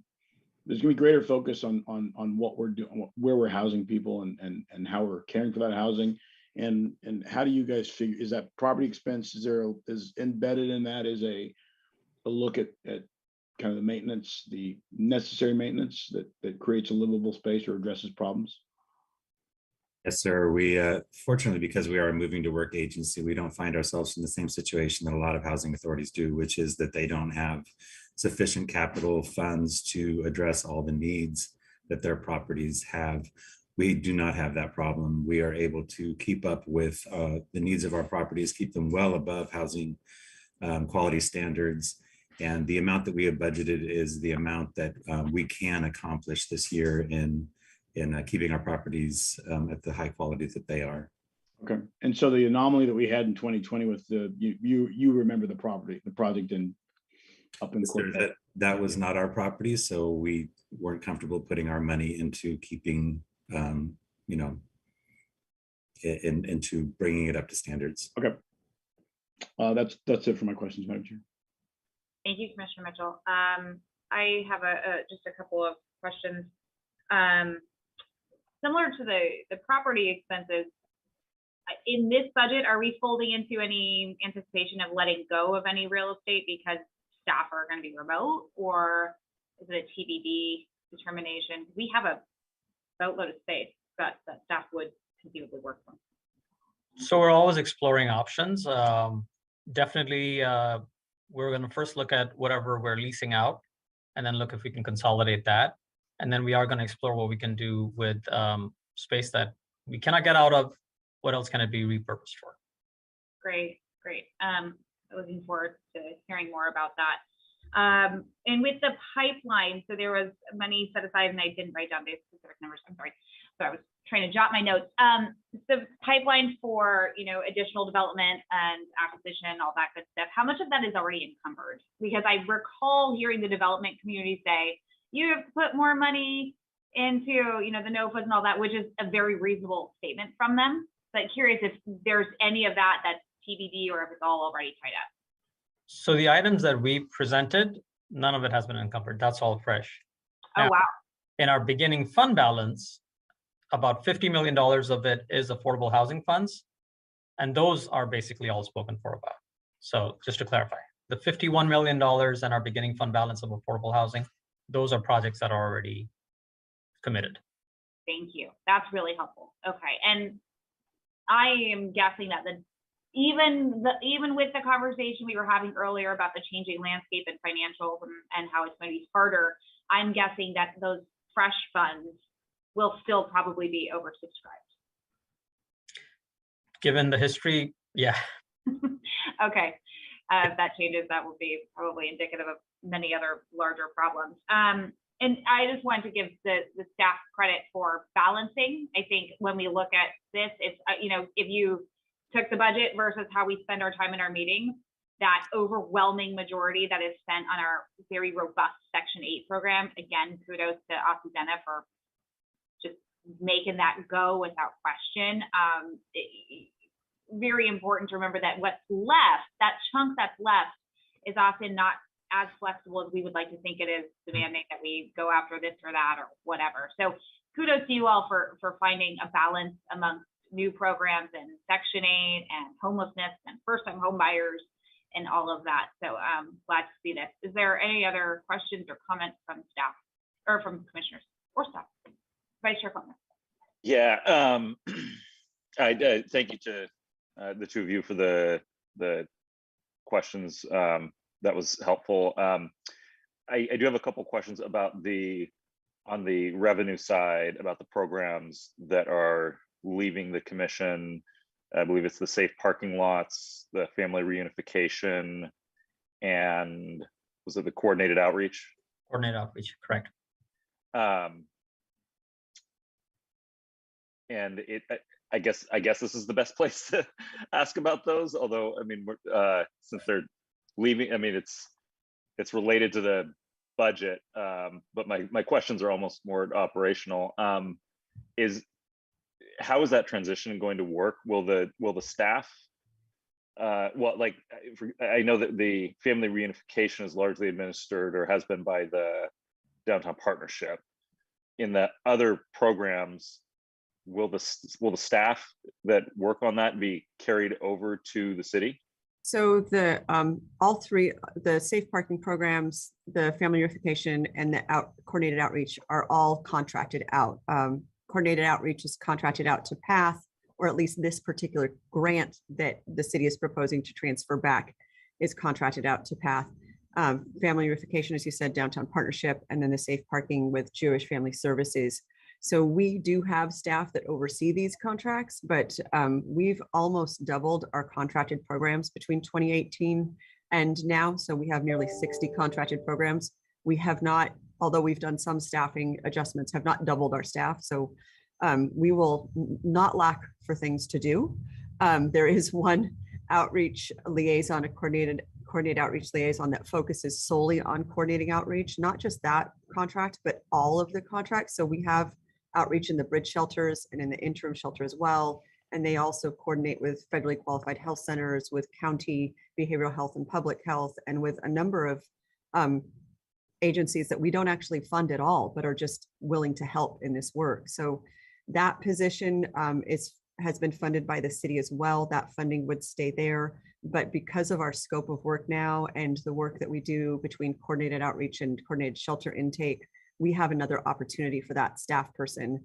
There's going to be greater focus on what we're doing, where we're housing people, and how we're caring for that housing. And how do you guys figure, is that property expense, is embedded in that is a look at kind of the maintenance, the necessary maintenance that creates a livable space or addresses problems? Yes, sir. We fortunately, because we are a moving to work agency, we don't find ourselves in the same situation that a lot of housing authorities do, which is that they don't have sufficient capital funds to address all the needs that their properties have. We do not have that problem. We are able to keep up with the needs of our properties, keep them well above housing quality standards. And the amount that we have budgeted is the amount that we can accomplish this year in keeping our properties at the high quality that they are. Okay. And so the anomaly that we had in 2020 with you remember the project up in the court. That was not our property, so we weren't comfortable putting our money into keeping, into bringing it up to standards. Okay. That's it for my questions, Madam Chair. Thank you, Commissioner Mitchell. I have just a couple of questions. Similar to the property expenses, in this budget, are we folding into any anticipation of letting go of any real estate because staff are going to be remote, or is it a TBD determination? We have a boatload of space that staff would conceivably work from. So we're always exploring options. Definitely, we're going to first look at whatever we're leasing out, and then look if we can consolidate that. And then we are going to explore what we can do with space that we cannot get out of. What else can it be repurposed for? Great. Looking forward to hearing more about that. And with the pipeline, so there was money set aside, and I didn't write down the specific numbers. I'm sorry. So I was trying to jot my notes. The pipeline for, additional development and acquisition, all that good stuff, how much of that is already encumbered? Because I recall hearing the development community say, you have to put more money into, the NOFAs and all that, which is a very reasonable statement from them. But curious if there's any of that that's TBD or if it's all already tied up. So the items that we presented, none of it has been encumbered. That's all fresh. Oh, Now, wow. in our beginning fund balance, about $50 million of it is affordable housing funds. And those are basically all spoken for about. So just to clarify, the $51 million in our beginning fund balance of affordable housing, those are projects that are already committed. Thank you. That's really helpful. Okay. And I am guessing that even with the conversation we were having earlier about the changing landscape and financials and how it's going to be harder, I'm guessing that those fresh funds will still probably be oversubscribed. Given the history, yeah. Okay. If that changes, that will be probably indicative of many other larger problems. And I just wanted to give the staff credit for balancing. I think when we look at this, it's, if you took the budget versus how we spend our time in our meetings, that overwhelming majority that is spent on our very robust Section 8 program, again, kudos to NonAgenda for just making that go without question. Very important to remember that what's left, that chunk that's left, is often not as flexible as we would like to think it is, demanding that we go after this or that or whatever. So kudos to you all for finding a balance amongst new programs and Section 8 and homelessness and first-time home buyers and all of that. So glad to see this. Is there any other questions or comments from staff or from commissioners or staff? Vice Chair Clement. Yeah, I thank you to the two of you for the questions. That was helpful. I do have a couple questions about on the revenue side, about the programs that are leaving the commission. I believe it's the safe parking lots, the family reunification, and was it the coordinated outreach? Coordinated outreach, correct. And I guess this is the best place to ask about those. Although, I mean, since they're leaving, I mean, it's related to the budget, but my questions are almost more operational. How is that transition going to work? Will the staff, I know that the family reunification is largely administered or has been by the downtown partnership. In the other programs, will the staff that work on that be carried over to the city? So the all three, the safe parking programs, the family reunification, and the coordinated outreach are all contracted out. Coordinated outreach is contracted out to PATH, or at least this particular grant that the city is proposing to transfer back is contracted out to PATH. Family reunification, as you said, downtown partnership, and then the safe parking with Jewish Family Services. So we do have staff that oversee these contracts, but we've almost doubled our contracted programs between 2018 and now. So we have nearly 60 contracted programs. We have not, although we've done some staffing adjustments, have not doubled our staff. So we will not lack for things to do. There is one outreach liaison, a coordinated outreach liaison that focuses solely on coordinating outreach, not just that contract, but all of the contracts. So we have outreach in the bridge shelters and in the interim shelter as well. And they also coordinate with federally qualified health centers, with county behavioral health and public health, and with a number of agencies that we don't actually fund at all, but are just willing to help in this work. So that position has been funded by the city as well. That funding would stay there. But because of our scope of work now and the work that we do between coordinated outreach and coordinated shelter intake, we have another opportunity for that staff person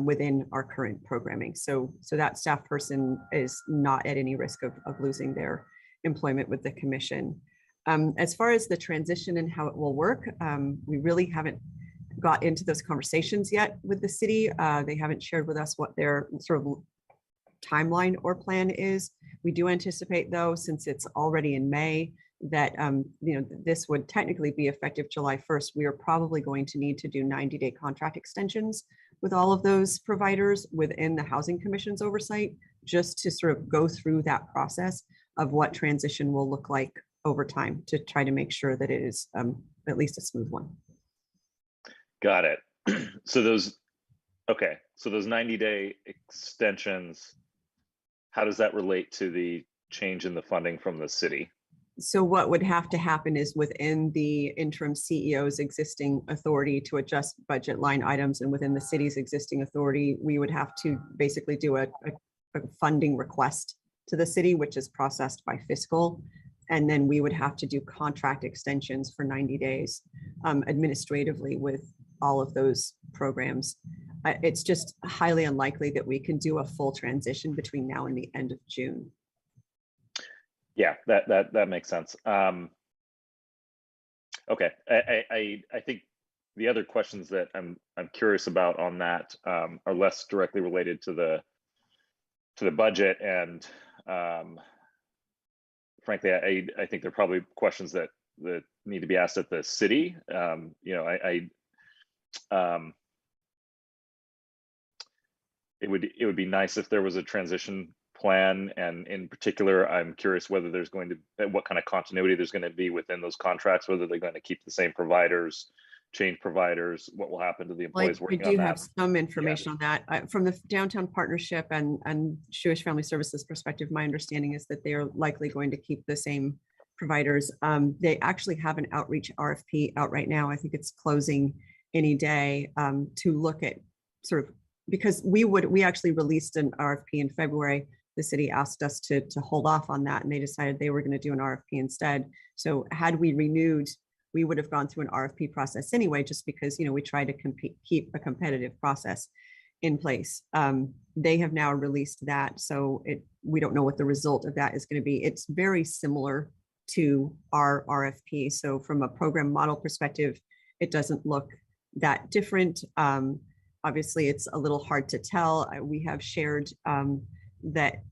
within our current programming. So that staff person is not at any risk of losing their employment with the commission. As far as the transition and how it will work, we really haven't got into those conversations yet with the city. They haven't shared with us what their sort of timeline or plan is. We do anticipate, though, since it's already in May, that this would technically be effective July 1st. We are probably going to need to do 90-day contract extensions with all of those providers within the Housing Commission's oversight, just to sort of go through that process of what transition will look like over time to try to make sure that it is at least a smooth one. Got it. So those 90-day extensions, how does that relate to the change in the funding from the city? So what would have to happen is within the interim CEO's existing authority to adjust budget line items, and within the city's existing authority, we would have to basically do a funding request to the city, which is processed by fiscal. And then we would have to do contract extensions for 90 days administratively with all of those programs. It's just highly unlikely that we can do a full transition between now and the end of June. Yeah, that makes sense. Okay, I think the other questions that I'm curious about on that are less directly related to the budget, and frankly, I think they're probably questions that need to be asked at the city. You know, it would be nice if there was a transition plan, and in particular, I'm curious whether there's going to, what kind of continuity there's going to be within those contracts, whether they're going to keep the same providers, change providers, what will happen to the employees working on that. We do have some information on that. From the Downtown Partnership and Jewish Family Services perspective, my understanding is that they are likely going to keep the same providers. They actually have an outreach RFP out right now. I think it's closing any day to look at sort of, because we actually released an RFP in February. The city asked us to hold off on that, and they decided they were going to do an RFP instead. So had we renewed, we would have gone through an RFP process anyway, just because, you know, we try to keep a competitive process in place. They have now released that, so we don't know what the result of that is going to be. It's very similar to our RFP. So from a program model perspective, it doesn't look that different. Obviously, it's a little hard to tell. We have shared that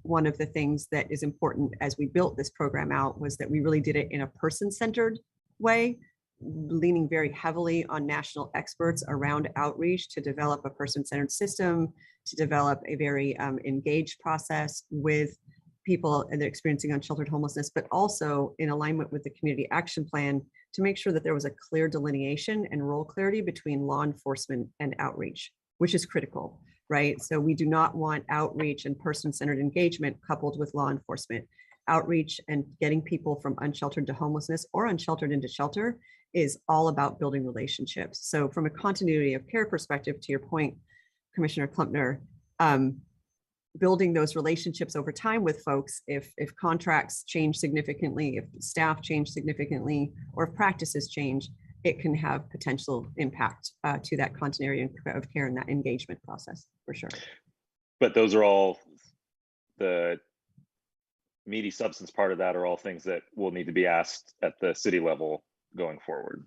one of the things that is important as we built this program out was that we really did it in a person-centered way, leaning very heavily on national experts around outreach to develop a person-centered system, to develop a very engaged process with people and they're experiencing unsheltered homelessness, but also in alignment with the community action plan to make sure that there was a clear delineation and role clarity between law enforcement and outreach, which is critical, right? So we do not want outreach and person-centered engagement coupled with law enforcement. Outreach and getting people from unsheltered to homelessness or unsheltered into shelter is all about building relationships. So from a continuity of care perspective, to your point, Commissioner Klumpner, building those relationships over time with folks, if contracts change significantly, if staff change significantly, or if practices change, it can have potential impact to that continuity of care and that engagement process, for sure. But those are all, the meaty substance part of that are all things that will need to be asked at the city level going forward.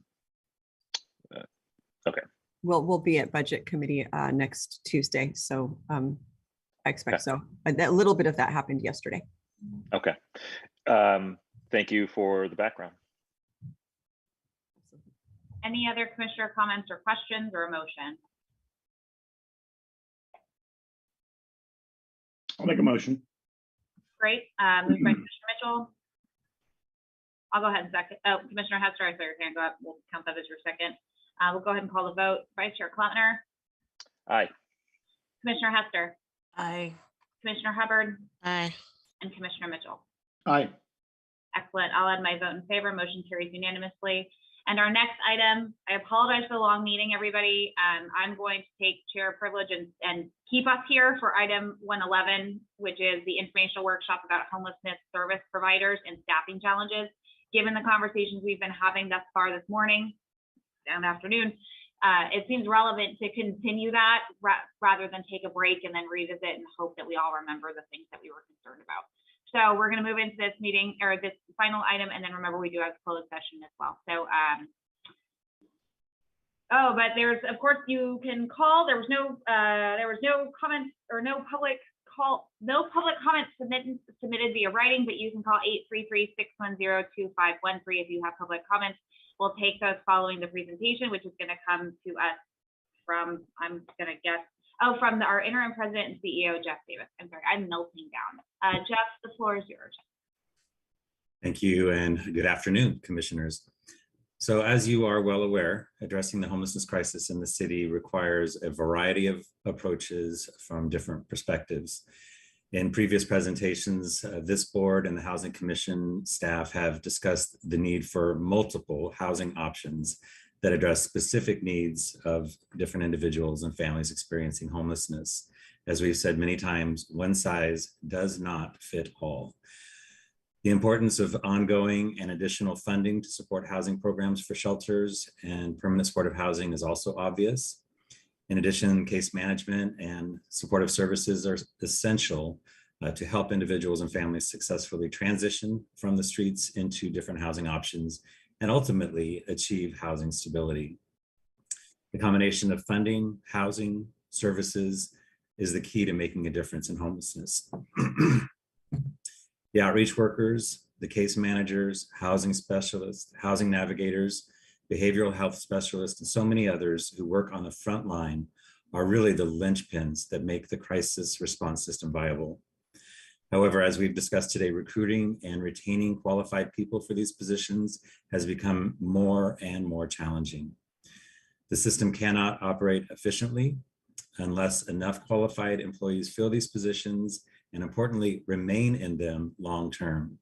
Okay. We'll be at budget committee next Tuesday, so I expect so. A little bit of that happened yesterday. Okay. Thank you for the background. Any other commissioner comments or questions or a motion? I'll make a motion. Great. Moved by Commissioner Mitchell. I'll go ahead and second. Oh, Commissioner Hester, I saw your hand go up. We'll count that as your second. We'll go ahead and call the vote. Vice Chair Klumpner. Aye. Commissioner Hester. Aye. Commissioner Hubbard. Aye. And Commissioner Mitchell. Aye. Excellent. I'll add my vote in favor. Motion carries unanimously. And our next item, I apologize for the long meeting, everybody. I'm going to take chair privilege and keep us here for item 111, which is the informational workshop about homelessness service providers and staffing challenges. Given the conversations we've been having thus far this morning and afternoon, it seems relevant to continue that rather than take a break and then revisit and hope that we all remember the things that we were concerned about. So we're going to move into this meeting or this final item, and then remember we do have a closed session as well. So, oh, but there's, of course, you can call. There was no comments or no public comments submitted via writing, but you can call 833-610-2513 if you have public comments. We'll take those following the presentation, which is going to come to us from, I'm gonna guess, from our interim president and CEO, Jeff Davis. I'm sorry, I'm melting down. Jeff, the floor is yours. Thank you and good afternoon, commissioners. So as you are well aware, addressing the homelessness crisis in the city requires a variety of approaches from different perspectives. In previous presentations, this board and the Housing Commission staff have discussed the need for multiple housing options that address specific needs of different individuals and families experiencing homelessness. As we've said many times, one size does not fit all. The importance of ongoing and additional funding to support housing programs for shelters and permanent supportive housing is also obvious. In addition, case management and supportive services are essential to help individuals and families successfully transition from the streets into different housing options and ultimately achieve housing stability. The combination of funding, housing, services is the key to making a difference in homelessness. The outreach workers, the case managers, housing specialists, housing navigators, behavioral health specialists, and so many others who work on the front line are really the linchpins that make the crisis response system viable. However, as we've discussed today, recruiting and retaining qualified people for these positions has become more and more challenging. The system cannot operate efficiently unless enough qualified employees fill these positions and importantly, remain in them long-term.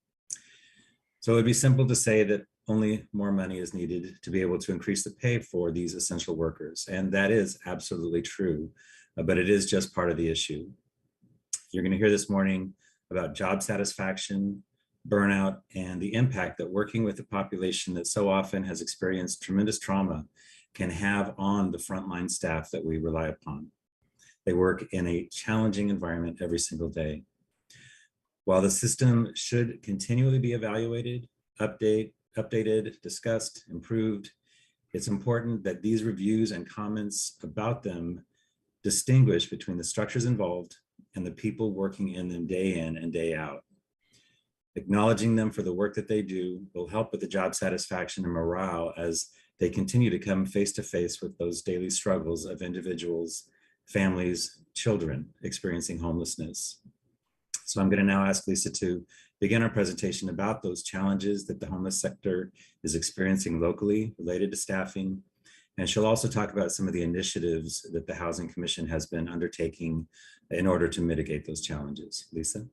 So it would be simple to say that only more money is needed to be able to increase the pay for these essential workers. And that is absolutely true, but it is just part of the issue. You're going to hear this morning about job satisfaction, burnout, and the impact that working with a population that so often has experienced tremendous trauma can have on the frontline staff that we rely upon. They work in a challenging environment every single day. While the system should continually be evaluated, updated, discussed, improved, it's important that these reviews and comments about them distinguish between the structures involved and the people working in them day in and day out. Acknowledging them for the work that they do will help with the job satisfaction and morale as they continue to come face to face with those daily struggles of individuals, families, children experiencing homelessness. So I'm going to now ask Lisa to begin our presentation about those challenges that the homeless sector is experiencing locally related to staffing. And she'll also talk about some of the initiatives that the Housing Commission has been undertaking in order to mitigate those challenges. Lisa?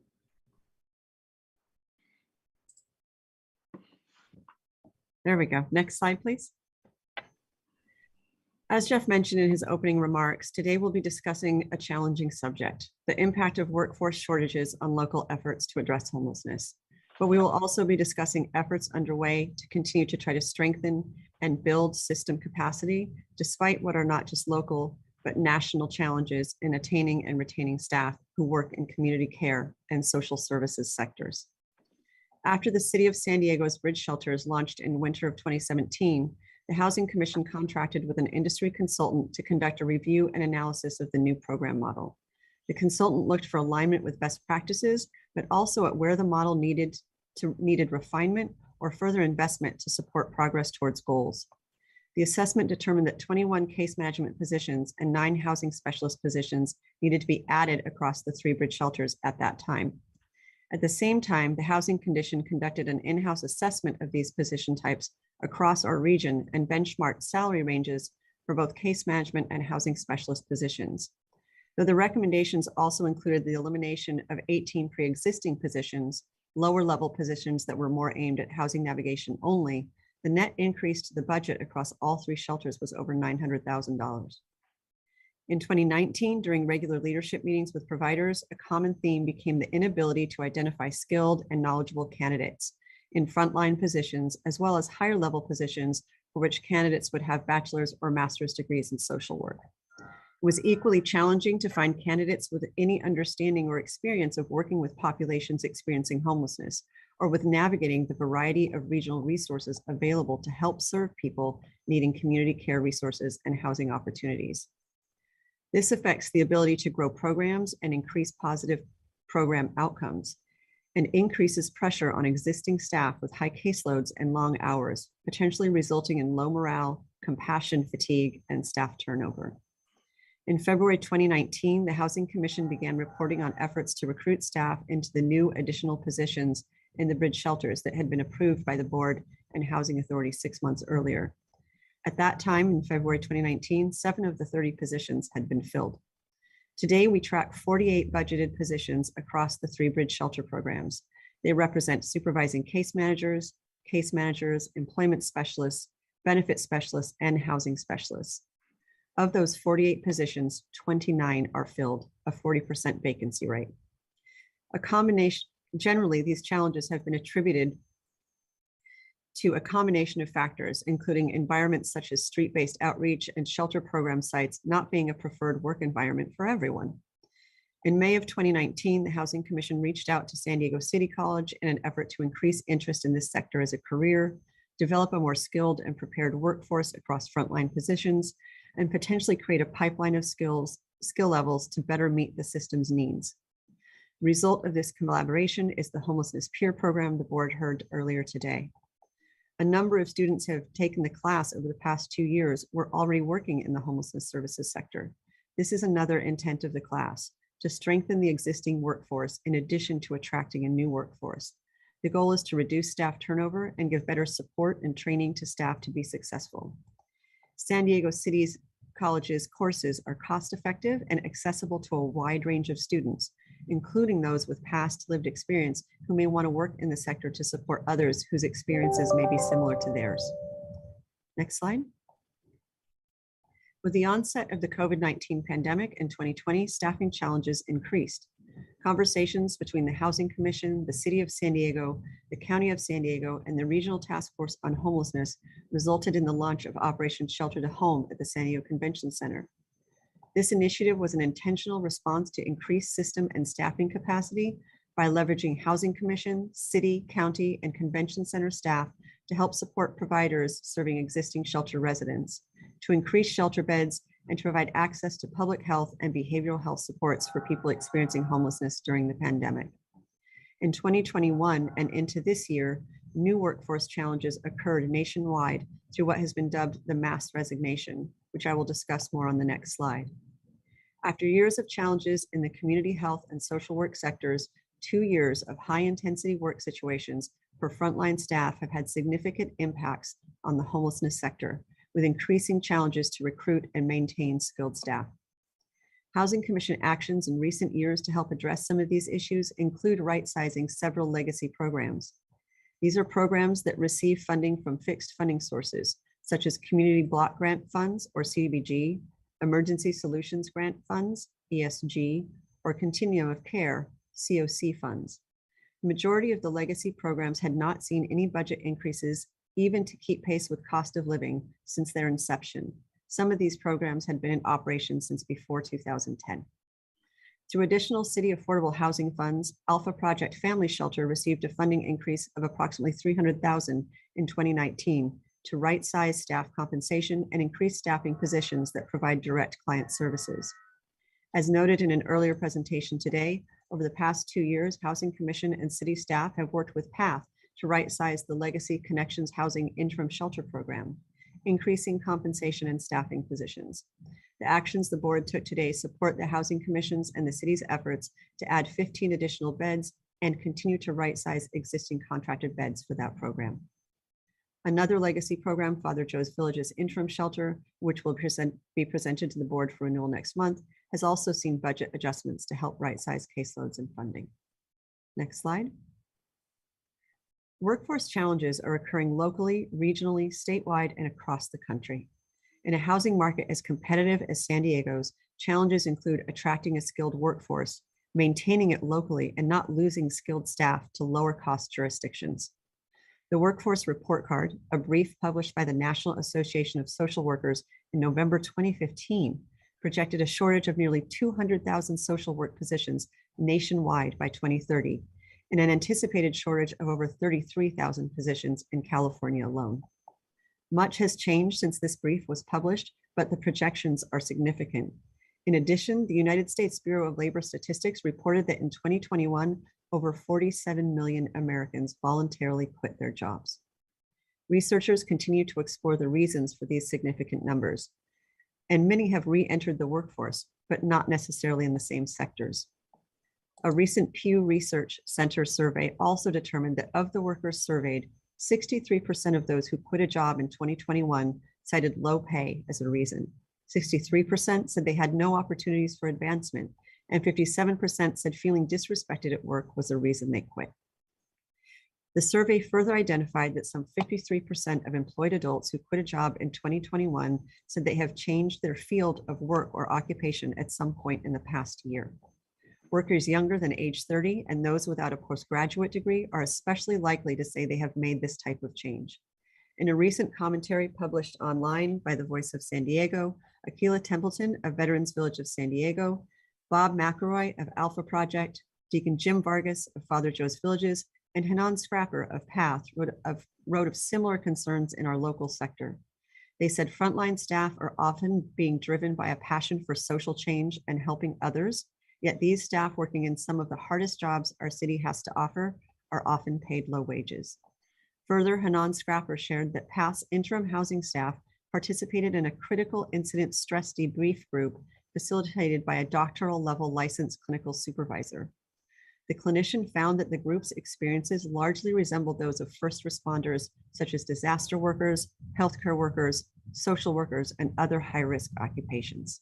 There we go. Next slide, please. As Jeff mentioned in his opening remarks, today we'll be discussing a challenging subject, the impact of workforce shortages on local efforts to address homelessness. But we will also be discussing efforts underway to continue to try to strengthen and build system capacity, despite what are not just local, but national challenges in attaining and retaining staff who work in community care and social services sectors. After the City of San Diego's bridge shelters launched in winter of 2017, the Housing Commission contracted with an industry consultant to conduct a review and analysis of the new program model. The consultant looked for alignment with best practices, but also at where the model needed refinement or further investment to support progress towards goals. The assessment determined that 21 case management positions and 9 housing specialist positions needed to be added across the 3 bridge shelters at that time. At the same time, the Housing Commission conducted an in-house assessment of these position types across our region and benchmarked salary ranges for both case management and housing specialist positions. Though the recommendations also included the elimination of 18 pre-existing positions, lower level positions that were more aimed at housing navigation only, the net increase to the budget across all 3 shelters was over $900,000. In 2019, during regular leadership meetings with providers, a common theme became the inability to identify skilled and knowledgeable candidates in frontline positions, as well as higher level positions for which candidates would have bachelor's or master's degrees in social work. It was equally challenging to find candidates with any understanding or experience of working with populations experiencing homelessness, or with navigating the variety of regional resources available to help serve people needing community care resources and housing opportunities. This affects the ability to grow programs and increase positive program outcomes, and increases pressure on existing staff with high caseloads and long hours, potentially resulting in low morale, compassion fatigue, and staff turnover. In February 2019, the Housing Commission began reporting on efforts to recruit staff into the new additional positions in the bridge shelters that had been approved by the board and Housing Authority 6 months earlier. At that time, in February 2019, 7 of the 30 positions had been filled. Today, we track 48 budgeted positions across the 3 bridge shelter programs. They represent supervising case managers, employment specialists, benefit specialists, and housing specialists. Of those 48 positions, 29 are filled, a 40% vacancy rate. Generally, these challenges have been attributed to a combination of factors, including environments such as street-based outreach and shelter program sites not being a preferred work environment for everyone. In May of 2019, the Housing Commission reached out to San Diego City College in an effort to increase interest in this sector as a career, develop a more skilled and prepared workforce across frontline positions, and potentially create a pipeline of skill levels to better meet the system's needs. The result of this collaboration is the homelessness peer program the board heard earlier today. A number of students who have taken the class over the past 2 years were already working in the homelessness services sector. This is another intent of the class, to strengthen the existing workforce in addition to attracting a new workforce. The goal is to reduce staff turnover and give better support and training to staff to be successful. San Diego City's college's courses are cost-effective and accessible to a wide range of students, including those with past lived experience who may want to work in the sector to support others whose experiences may be similar to theirs. Next slide. With the onset of the COVID-19 pandemic in 2020, staffing challenges increased. Conversations between the Housing Commission, the City of San Diego, the County of San Diego, and the Regional Task Force on Homelessness resulted in the launch of Operation Shelter to Home at the San Diego Convention Center. This initiative was an intentional response to increased system and staffing capacity by leveraging Housing Commission, City, County, and Convention Center staff to help support providers serving existing shelter residents, to increase shelter beds, and to provide access to public health and behavioral health supports for people experiencing homelessness during the pandemic. In 2021 and into this year, new workforce challenges occurred nationwide through what has been dubbed the mass resignation, which I will discuss more on the next slide. After years of challenges in the community health and social work sectors, 2 years of high-intensity work situations for frontline staff have had significant impacts on the homelessness sector, with increasing challenges to recruit and maintain skilled staff. Housing Commission actions in recent years to help address some of these issues include right-sizing several legacy programs. These are programs that receive funding from fixed funding sources, such as Community Block Grant Funds, or CDBG, Emergency Solutions Grant Funds, ESG, or Continuum of Care, COC funds. The majority of the legacy programs had not seen any budget increases, even to keep pace with cost of living, since their inception. Some of these programs had been in operation since before 2010. Through additional city affordable housing funds, Alpha Project Family Shelter received a funding increase of approximately $300,000 in 2019 to right-size staff compensation and increase staffing positions that provide direct client services. As noted in an earlier presentation today, over the past 2 years, Housing Commission and city staff have worked with PATH to right-size the Legacy Connections Housing Interim Shelter Program, increasing compensation and staffing positions. The actions the board took today support the Housing Commission's and the city's efforts to add 15 additional beds and continue to right-size existing contracted beds for that program. Another legacy program, Father Joe's Village's Interim Shelter, which will be presented to the board for renewal next month, has also seen budget adjustments to help right-size caseloads and funding. Next slide. Workforce challenges are occurring locally, regionally, statewide, and across the country. In a housing market as competitive as San Diego's, challenges include attracting a skilled workforce, maintaining it locally, and not losing skilled staff to lower cost jurisdictions. The Workforce Report Card, a brief published by the National Association of Social Workers in November 2015, projected a shortage of nearly 200,000 social work positions nationwide by 2030, and an anticipated shortage of over 33,000 positions in California alone. Much has changed since this brief was published, but the projections are significant. In addition, the United States Bureau of Labor Statistics reported that in 2021, over 47 million Americans voluntarily quit their jobs. Researchers continue to explore the reasons for these significant numbers. and many have re-entered the workforce, but not necessarily in the same sectors. A recent Pew Research Center survey also determined that of the workers surveyed, 63% of those who quit a job in 2021 cited low pay as a reason. 63% said they had no opportunities for advancement, and 57% said feeling disrespected at work was a reason they quit. The survey further identified that some 53% of employed adults who quit a job in 2021 said they have changed their field of work or occupation at some point in the past year. Workers younger than age 30 and those without a postgraduate degree are especially likely to say they have made this type of change. In a recent commentary published online by the Voice of San Diego, Akila Templeton of Veterans Village of San Diego, Bob McElroy of Alpha Project, Deacon Jim Vargas of Father Joe's Villages, and Hanan Scrapper of PATH wrote of similar concerns in our local sector. They said frontline staff are often being driven by a passion for social change and helping others, yet these staff working in some of the hardest jobs our city has to offer are often paid low wages. Further, Hanan Scrapper shared that PATH's interim housing staff participated in a critical incident stress debrief group facilitated by a doctoral level licensed clinical supervisor. The clinician found that the group's experiences largely resembled those of first responders, such as disaster workers, healthcare workers, social workers, and other high-risk occupations.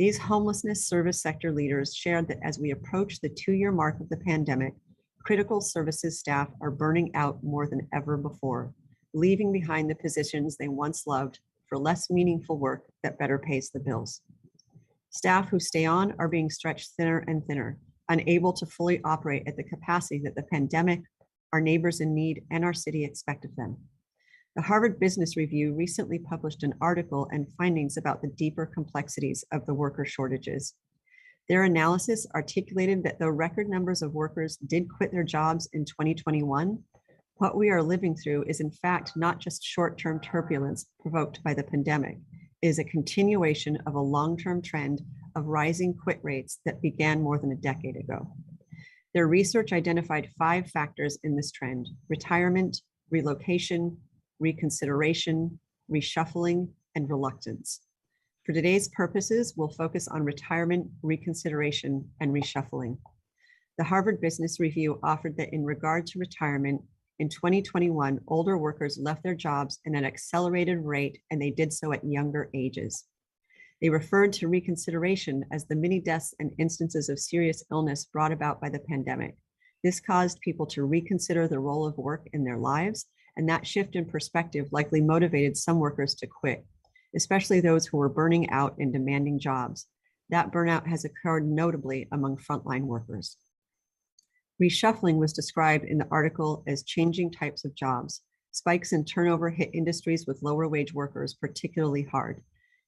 These homelessness service sector leaders shared that as we approach the 2-year mark of the pandemic, critical services staff are burning out more than ever before, leaving behind the positions they once loved for less meaningful work that better pays the bills. Staff who stay on are being stretched thinner and thinner, unable to fully operate at the capacity that the pandemic, our neighbors in need, and our city expect of them. The Harvard Business Review recently published an article and findings about the deeper complexities of the worker shortages. Their analysis articulated that though record numbers of workers did quit their jobs in 2021, what we are living through is in fact not just short-term turbulence provoked by the pandemic. It is a continuation of a long-term trend of rising quit rates that began more than a decade ago. Their research identified 5 factors in this trend: retirement, relocation, reconsideration, reshuffling, and reluctance. For today's purposes, we'll focus on retirement, reconsideration, and reshuffling. The Harvard Business Review offered that in regard to retirement, in 2021, older workers left their jobs at an accelerated rate, and they did so at younger ages. They referred to reconsideration as the many deaths and instances of serious illness brought about by the pandemic. This caused people to reconsider the role of work in their lives, and that shift in perspective likely motivated some workers to quit, especially those who were burning out in demanding jobs. That burnout has occurred notably among frontline workers. Reshuffling was described in the article as changing types of jobs. Spikes in turnover hit industries with lower wage workers particularly hard.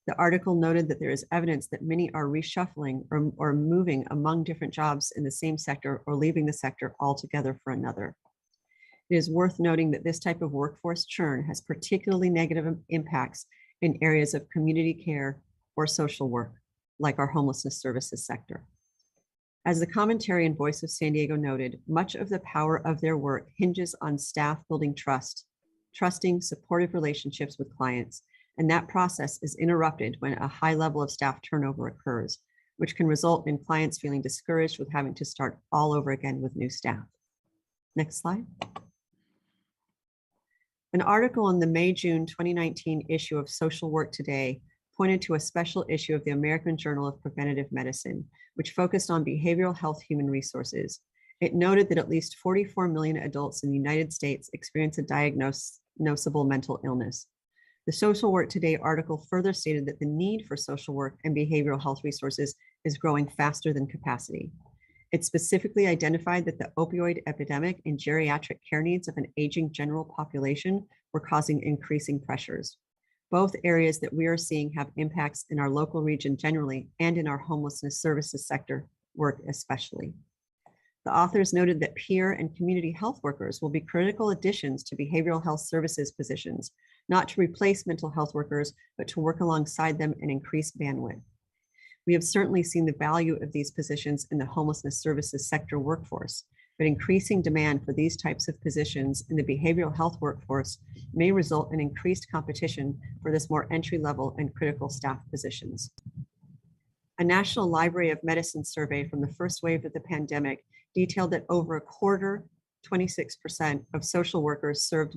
The article noted that there is evidence that many are reshuffling or moving among different jobs in the same sector or leaving the sector altogether for another. It is worth noting that this type of workforce churn has particularly negative impacts in areas of community care or social work, like our homelessness services sector. As the commentary in Voice of San Diego noted, much of the power of their work hinges on staff building trusting, supportive relationships with clients, and that process is interrupted when a high level of staff turnover occurs, which can result in clients feeling discouraged with having to start all over again with new staff. Next slide. An article in the May-June 2019 issue of Social Work Today pointed to a special issue of the American Journal of Preventative Medicine, which focused on behavioral health human resources. It noted that at least 44 million adults in the United States experience a diagnosable mental illness. The Social Work Today article further stated that the need for social work and behavioral health resources is growing faster than capacity. It specifically identified that the opioid epidemic and geriatric care needs of an aging general population were causing increasing pressures. Both areas that we are seeing have impacts in our local region generally and in our homelessness services sector work especially. The authors noted that peer and community health workers will be critical additions to behavioral health services positions, not to replace mental health workers, but to work alongside them and increase bandwidth. We have certainly seen the value of these positions in the homelessness services sector workforce. but increasing demand for these types of positions in the behavioral health workforce may result in increased competition for this more entry-level and critical staff positions. A National Library of Medicine survey from the first wave of the pandemic detailed that over a quarter, 26% of social workers served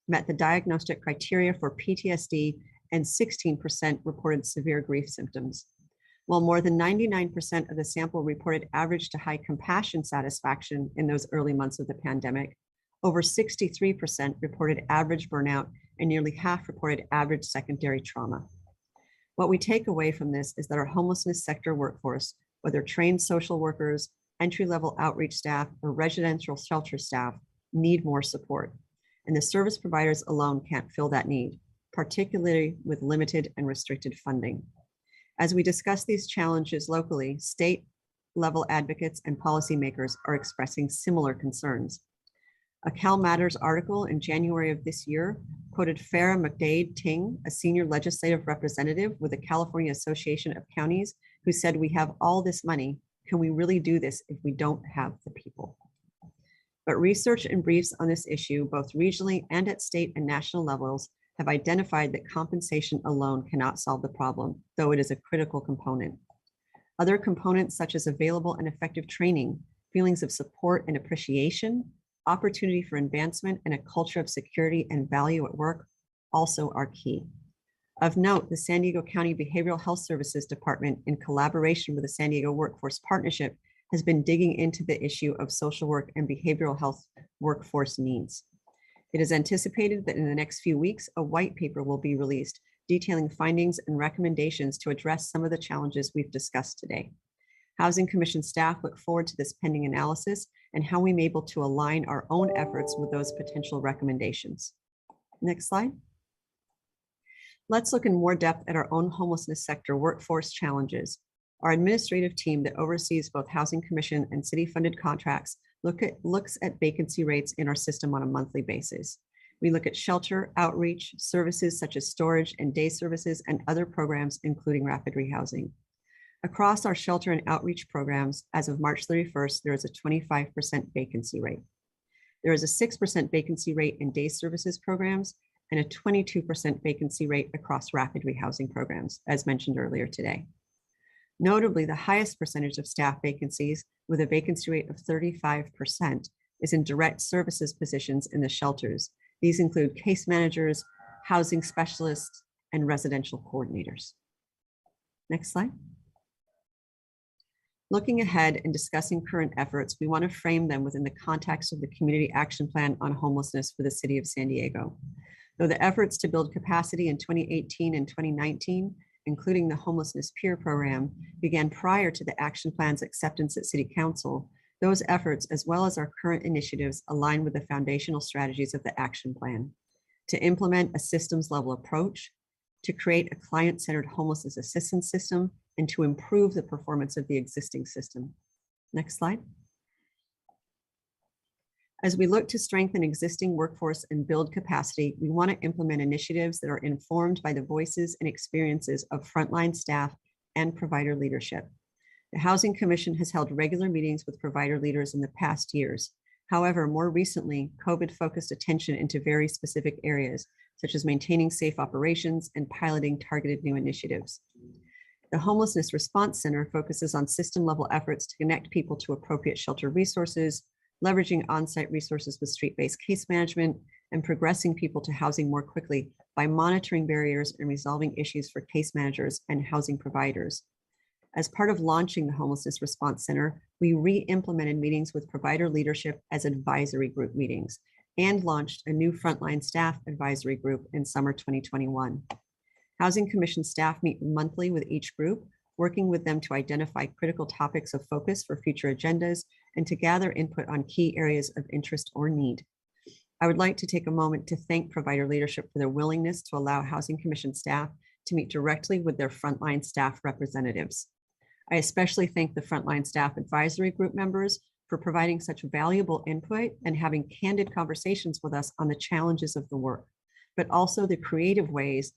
met the diagnostic criteria for PTSD, and 16% reported severe grief symptoms. While more than 99% of the sample reported average to high compassion satisfaction in those early months of the pandemic, over 63% reported average burnout, and nearly half reported average secondary trauma. What we take away from this is that our homelessness sector workforce, whether trained social workers, entry-level outreach staff, or residential shelter staff, need more support. And the service providers alone can't fill that need, particularly with limited and restricted funding. As we discuss these challenges locally, state-level advocates and policymakers are expressing similar concerns. A Cal Matters article in January of this year quoted Farah McDade Ting, a senior legislative representative with the California Association of Counties, who said, "We have all this money. Can we really do this if we don't have the people?" But research and briefs on this issue, both regionally and at state and national levels, have identified that compensation alone cannot solve the problem, though it is a critical component. Other components such as available and effective training, feelings of support and appreciation, opportunity for advancement, and a culture of security and value at work also are key. Of note, the San Diego County Behavioral Health Services Department, in collaboration with the San Diego Workforce Partnership, has been digging into the issue of social work and behavioral health workforce needs. It is anticipated that in the next few weeks, a white paper will be released detailing findings and recommendations to address some of the challenges we've discussed today. Housing Commission staff look forward to this pending analysis and how we may be able to align our own efforts with those potential recommendations. Next slide. Let's look in more depth at our own homelessness sector workforce challenges. Our administrative team that oversees both Housing Commission and city-funded contracts looks at vacancy rates in our system on a monthly basis. We look at shelter, outreach, services such as storage and day services, and other programs, including rapid rehousing. Across our shelter and outreach programs, as of March 31st, there is a 25% vacancy rate. There is a 6% vacancy rate in day services programs and a 22% vacancy rate across rapid rehousing programs, as mentioned earlier today. Notably, the highest percentage of staff vacancies, with a vacancy rate of 35%, is in direct services positions in the shelters. These include case managers, housing specialists, and residential coordinators. Next slide. Looking ahead and discussing current efforts, we want to frame them within the context of the Community Action Plan on Homelessness for the City of San Diego. Though the efforts to build capacity in 2018 and 2019, including the Homelessness Peer Program, began prior to the action plan's acceptance at City Council, those efforts, as well as our current initiatives, align with the foundational strategies of the action plan: to implement a systems-level approach, to create a client-centered homelessness assistance system, and to improve the performance of the existing system. Next slide. As we look to strengthen existing workforce and build capacity, we want to implement initiatives that are informed by the voices and experiences of frontline staff and provider leadership. The Housing Commission has held regular meetings with provider leaders in the past years. However, more recently, COVID focused attention into very specific areas, such as maintaining safe operations and piloting targeted new initiatives. The Homelessness Response Center focuses on system-level efforts to connect people to appropriate shelter resources, leveraging on-site resources with street-based case management, and progressing people to housing more quickly by monitoring barriers and resolving issues for case managers and housing providers. As part of launching the Homelessness Response Center, we re-implemented meetings with provider leadership as advisory group meetings and launched a new frontline staff advisory group in summer 2021. Housing Commission staff meet monthly with each group, working with them to identify critical topics of focus for future agendas and to gather input on key areas of interest or need. I would like to take a moment to thank provider leadership for their willingness to allow Housing Commission staff to meet directly with their frontline staff representatives. I especially thank the frontline staff advisory group members for providing such valuable input and having candid conversations with us on the challenges of the work, but also the creative ways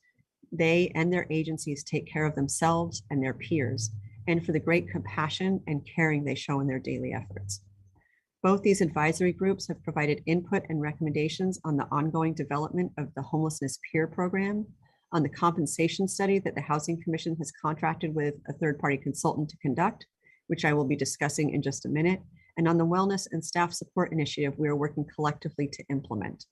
they and their agencies take care of themselves and their peers, and for the great compassion and caring they show in their daily efforts. Both these advisory groups have provided input and recommendations on the ongoing development of the homelessness peer program, on the compensation study that the Housing Commission has contracted with a third-party consultant to conduct, which I will be discussing in just a minute, and on the wellness and staff support initiative we are working collectively to implement.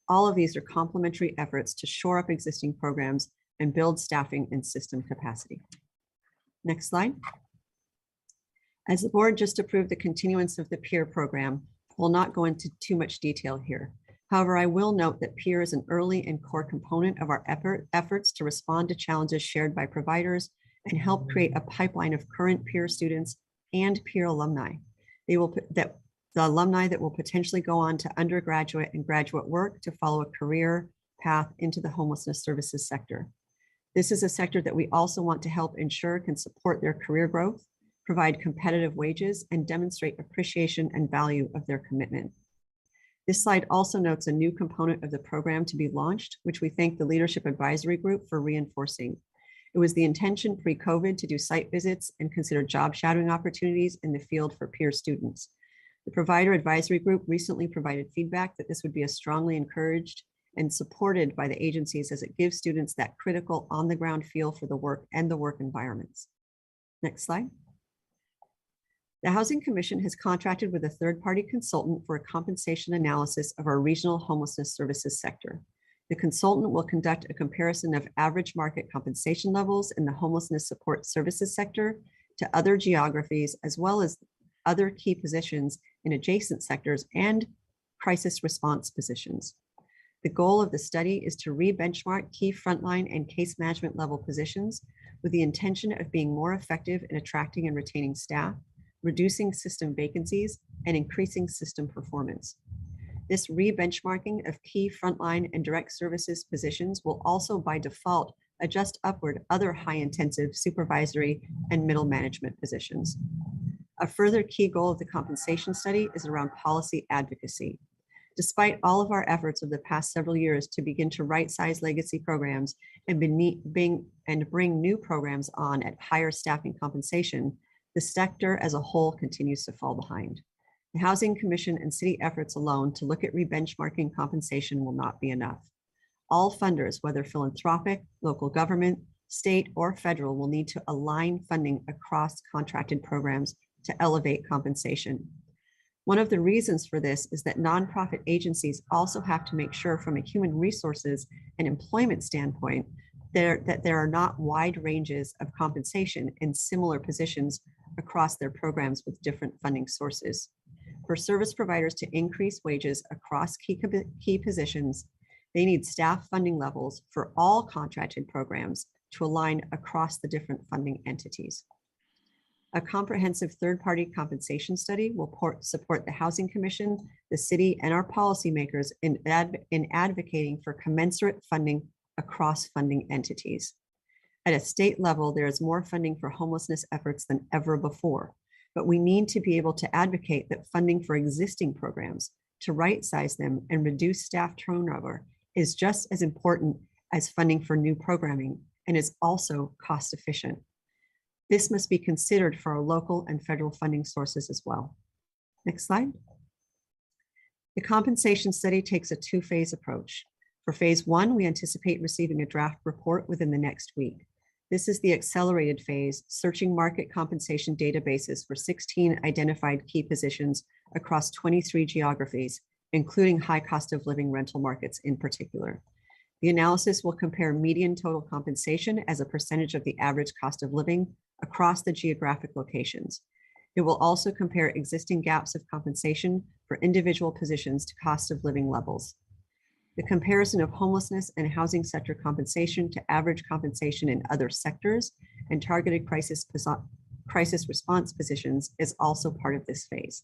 All of these are complementary efforts to shore up existing programs and build staffing and system capacity. Next slide. As the board just approved the continuance of the peer program, I will not go into too much detail here. However, I will note that peer is an early and core component of our efforts to respond to challenges shared by providers and help create a pipeline of current peer students and peer alumni. The alumni that will potentially go on to undergraduate and graduate work to follow a career path into the homelessness services sector. This is a sector that we also want to help ensure can support their career growth, provide competitive wages, and demonstrate appreciation and value of their commitment. This slide also notes a new component of the program to be launched, which we thank the Leadership Advisory Group for reinforcing. It was the intention pre-COVID to do site visits and consider job shadowing opportunities in the field for peer students. The Provider Advisory Group recently provided feedback that this would be strongly encouraged and supported by the agencies as it gives students that critical on-the-ground feel for the work and the work environments. Next slide. The Housing Commission has contracted with a third-party consultant for a compensation analysis of our regional homelessness services sector. The consultant will conduct a comparison of average market compensation levels in the homelessness support services sector to other geographies, as well as other key positions in adjacent sectors and crisis response positions. The goal of the study is to re-benchmark key frontline and case management level positions with the intention of being more effective in attracting and retaining staff, reducing system vacancies, and increasing system performance. This re-benchmarking of key frontline and direct services positions will also by default adjust upward other high-intensive supervisory and middle management positions. A further key goal of the compensation study is around policy advocacy. Despite all of our efforts of the past several years to begin to right-size legacy programs and bring new programs on at higher staffing compensation, the sector as a whole continues to fall behind. The Housing Commission and city efforts alone to look at re-benchmarking compensation will not be enough. All funders, whether philanthropic, local government, state, or federal, will need to align funding across contracted programs to elevate compensation. One of the reasons for this is that nonprofit agencies also have to make sure from a human resources and employment standpoint that there are not wide ranges of compensation in similar positions across their programs with different funding sources. For service providers to increase wages across key positions, they need staff funding levels for all contracted programs to align across the different funding entities. A comprehensive third-party compensation study will support the Housing Commission, the city, and our policymakers in advocating for commensurate funding across funding entities. At a state level, there is more funding for homelessness efforts than ever before, but we need to be able to advocate that funding for existing programs to right-size them and reduce staff turnover is just as important as funding for new programming and is also cost efficient. This must be considered for our local and federal funding sources as well. Next slide. The compensation study takes a two-phase approach. For phase one, we anticipate receiving a draft report within the next week. This is the accelerated phase, searching market compensation databases for 16 identified key positions across 23 geographies, including high cost of living rental markets in particular. The analysis will compare median total compensation as a percentage of the average cost of living across the geographic locations. It will also compare existing gaps of compensation for individual positions to cost of living levels. The comparison of homelessness and housing sector compensation to average compensation in other sectors and targeted crisis response positions is also part of this phase.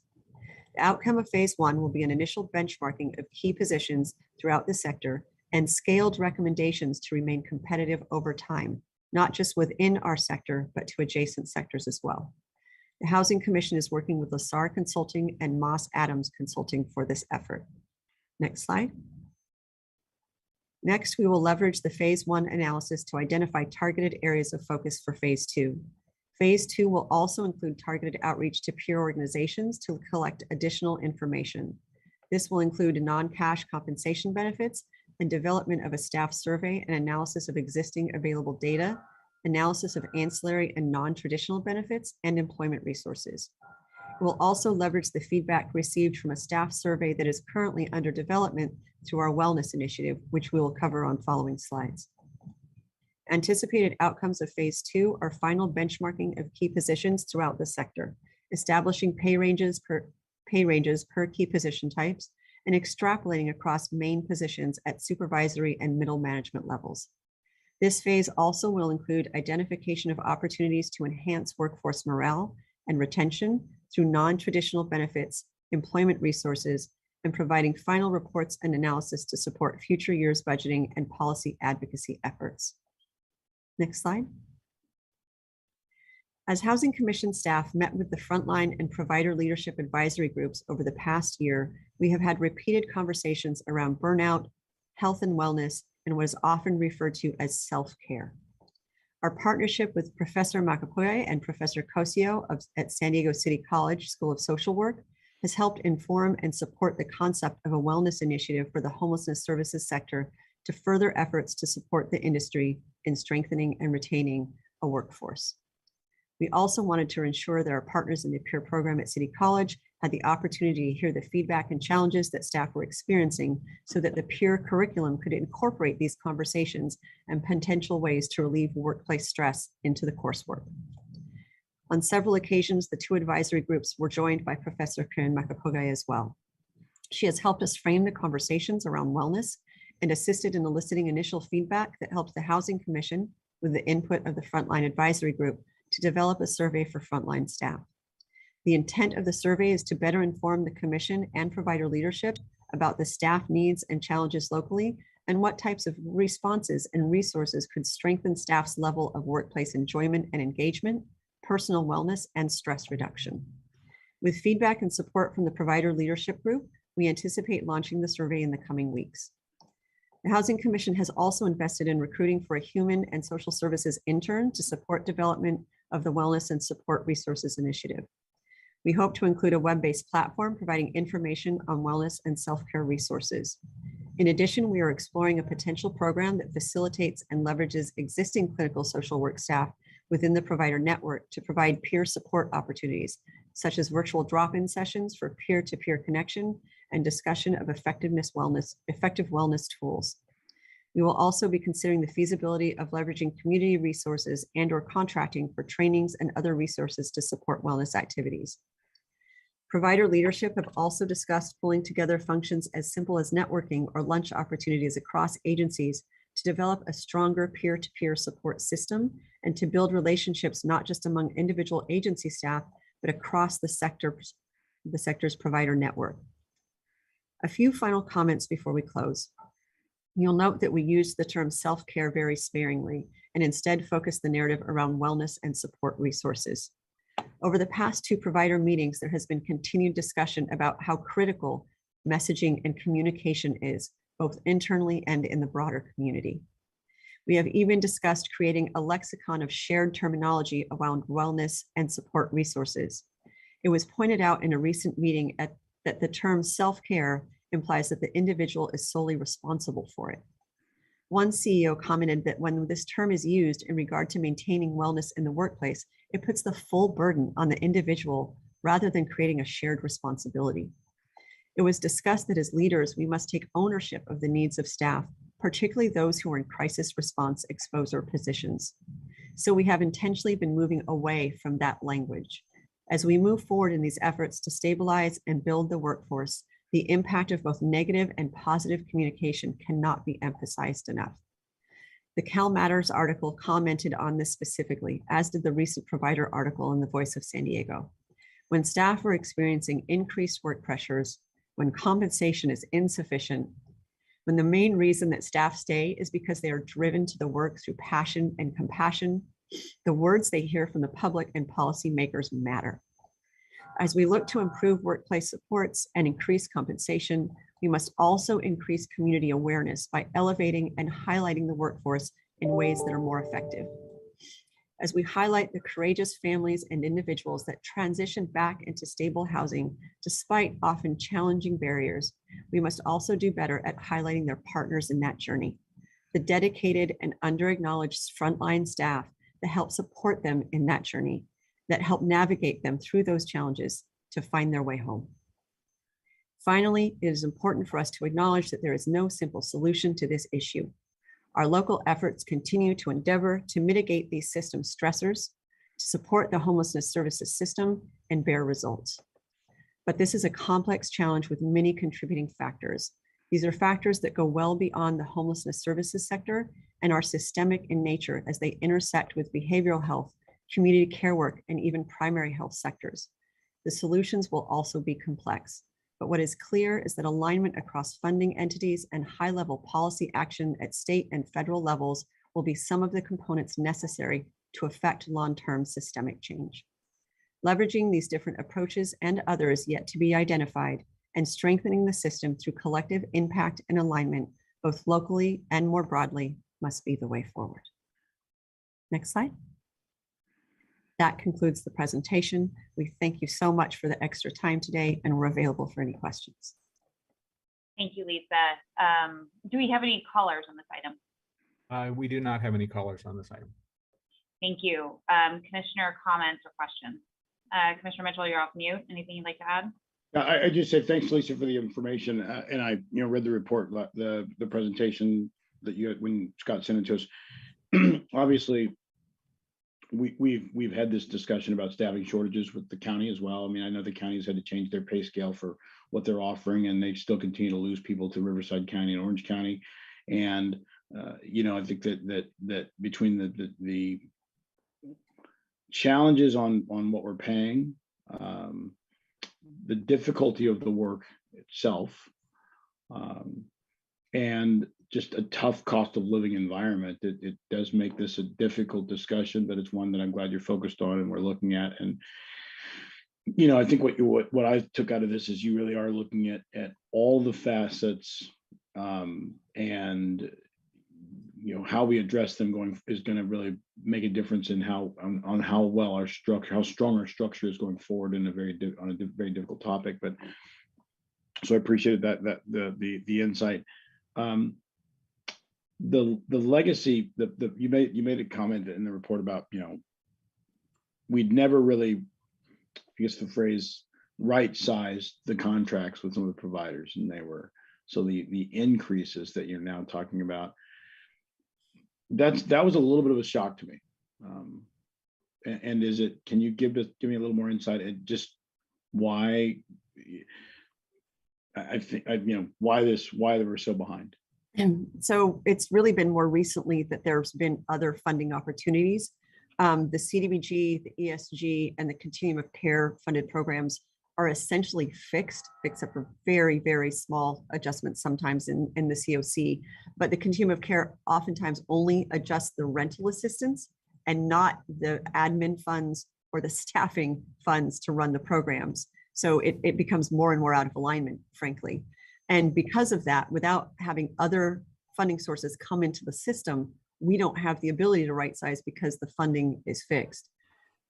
The outcome of phase one will be an initial benchmarking of key positions throughout the sector and scaled recommendations to remain competitive over time, not just within our sector, but to adjacent sectors as well. The Housing Commission is working with LaSar Consulting and Moss Adams Consulting for this effort. Next slide. Next, we will leverage the phase one analysis to identify targeted areas of focus for phase two. Phase 2 will also include targeted outreach to peer organizations to collect additional information. This will include non-cash compensation benefits and development of a staff survey and analysis of existing available data, analysis of ancillary and non-traditional benefits, and employment resources. It will also leverage the feedback received from a staff survey that is currently under development through our wellness initiative, which we will cover on following slides. Anticipated outcomes of Phase 2 are final benchmarking of key positions throughout the sector, establishing pay ranges per key position types, and extrapolating across main positions at supervisory and middle management levels. This phase also will include identification of opportunities to enhance workforce morale and retention through non-traditional benefits, employment resources, and providing final reports and analysis to support future years' budgeting and policy advocacy efforts. Next slide. As Housing Commission staff met with the frontline and provider leadership advisory groups over the past year, we have had repeated conversations around burnout, health and wellness, and what is often referred to as self-care. Our partnership with Professor Makapoye and Professor Cosio at San Diego City College School of Social Work has helped inform and support the concept of a wellness initiative for the homelessness services sector to further efforts to support the industry in strengthening and retaining a workforce. We also wanted to ensure that our partners in the peer program at City College had the opportunity to hear the feedback and challenges that staff were experiencing so that the peer curriculum could incorporate these conversations and potential ways to relieve workplace stress into the coursework. On several occasions, the two advisory groups were joined by Professor Karen Makapoye as well. She has helped us frame the conversations around wellness and assisted in eliciting initial feedback that helps the Housing Commission, with the input of the Frontline Advisory Group, to develop a survey for frontline staff. The intent of the survey is to better inform the Commission and provider leadership about the staff needs and challenges locally and what types of responses and resources could strengthen staff's level of workplace enjoyment and engagement, personal wellness, and stress reduction. With feedback and support from the provider leadership group, we anticipate launching the survey in the coming weeks. The Housing Commission has also invested in recruiting for a human and social services intern to support development of the Wellness and Support Resources Initiative. We hope to include a web-based platform providing information on wellness and self-care resources. In addition, we are exploring a potential program that facilitates and leverages existing clinical social work staff within the provider network to provide peer support opportunities, such as virtual drop-in sessions for peer-to-peer connection and discussion of effective wellness tools. We will also be considering the feasibility of leveraging community resources and/or contracting for trainings and other resources to support wellness activities. Provider leadership have also discussed pulling together functions as simple as networking or lunch opportunities across agencies to develop a stronger peer-to-peer support system and to build relationships not just among individual agency staff, but across the sector's provider network. A few final comments before we close. You'll note that we use the term self-care very sparingly and instead focus the narrative around wellness and support resources. Over the past two provider meetings, there has been continued discussion about how critical messaging and communication is, both internally and in the broader community. We have even discussed creating a lexicon of shared terminology around wellness and support resources. It was pointed out in a recent meeting that the term self-care implies that the individual is solely responsible for it. One CEO commented that when this term is used in regard to maintaining wellness in the workplace, it puts the full burden on the individual rather than creating a shared responsibility. It was discussed that as leaders, we must take ownership of the needs of staff, particularly those who are in crisis response exposure positions. So we have intentionally been moving away from that language. As we move forward in these efforts to stabilize and build the workforce, the impact of both negative and positive communication cannot be emphasized enough. The Cal Matters article commented on this specifically, as did the recent provider article in the Voice of San Diego. When staff are experiencing increased work pressures, when compensation is insufficient, when the main reason that staff stay is because they are driven to the work through passion and compassion, the words they hear from the public and policymakers matter. As we look to improve workplace supports and increase compensation, we must also increase community awareness by elevating and highlighting the workforce in ways that are more effective. as we highlight the courageous families and individuals that transition back into stable housing despite often challenging barriers. We must also do better at highlighting their partners in that journey, the dedicated and underacknowledged frontline staff that help support them in that journey, that help navigate them through those challenges to find their way home. Finally, it is important for us to acknowledge that there is no simple solution to this issue. Our local efforts continue to endeavor to mitigate these system stressors, to support the homelessness services system and bear results. But this is a complex challenge with many contributing factors. These are factors that go well beyond the homelessness services sector and are systemic in nature as they intersect with behavioral health, community care work, and even primary health sectors. The solutions will also be complex. But what is clear is that alignment across funding entities and high-level policy action at state and federal levels will be some of the components necessary to affect long-term systemic change. Leveraging these different approaches and others yet to be identified and strengthening the system through collective impact and alignment, both locally and more broadly, must be the way forward. Next slide. That concludes the presentation. We thank you so much for the extra time today, and we're available for any questions. Thank you, Lisa. Do we have any callers on this item? We do not have any callers on this item. Thank you. Commissioner comments or questions? Commissioner Mitchell, you're off mute. Anything you'd like to add? I just say thanks, Lisa, for the information. And I read the report, the presentation that you had when Scott sent it to us. Obviously, we've had this discussion about staffing shortages with the county as well. I mean, I know the counties had to change their pay scale for what they're offering, and they still continue to lose people to Riverside County and Orange County. And I think that between the challenges on what we're paying, the difficulty of the work itself, and just a tough cost of living environment, it does make this a difficult discussion, but it's one that I'm glad you're focused on and we're looking at. And I think what I took out of this is you really are looking at all the facets, and how we address them is going to really make a difference in how well our structure, how strong our structure is going forward on a very difficult topic. But so I appreciated that the insight. The legacy that you made a comment in the report about, we'd never really, I guess the phrase, right-sized the contracts with some of the providers, and they were, so the increases that you're now talking about, that was a little bit of a shock to me. And can you give me a little more insight at just why why they were so behind? And so it's really been more recently that there's been other funding opportunities. The CDBG, the ESG, and the Continuum of Care funded programs are essentially fixed, except for very, very small adjustments sometimes in the COC. But the Continuum of Care oftentimes only adjusts the rental assistance and not the admin funds or the staffing funds to run the programs. So it becomes more and more out of alignment, frankly. And because of that, without having other funding sources come into the system, we don't have the ability to right size because the funding is fixed.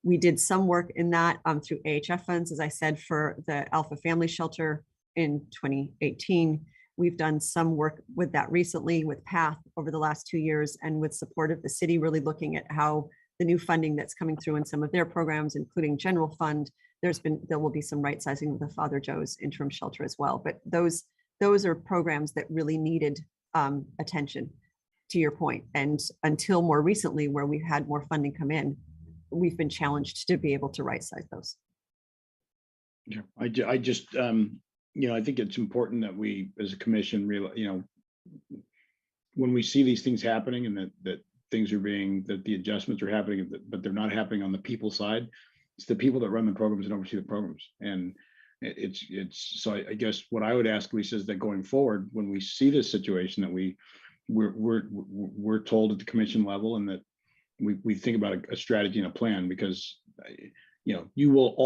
We did some work in that through AHF funds, as I said, for the Alpha Family Shelter in 2018. We've done some work with that recently with PATH over the last 2 years, and with support of the city, really looking at how the new funding that's coming through in some of their programs, including general fund, there will be some right sizing with the Father Joe's interim shelter as well. But those are programs that really needed attention, to your point. And until more recently, where we've had more funding come in, we've been challenged to be able to right size those. Yeah, I just I think it's important that we, as a commission, when we see these things happening and that the adjustments are happening, but they're not happening on the people side. It's the people that run the programs and oversee the programs. And it's so I guess what I would ask, Lisa, is that going forward, when we see this situation, that we're told at the commission level, and that we think about a strategy and a plan, because you will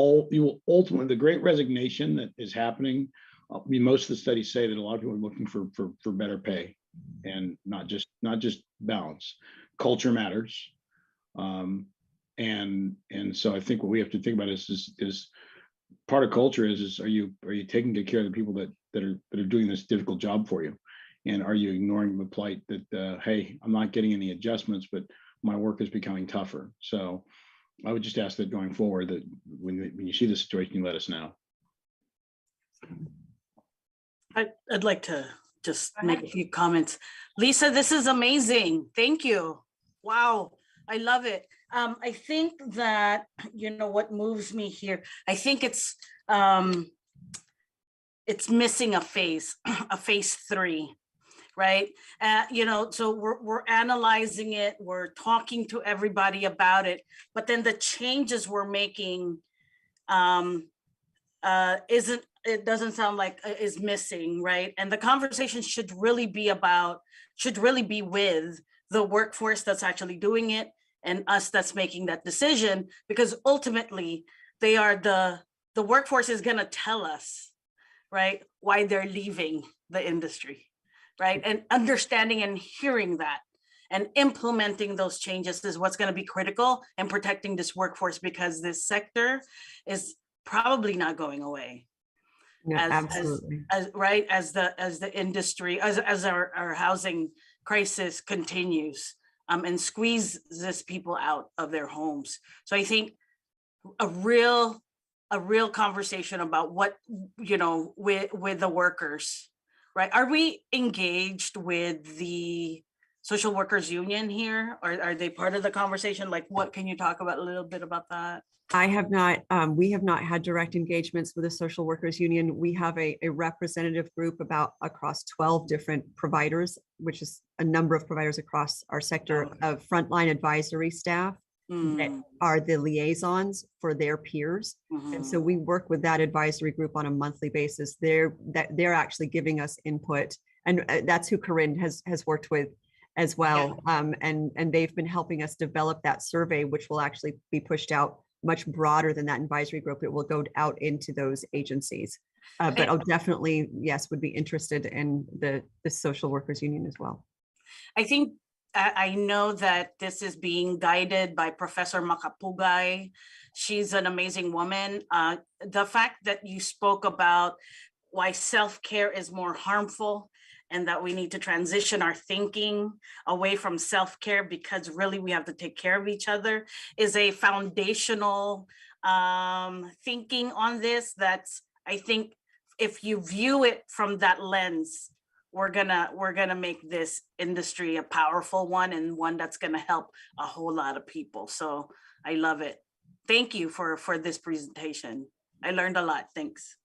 ultimately, the great resignation that is happening. I mean, most of the studies say that a lot of people are looking for better pay, and not just balance. Culture matters, And so I think what we have to think about is part of culture is are you taking good care of the people that are doing this difficult job for you? And are you ignoring the plight that, hey, I'm not getting any adjustments, but my work is becoming tougher. So I would just ask that going forward, that when you see the situation, you let us know. I'd like to just make a few comments. Lisa, this is amazing. Thank you. Wow, I love it. I think that, what moves me here, I think it's missing a phase, a phase 3, right? So we're analyzing it, we're talking to everybody about it, but then the changes we're making it doesn't sound like is missing, right? And the conversation should really be with the workforce that's actually doing it and us that's making that decision, because ultimately they are the workforce is going to tell us, right, why they're leaving the industry, right? And understanding and hearing that and implementing those changes is what's going to be critical in protecting this workforce, because this sector is probably not going away. Yeah, absolutely. As the industry, as our housing crisis continues and squeezes people out of their homes. So I think a real conversation about what, with the workers, right? Are we engaged with the social workers union here? Or are they part of the conversation? Like, what can you talk about a little bit about that? I have not, we have not had direct engagements with the social workers union. We have a representative group across 12 different providers, which is a number of providers across our sector of frontline advisory staff that are the liaisons for their peers. And so we work with that advisory group on a monthly basis. They're actually giving us input, and that's who Corinne has worked with as well. And they've been helping us develop that survey, which will actually be pushed out much broader than that advisory group. It will go out into those agencies. But I'll definitely, yes, would be interested in the social workers union as well. I think I know that this is being guided by Professor Makapugay. She's an amazing woman. The fact that you spoke about why self-care is more harmful and that we need to transition our thinking away from self-care, because really we have to take care of each other, is a foundational thinking on this. That's, I think, if you view it from that lens, we're gonna make this industry a powerful one, and one that's gonna help a whole lot of people. So I love it. Thank you for this presentation. I learned a lot. Thanks.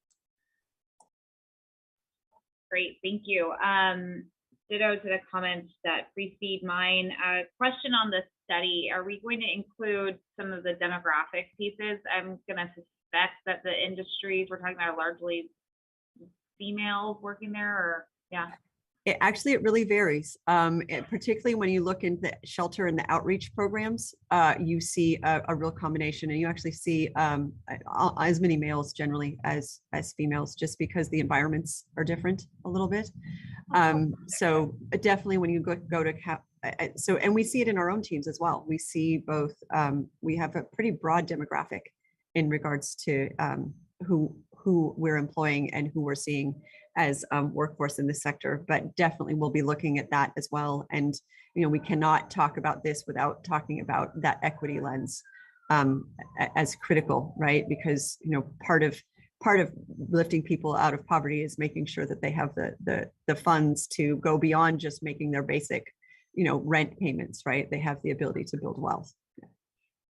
Great, thank you. Ditto to the comments that precede mine. Question on the study: are we going to include some of the demographic pieces? I'm going to suspect that the industries we're talking about are largely females working there, or yeah. It really varies, particularly when you look into the shelter and the outreach programs. You see a real combination, and you actually see as many males generally as females, just because the environments are different a little bit. So definitely when you go to and we see it in our own teams as well. We see both. We have a pretty broad demographic in regards to who we're employing and who we're seeing as workforce in the sector, but definitely we'll be looking at that as well. And, we cannot talk about this without talking about that equity lens as critical, right? Because, part of lifting people out of poverty is making sure that they have the funds to go beyond just making their basic, rent payments, right? They have the ability to build wealth.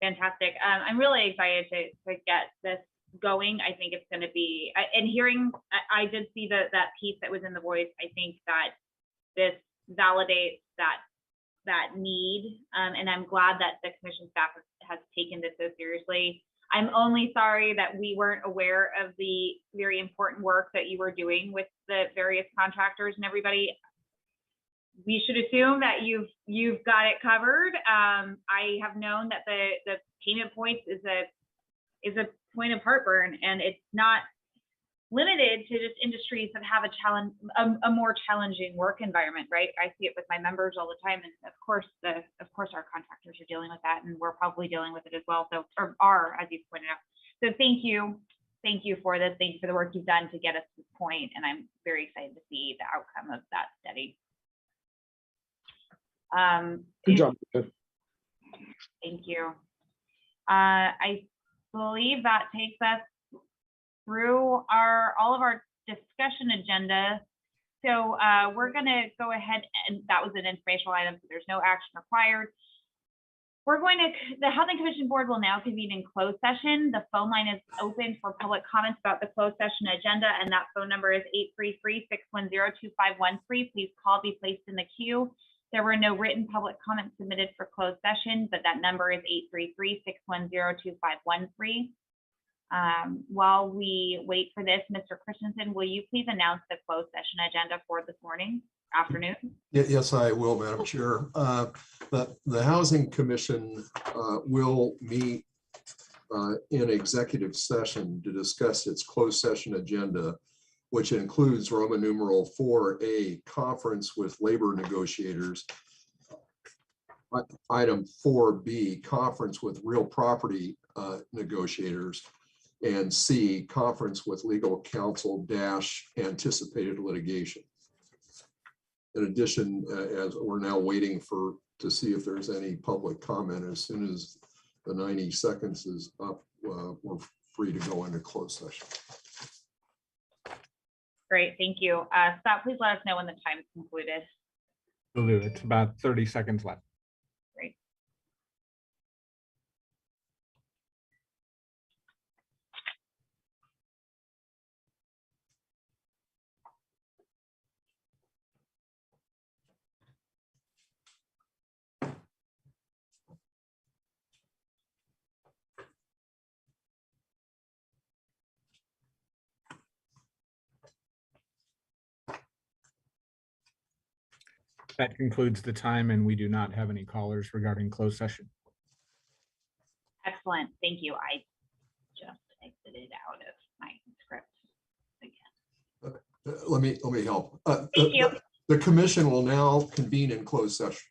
Fantastic. I'm really excited to get this going. I think it's going to be, and hearing, I did see that piece that was in the Voice. I think that this validates that need, and I'm glad that the commission staff has taken this so seriously. I'm only sorry that we weren't aware of the very important work that you were doing with the various contractors and everybody. We should assume that you've got it covered. I have known that the payment points is a point of heartburn, and it's not limited to just industries that have a more challenging work environment, right? I see it with my members all the time, and of course our contractors are dealing with that, and we're probably dealing with it as well. So, or are, as you pointed out. So thank you for this. Thank you for the work you've done to get us to this point, and I'm very excited to see the outcome of that study. Good job. Thank you. I believe that takes us through all of our discussion agenda. So we're going to go ahead, and that was an informational item, so there's no action required. The Housing Commission Board will now convene in closed session. The phone line is open for public comments about the closed session agenda, and that phone number is 833-610-2513. Please call, be placed in the queue. There were no written public comments submitted for closed session, but that number is 833-610-2513. While we wait for this, Mr. Christensen, will you please announce the closed session agenda for this afternoon? Yes, I will, Madam Chair. The Housing Commission will meet in executive session to discuss its closed session agenda, which includes Roman numeral 4A, conference with labor negotiators. Item 4B, conference with real property negotiators. And C, conference with legal counsel - anticipated litigation. In addition, as we're now waiting to see if there's any public comment, as soon as the 90 seconds is up, we're free to go into closed session. Great, thank you. Scott, please let us know when the time's concluded. Will do. It's about 30 seconds left. Great. That concludes the time, and we do not have any callers regarding closed session. Excellent, thank you. I just exited out of my script again. Let me help. Thank you. The commission will now convene in closed session.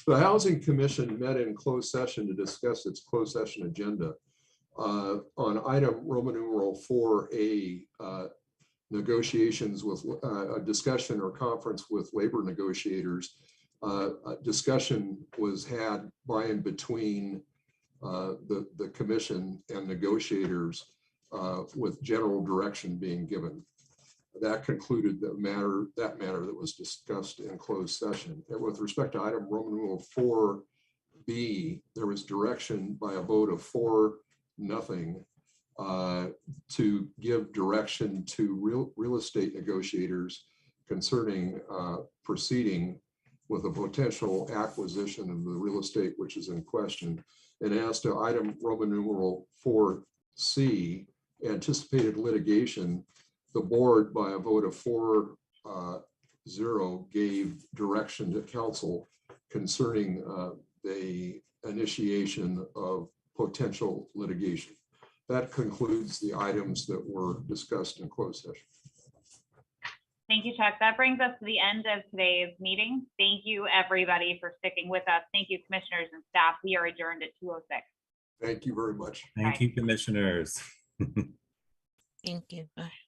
The Housing Commission met in closed session to discuss its closed session agenda. On item Roman numeral 4A, negotiations with a discussion or conference with labor negotiators. A discussion was had by and between the commission and negotiators with general direction being given. That concluded the matter that was discussed in closed session. And with respect to item Roman numeral 4B, there was direction by a vote of 4-0 to give direction to real estate negotiators concerning proceeding with a potential acquisition of the real estate which is in question. And as to item Roman numeral 4C, anticipated litigation, the board by a vote of 4-0 gave direction to council concerning the initiation of potential litigation. That concludes the items that were discussed in closed session. Thank you, Chuck. That brings us to the end of today's meeting. Thank you, everybody, for sticking with us. Thank you, commissioners and staff. We are adjourned at 2:06. Thank you very much. Thank you, commissioners. Thank you. Bye.